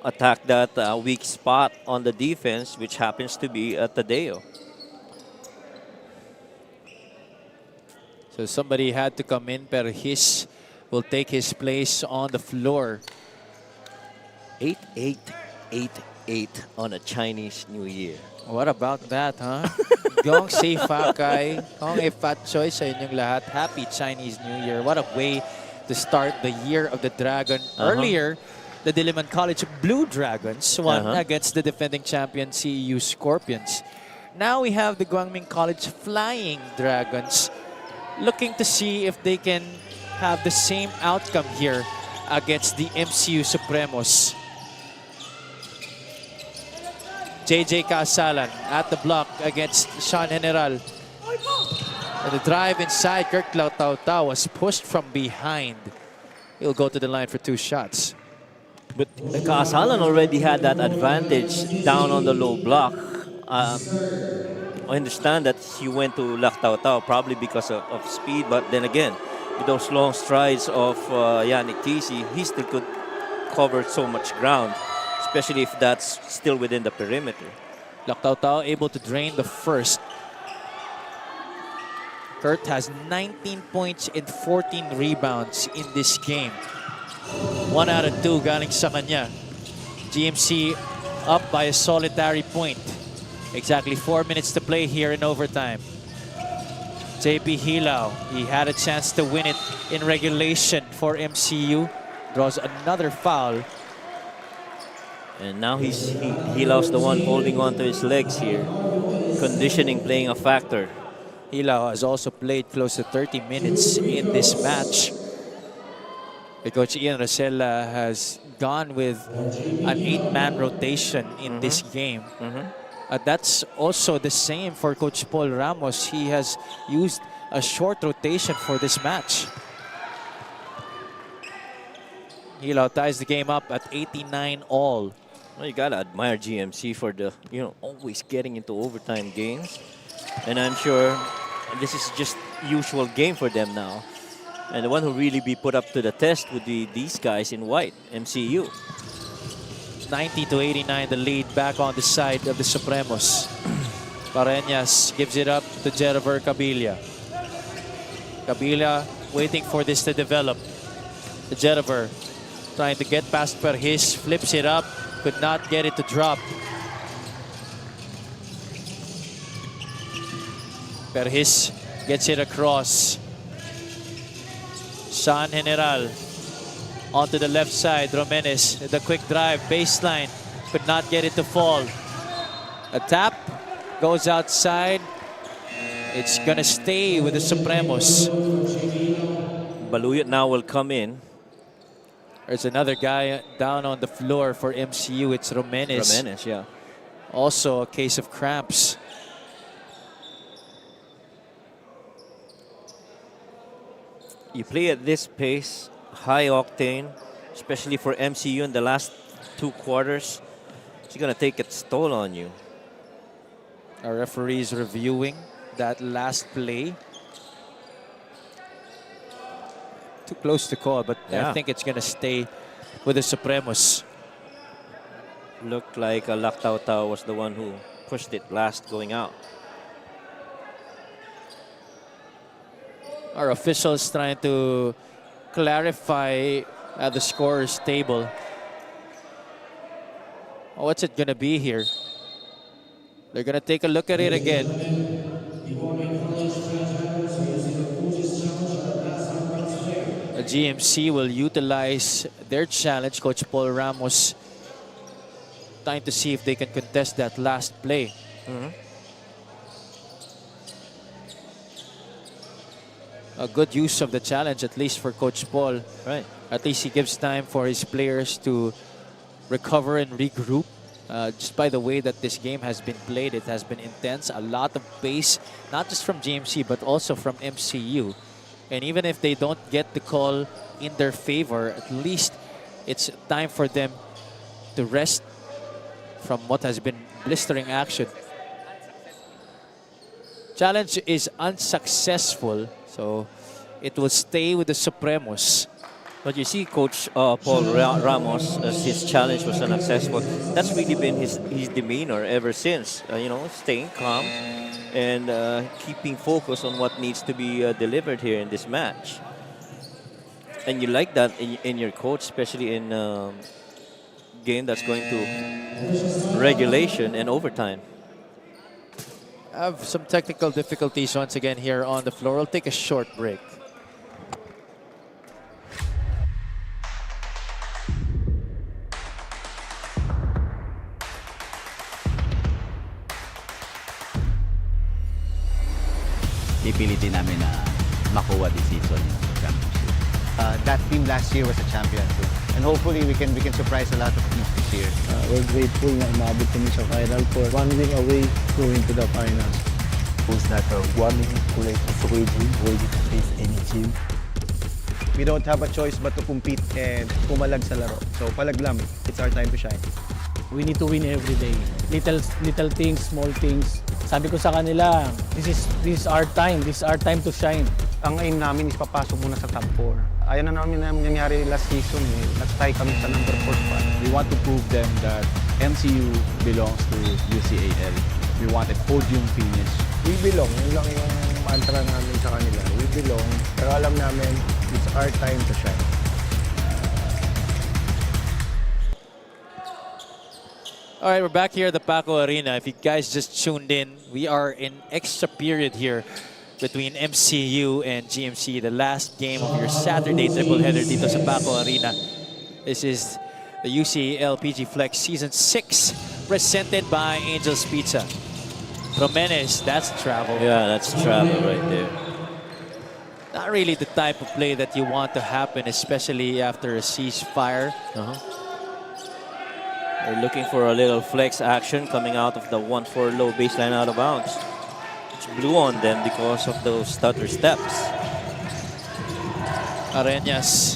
attack that weak spot on the defense, which happens to be Tadeo. So somebody had to come in, pero his will take his place on the floor. 8-8-8-8 on a Chinese New Year. What about that, huh? Gong Si Fakay, Gong E Fat Choy sa inyong lahat. Happy Chinese New Year. What a way to start the Year of the Dragon. Earlier, the Diliman College Blue Dragons won against the defending champion CEU Scorpions. Now we have the Guangming College Flying Dragons looking to see if they can have the same outcome here against the MCU Supremos. JJ Casalan at the block against Sean General. And the drive inside, Kirk Lautau was pushed from behind. He'll go to the line for 2 shots. But Casalan already had that advantage down on the low block. I understand that he went to Lautau probably because of speed, but then again, with those long strides of Yannick Teasy, he still could cover so much ground, especially if that's still within the perimeter. Lautau able to drain the first. Kurt has 19 points and 14 rebounds in this game. 1 out of 2 galing sa kanya. GMC up by a solitary point. Exactly 4 minutes to play here in overtime. JP Hilao, he had a chance to win it in regulation for MCU. Draws another foul. And now Hilao's the one holding on to his legs here. Conditioning playing a factor. Hilao has also played close to 30 minutes in this match. Coach Ian Rosella has gone with an 8-man rotation in this game. That's also the same for Coach Paul Ramos. He has used a short rotation for this match. Hilao ties the game up at 89 all. Well, you gotta admire GMC for the, always getting into overtime games. And I'm sure this is just usual game for them now. And the one who really be put up to the test would be these guys in white, MCU. 90-89, the lead back on the side of the Supremos. Pareñas gives it up to Jerover Kabila. Kabila waiting for this to develop. Jerover trying to get past Perhis, flips it up, could not get it to drop. Perhis gets it across. San General onto the left side. Romenes, the quick drive, baseline, could not get it to fall. A tap goes outside. It's gonna stay with the Supremos. Baluyot now will come in. There's another guy down on the floor for MCU. It's Romenes. Romenes, yeah. Also a case of cramps. You play at this pace, high octane, especially for MCU in the last 2 quarters. It's going to take its toll on you. Our referee is reviewing that last play. Too close to call, but Yeah. I think it's going to stay with the Supremos. Looked like Lactao Tao was the one who pushed it last going out. Our officials trying to clarify the scorer's table. Oh, what's it going to be here? They're going to take a look at it again. The GMC will utilize their challenge. Coach Paul Ramos trying to see if they can contest that last play. A good use of the challenge, at least for Coach Paul. Right. At least he gives time for his players to recover and regroup. Just by the way that this game has been played, it has been intense. A lot of pace, not just from GMC, but also from MCU. And even if they don't get the call in their favor, at least it's time for them to rest from what has been blistering action. Challenge is unsuccessful, so it will stay with the Supremos. But you see, Coach Paul Ramos, as his challenge was unsuccessful, that's really been his demeanor ever since. You know, staying calm and keeping focus on what needs to be delivered here in this match. And you like that in your coach, especially in game that's going to regulation and overtime. Have some technical difficulties once again here on the floor. We'll take a short break. Pipilitin namin na makuha this season yung championship. That team last year was a champion too. And hopefully we can surprise a lot of teams this year. We're grateful na umabot kami sa final for one win away going to the finals. Who's that one win away to face any team. We don't have a choice but to compete and pumalag sa laro. So palaglam, it's our time to shine. We need to win every day. Little things, small things. Sabi ko sa kanila, this is our time. This is our time to shine. Ang aim namin is papasok muna sa top 4. Ayan na namin na nangyari last season. Nag-tie kami sa number 4 spot. We want to prove them that MCU belongs to UCAL. We want a podium finish. We belong. Yun lang yung mantra namin sa kanila. We belong. Pero alam namin, it's our time to shine. All right, we're back here at the Paco Arena. If you guys just tuned in, we are in extra period here between MCU and GMC, the last game of your Saturday tripleheader dito sa Paco Arena. This is the UCAL PG Flex Season 6, presented by Angel's Pizza. Romenes, that's travel. Yeah, that's travel right there. Not really the type of play that you want to happen, especially after a ceasefire. They're looking for a little flex action coming out of the 1-4 low baseline out of bounds. It's blew on them because of those stutter steps. Arenas.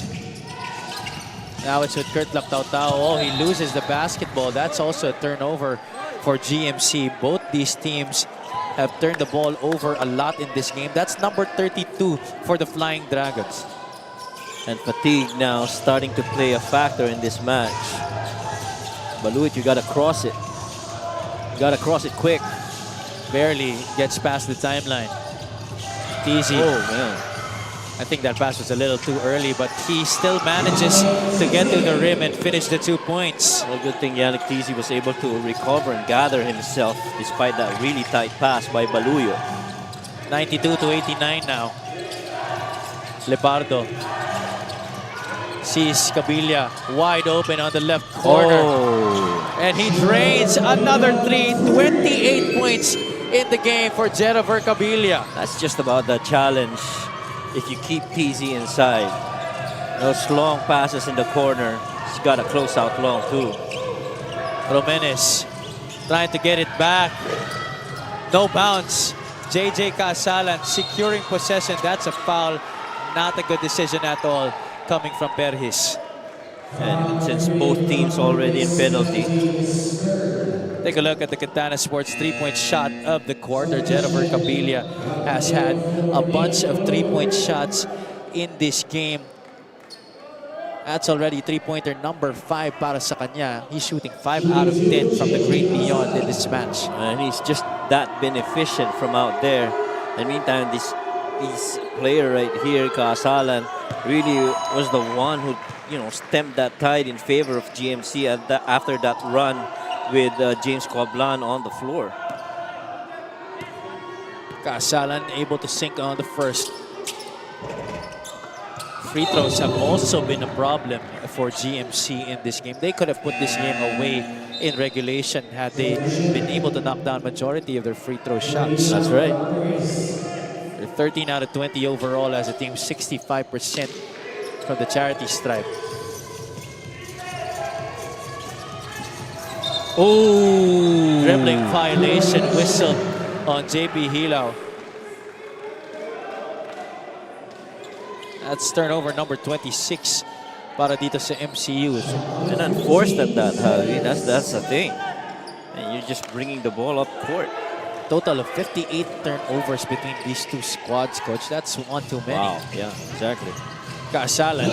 Now it's with Kurt Lactao. Oh, he loses the basketball. That's also a turnover for GMC. Both these teams have turned the ball over a lot in this game. That's number 32 for the Flying Dragons. And fatigue now starting to play a factor in this match. Baluyot, you gotta cross it. You gotta cross it quick. Barely gets past the timeline. Easy. Oh, man. I think that pass was a little too early, but he still manages to get to the rim and finish the 2 points. Well, good thing Yannick Tizi was able to recover and gather himself despite that really tight pass by Baluyot. 92 to 89 now. Lepardo sees Cabilla wide open on the left corner. And he drains another three. 28 points in the game for Jeriver Cabilla. That's just about the challenge. If you keep TZ inside, those long passes in the corner, he's got to close out long too. Romenes trying to get it back. No bounce. JJ Casalan securing possession. That's a foul. Not a good decision at all coming from Berhis. And since both teams already in penalty. Take a look at the Quintana Sports three-point shot of the quarter. Jeriver Cabilla has had a bunch of three-point shots in this game. That's already three-pointer number 5 para sa kanya. He's shooting 5 out of 10 from the great beyond in this match. And he's just that beneficent from out there. And meantime, this player right here, Casalan, really was the one who, stemmed that tide in favor of GMC after that run with James Quablan on the floor. Casalan able to sink on the first. Free throws have also been a problem for GMC in this game. They could have put this game away in regulation had they been able to knock down majority of their free throw shots. That's right. They're 13 out of 20 overall as a team, 65% from the charity stripe. Oh, dribbling violation whistle on JP Hilao. That's turnover number 26 para dito sa MCU. And unforced at that, Javi. That's the thing. And you're just bringing the ball up court. Total of 58 turnovers between these two squads, coach. That's one too many. Wow, yeah, exactly. Casalan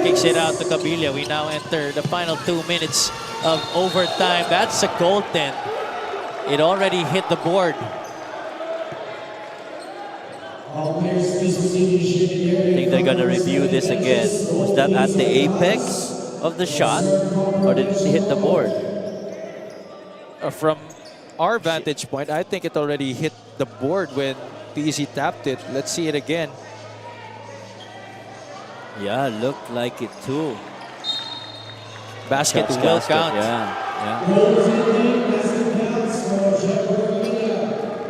kicks it out to Cabilla. We now enter the final 2 minutes of overtime. That's a goaltend. It already hit the board. I think they're going to review this again. Was that at the apex of the shot, or did it hit the board? From our vantage point, I think it already hit the board when PZ tapped it. Let's see it again. Yeah, looked like it too. Basket will count. Yeah.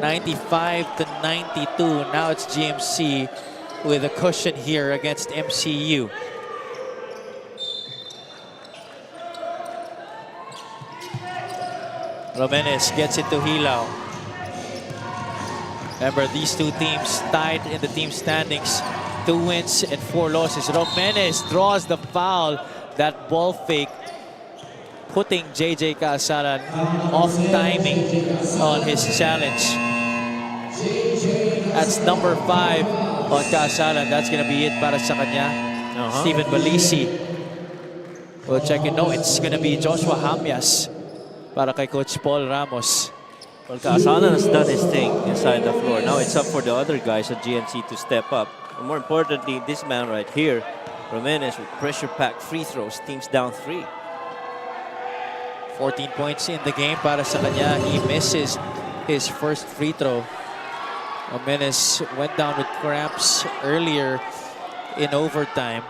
95 to 92. Now it's GMC with a cushion here against MCU. Romenes gets it to Hilao. Remember, these two teams tied in the team standings. 2 wins and 4 losses. Romenes draws the foul. That ball fake putting JJ Casalan off timing on his challenge. That's number 5 on Casalan. That's going to be it para sa kanya. Steven Balisi. We'll check it. No, it's going to be Joshua Hamias para kay Coach Paul Ramos. Well, Casalan has done his thing inside the floor. Now it's up for the other guys at GMC to step up. And more importantly, this man right here, Romenes, with pressure-packed free throws, team's down 3. 14 points in the game para sa kanya. He misses his first free throw. Romenes went down with cramps earlier in overtime.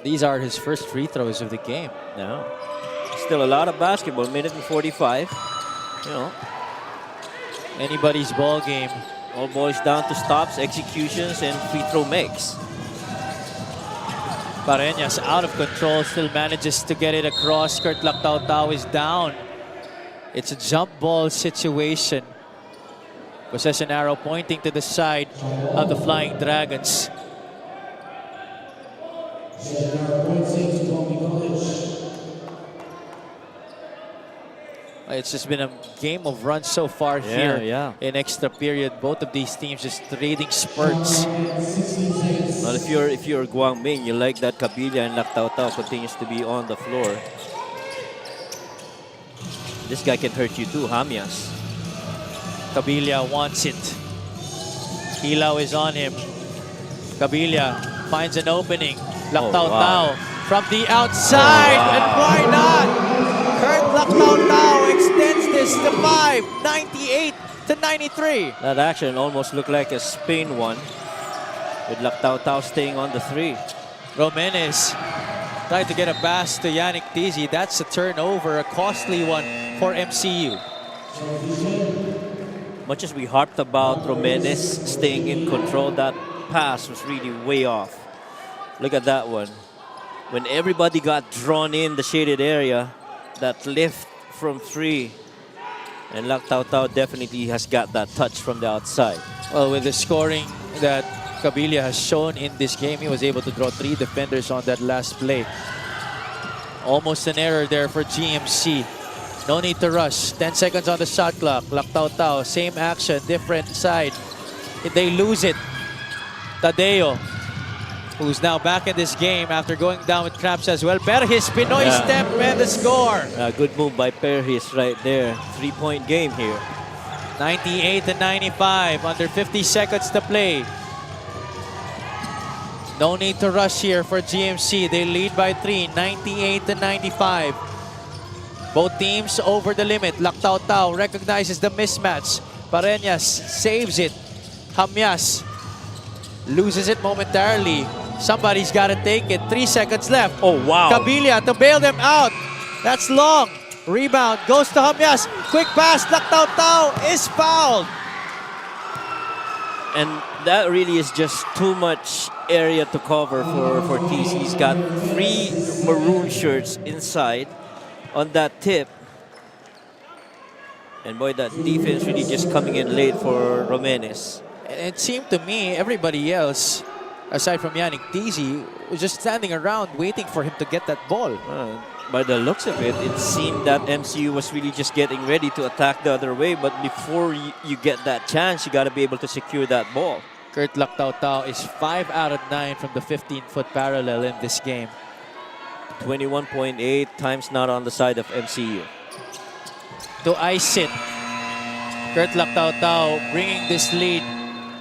These are his first free throws of the game. No. Still a lot of basketball, minute and 45. Anybody's ball game. All boils down to stops, executions, and free throw makes. Pareñas out of control, still manages to get it across. Kurt Lactautau is down. It's a jump ball situation. Possession arrow pointing to the side of the Flying Dragons. It's just been a game of runs so far here in extra period. Both of these teams just trading spurts. Well, if you're Guangming, you like that Cabilla and Lactautau continues to be on the floor. This guy can hurt you too, Hamias. Cabilla wants it. Hilao is on him. Cabilla finds an opening. Lactautau from the outside, and why not? Kurt Tao extends this to 5, 98 to 93. That action almost looked like a Spain one, with Tao staying on the 3. Romenes tried to get a pass to Yannick Tizi. That's a turnover, a costly one for MCU. Much as we harped about Romenes staying in control, that pass was really way off. Look at that one. When everybody got drawn in the shaded area, that lift from 3. And Tao definitely has got that touch from the outside. Well, with the scoring that Cabilia has shown in this game, he was able to draw 3 defenders on that last play. Almost an error there for GMC. No need to rush. 10 seconds on the shot clock. Tao, same action, different side. If they lose it, Tadeo, who's now back in this game after going down with cramps as well. Perhis, Pinoy step and the score. Good move by Perhis right there. 3-point game here. 98 to 95, under 50 seconds to play. No need to rush here for GMC. They lead by 3, 98 to 95. Both teams over the limit. Tao recognizes the mismatch. Pareñas saves it. Hamyas loses it momentarily. Somebody's got to take it. 3 seconds left. Oh, wow. Cabilia to bail them out. That's long. Rebound goes to Hamyas. Quick pass. Tao is fouled. And that really is just too much area to cover for TC. He's got 3 maroon shirts inside on that tip. And boy, that defense really just coming in late for Romenes. And it seemed to me everybody else, aside from Yannick Tizi, was just standing around waiting for him to get that ball. By the looks of it, it seemed that MCU was really just getting ready to attack the other way. But before you get that chance, you got to be able to secure that ball. Kurt Tao is 5 out of 9 from the 15-foot parallel in this game. 21.8 times not on the side of MCU. To ice it. Kurt Tao bringing this lead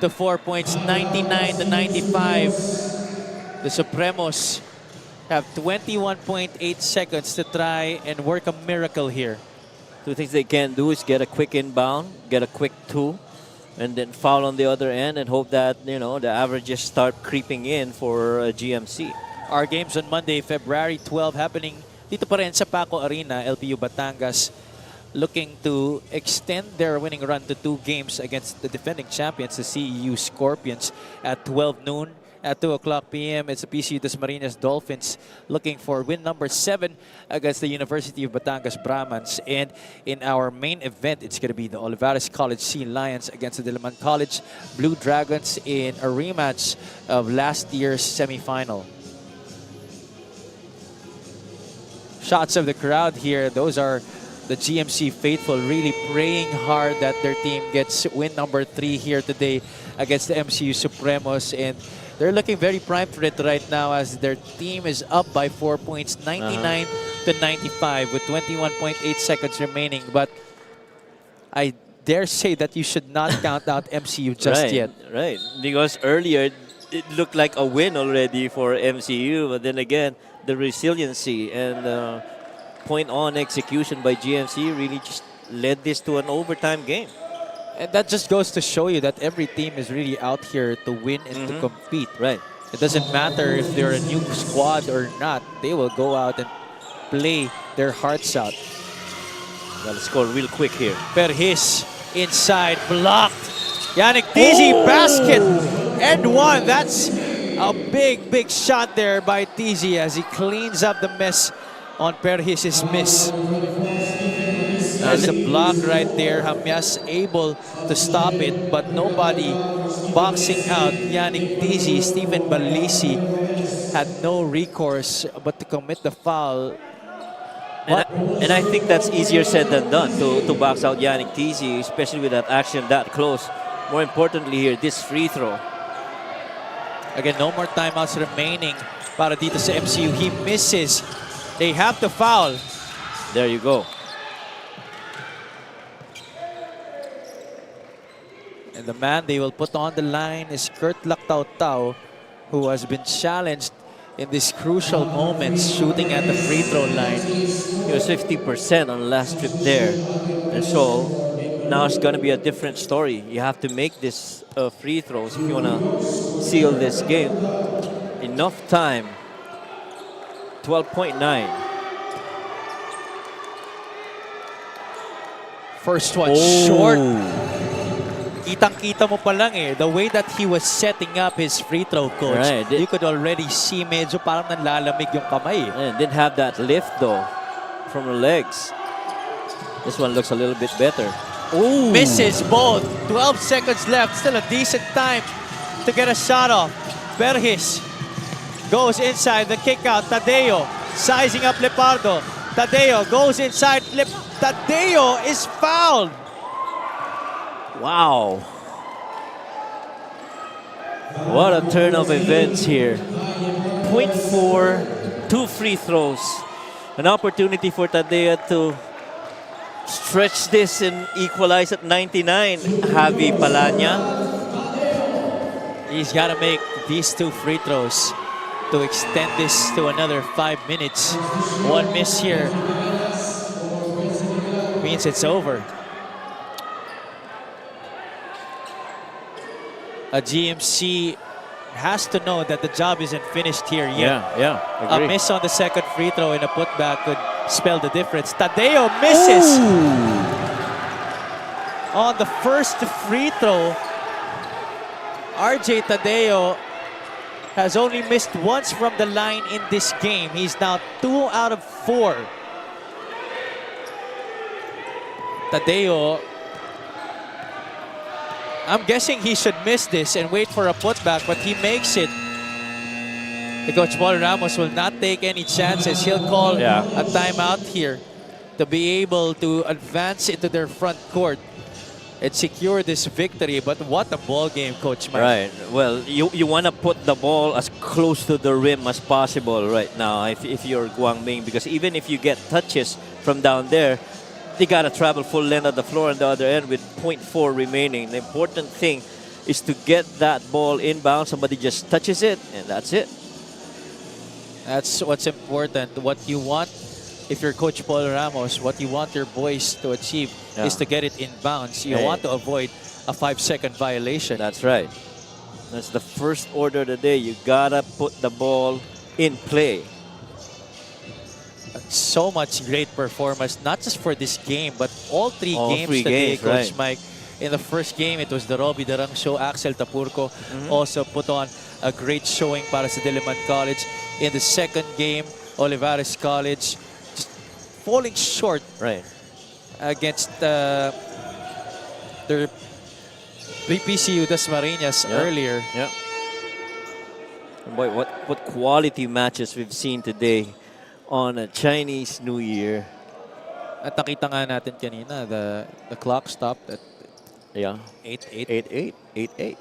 to 4 points, 99 to 95. The Supremos have 21.8 seconds to try and work a miracle here. 2 things they can do is get a quick inbound, get a quick 2, and then foul on the other end and hope that, you know, the averages start creeping in for GMC. Our games on Monday, February 12, happening dito pa rin sa Paco Arena, LPU Batangas, looking to extend their winning run to 2 games against the defending champions, the CEU Scorpions, at 12 noon. At 2 o'clock p.m., it's the PCU Dasmariñas Dolphins looking for win number 7 against the University of Batangas Brahmans. And in our main event, it's going to be the Olivarez College Sea Lions against the Diliman College Blue Dragons in a rematch of last year's semifinal. Shots of the crowd here. Those are the GMC faithful really praying hard that their team gets win number 3 here today against the MCU Supremos. And they're looking very primed for it right now as their team is up by 4 points, 99 to 95 with 21.8 seconds remaining. But I dare say that you should not count out MCU just yet. Right, because earlier it looked like a win already for MCU, but then again, the resiliency and point-on execution by GMC really just led this to an overtime game. And that just goes to show you that every team is really out here to win and to compete. Right. It doesn't matter if they're a new squad or not. They will go out and play their hearts out. Gotta score real quick here. Perhis inside, blocked. Yannick Tizi, basket, and 1. That's a big, big shot there by Tizi as he cleans up the mess on Perhis's miss. There's a block right there. Hamyas able to stop it, but nobody boxing out Yannick Tizi. Stephen Balisi had no recourse but to commit the foul. And I think that's easier said than done to box out Yannick Tizi, especially with that action that close. More importantly here, this free throw. Again, no more timeouts remaining para dito sa MCU. He misses. They have to foul. There you go. And the man they will put on the line is Kurt Tao, who has been challenged in these crucial moments, shooting at the free throw line. He was 50% on the last trip there. And so now it's going to be a different story. You have to make this free throws if you want to seal this game. Enough time. 12.9. First one short. Kitang-kita mo pa lang the way that he was setting up his free throw, coach. Right. You could already see medyo parang nanlalamig yung kamay. Didn't have that lift though from the legs. This one looks a little bit better. Ooh. Misses both. 12 seconds left. Still a decent time to get a shot off. Berhis goes inside the kick out. Tadeo sizing up Lepardo. Tadeo goes inside. Tadeo is fouled. Wow. What a turn of events here. 0.4, 2 free throws. An opportunity for Tadeo to stretch this and equalize at 99. Javi Palanya. He's got to make these 2 free throws to extend this to another 5 minutes. One miss here means it's over. A GMC has to know that the job isn't finished here yet. Yeah, agree. A miss on the second free throw and a putback could spell the difference. Tadeo misses. On the first free throw, RJ Tadeo has only missed once from the line in this game. He's now 2 out of 4. Tadeo, I'm guessing he should miss this and wait for a putback, but he makes it. Coach Paul Ramos will not take any chances. He'll call a timeout here to be able to advance into their front court and secure this victory. But what a ball game, Coach Mike. Right. Well, you want to put the ball as close to the rim as possible right now if you're Guangming, because even if you get touches from down there, they got to travel full length of the floor on the other end with 0.4 remaining. The important thing is to get that ball inbound. Somebody just touches it, and that's it. That's what's important. What you want, if you're Coach Paul Ramos, what you want your boys to achieve is to get it in bounds. You want to avoid a 5-second violation. That's right. That's the first order of the day. You got to put the ball in play. So much great performance, not just for this game, but all three games today, games, Coach Mike. In the first game, it was the Robbie Darang show. Axel Tapurco also put on a great showing para sa Diliman College. In the second game, Olivarez College just falling short against their PCU Dasmariñas earlier. Yeah. Boy, what quality matches we've seen today on a Chinese New Year. At nakita nga natin kanina, the clock stopped at 8-8. 8-8.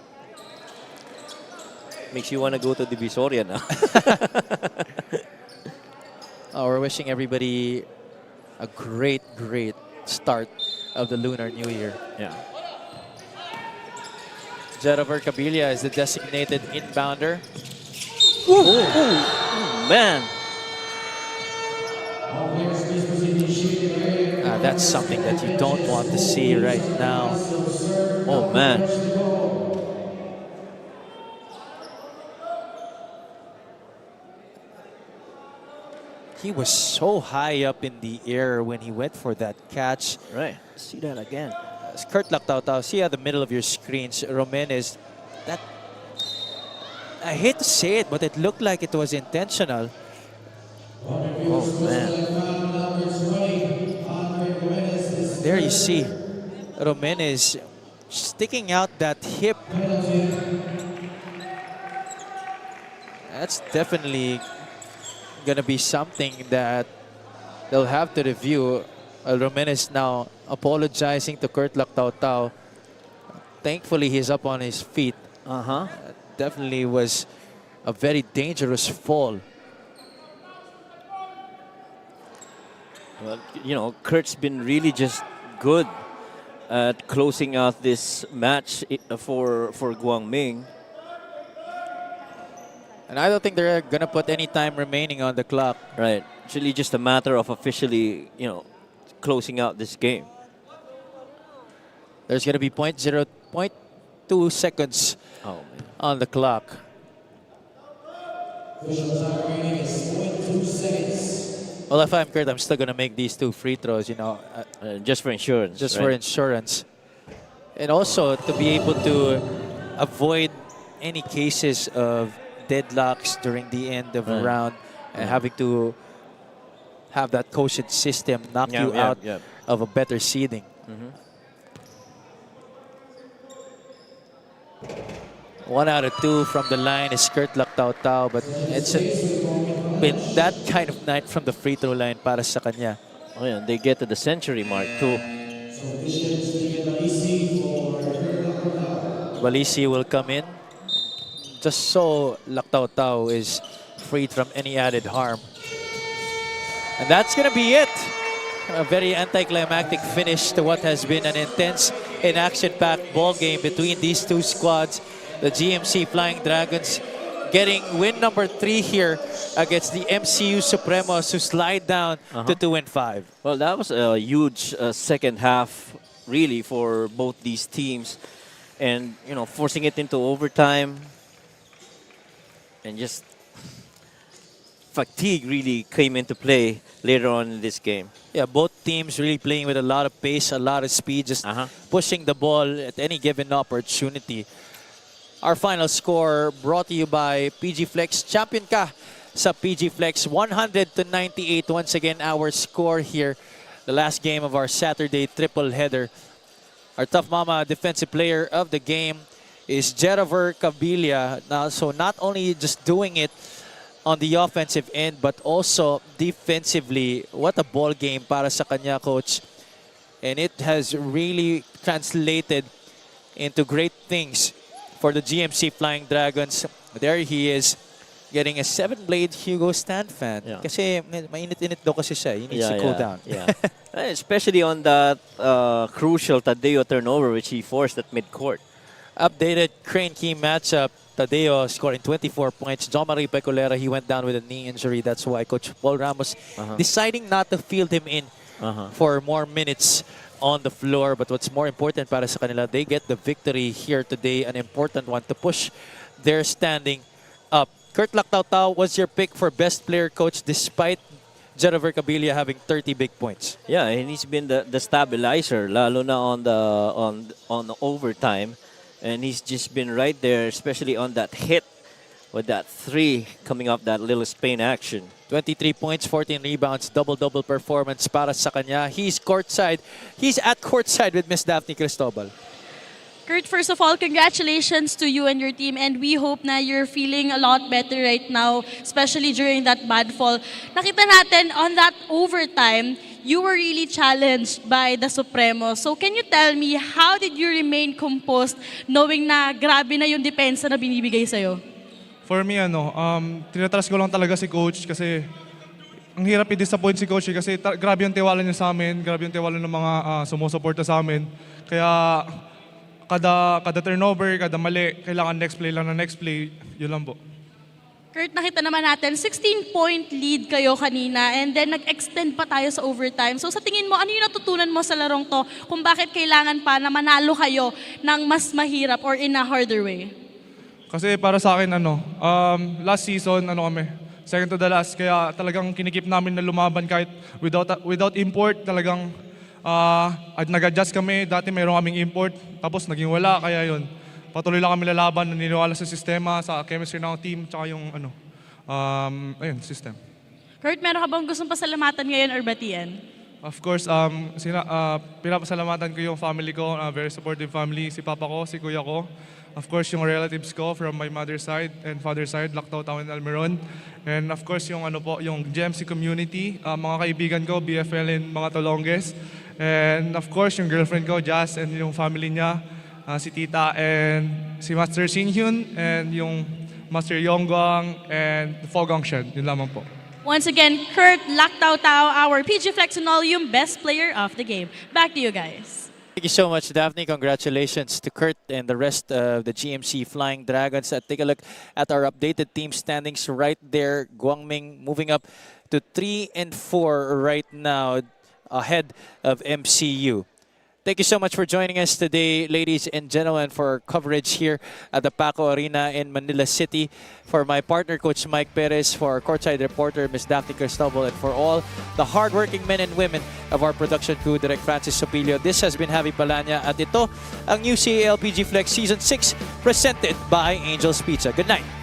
Makes you want to go to Divisoria now. We're wishing everybody a great start of the Lunar New Year. Yeah. Jeriver Cabilia is the designated inbounder. Ooh, man. That's something that you don't want to see right now. Oh, man. He was so high up in the air when he went for that catch. Right. See that again. Kurt Lactautau, see at the middle of your screens, Romenes, that, I hate to say it, but it looked like it was intentional. Oh, man. There you see Romenes sticking out that hip. That's definitely going to be something that they'll have to review. Romenes now apologizing to Kurt Lactautau. Thankfully, he's up on his feet. Definitely was a very dangerous fall. Well, you know, Kurt's been really just good at closing out this match for Guangming. And I don't think they're going to put any time remaining on the clock. Right. It's really just a matter of officially, closing out this game. There's going to be 0.2 seconds on the clock. Well, if I'm Kurt, I'm still going to make these 2 free throws, just for insurance. Just right? for insurance. And also to be able to avoid any cases of deadlocks during the end of a round and having to have that quotient system knock you out of a better seeding. 1 out of 2 from the line is Kurt Lactaw-Taw, but it's been that kind of night from the free throw line para sa kanya. Oh yeah, they get to the century mark too. Balisi will come in just so Lactaw-Taw is freed from any added harm. And that's going to be it. A very anticlimactic finish to what has been an intense and action-packed ball game between these 2 squads. The GMC Flying Dragons getting win number 3 here against the MCU Supremos, who slide down to 2-5. Well, that was a huge second half, really, for both these teams. And, forcing it into overtime. And just fatigue really came into play later on in this game. Yeah, both teams really playing with a lot of pace, a lot of speed, just pushing the ball at any given opportunity. Our final score brought to you by PG Flex. Champion ka sa PG Flex, 100-98. Once again, our score here. The last game of our Saturday triple header. Our Tough Mama defensive player of the game is Jeraver Cabilia. Now, so not only just doing it on the offensive end, but also defensively. What a ball game para sa kanya, coach. And it has really translated into great things for the GMC Flying Dragons. There he is, getting a 7-blade Hugo Stand fan. Yeah. Kasi mainit-init daw kasi siya. He needs to cool down. Yeah. Especially on that crucial Tadeo turnover, which he forced at midcourt. Updated Crane Key matchup. Tadeo scoring 24 points. John Marie Pecolera, he went down with a knee injury. That's why Coach Paul Ramos deciding not to field him in for more minutes on the floor. But what's more important para sa kanila, they get the victory here today, an important one to push their standing up. Kurt Lactaw-Taw was your pick for best player, coach, despite Jeraver Cabilia having 30 big points. Yeah, and he's been the stabilizer, lalo na on the overtime. And he's just been right there, especially on that hit with that 3 coming off that little Spain action. 23 points, 14 rebounds, double-double performance para sa kanya. He's courtside. He's at courtside with Miss Daphne Cristobal. Kurt, first of all, congratulations to you and your team, and we hope na you're feeling a lot better right now, especially during that bad fall. Nakita natin on that overtime, you were really challenged by the Supremo. So can you tell me, how did you remain composed knowing na grabe na yung depensa na binibigay sa'yo? For me, tinatrust ko lang talaga si Coach kasi ang hirap i-disappoint si Coach kasi grabe yung tiwala niya sa amin, grabe yung tiwala ng mga sumusuporta sa amin. Kaya kada turnover, kada mali, kailangan next play lang na next play, yun lang po. Kurt, nakita naman natin, 16-point lead kayo kanina and then nag-extend pa tayo sa overtime. So sa tingin mo, ano yung natutunan mo sa larong to kung bakit kailangan pa na manalo kayo ng mas mahirap or in a harder way? Kasi para sa akin, last season, second to the last, kaya talagang kinikip namin na lumaban kahit without import, talagang nag-adjust kami. Dati mayroon kaming import, tapos naging wala, kaya yun. Patuloy lang kami lalaban, naniniwala sa sistema, sa chemistry ng team, tsaka yung system. Kurt, meron ka bang gustong pasalamatan ngayon or batian? Of course, pinapasalamatan ko yung family ko, very supportive family, si Papa ko, si Kuya ko. Of course, yung relatives ko from my mother's side and father's side, Lactaw-Taw and Almeron. And of course, yung GMC community, mga kaibigan ko, BFL and mga Tolonges. And of course, yung girlfriend ko, Jazz, and yung family niya, si Tita and si Master Sinhyun, and yung Master Yonggang, and Fogang Shed. Yun lamang po. Once again, Kurt Lactaw-Taw, our PG Flex Linoleum Best Player of the Game. Back to you guys. Thank you so much, Daphne. Congratulations to Kurt and the rest of the GMC Flying Dragons. Take a look at our updated team standings right there. Guangming moving up to 3 and 4 right now, ahead of MCU. Thank you so much for joining us today, ladies and gentlemen, for our coverage here at the Paco Arena in Manila City. For my partner, Coach Mike Perez, for our courtside reporter, Ms. Daphne Cristobal, and for all the hardworking men and women of our production crew, Direct Francis Sopilio. This has been Javi Palanya at ito ang UCAL PG Flex Season 6 presented by Angel's Pizza. Good night.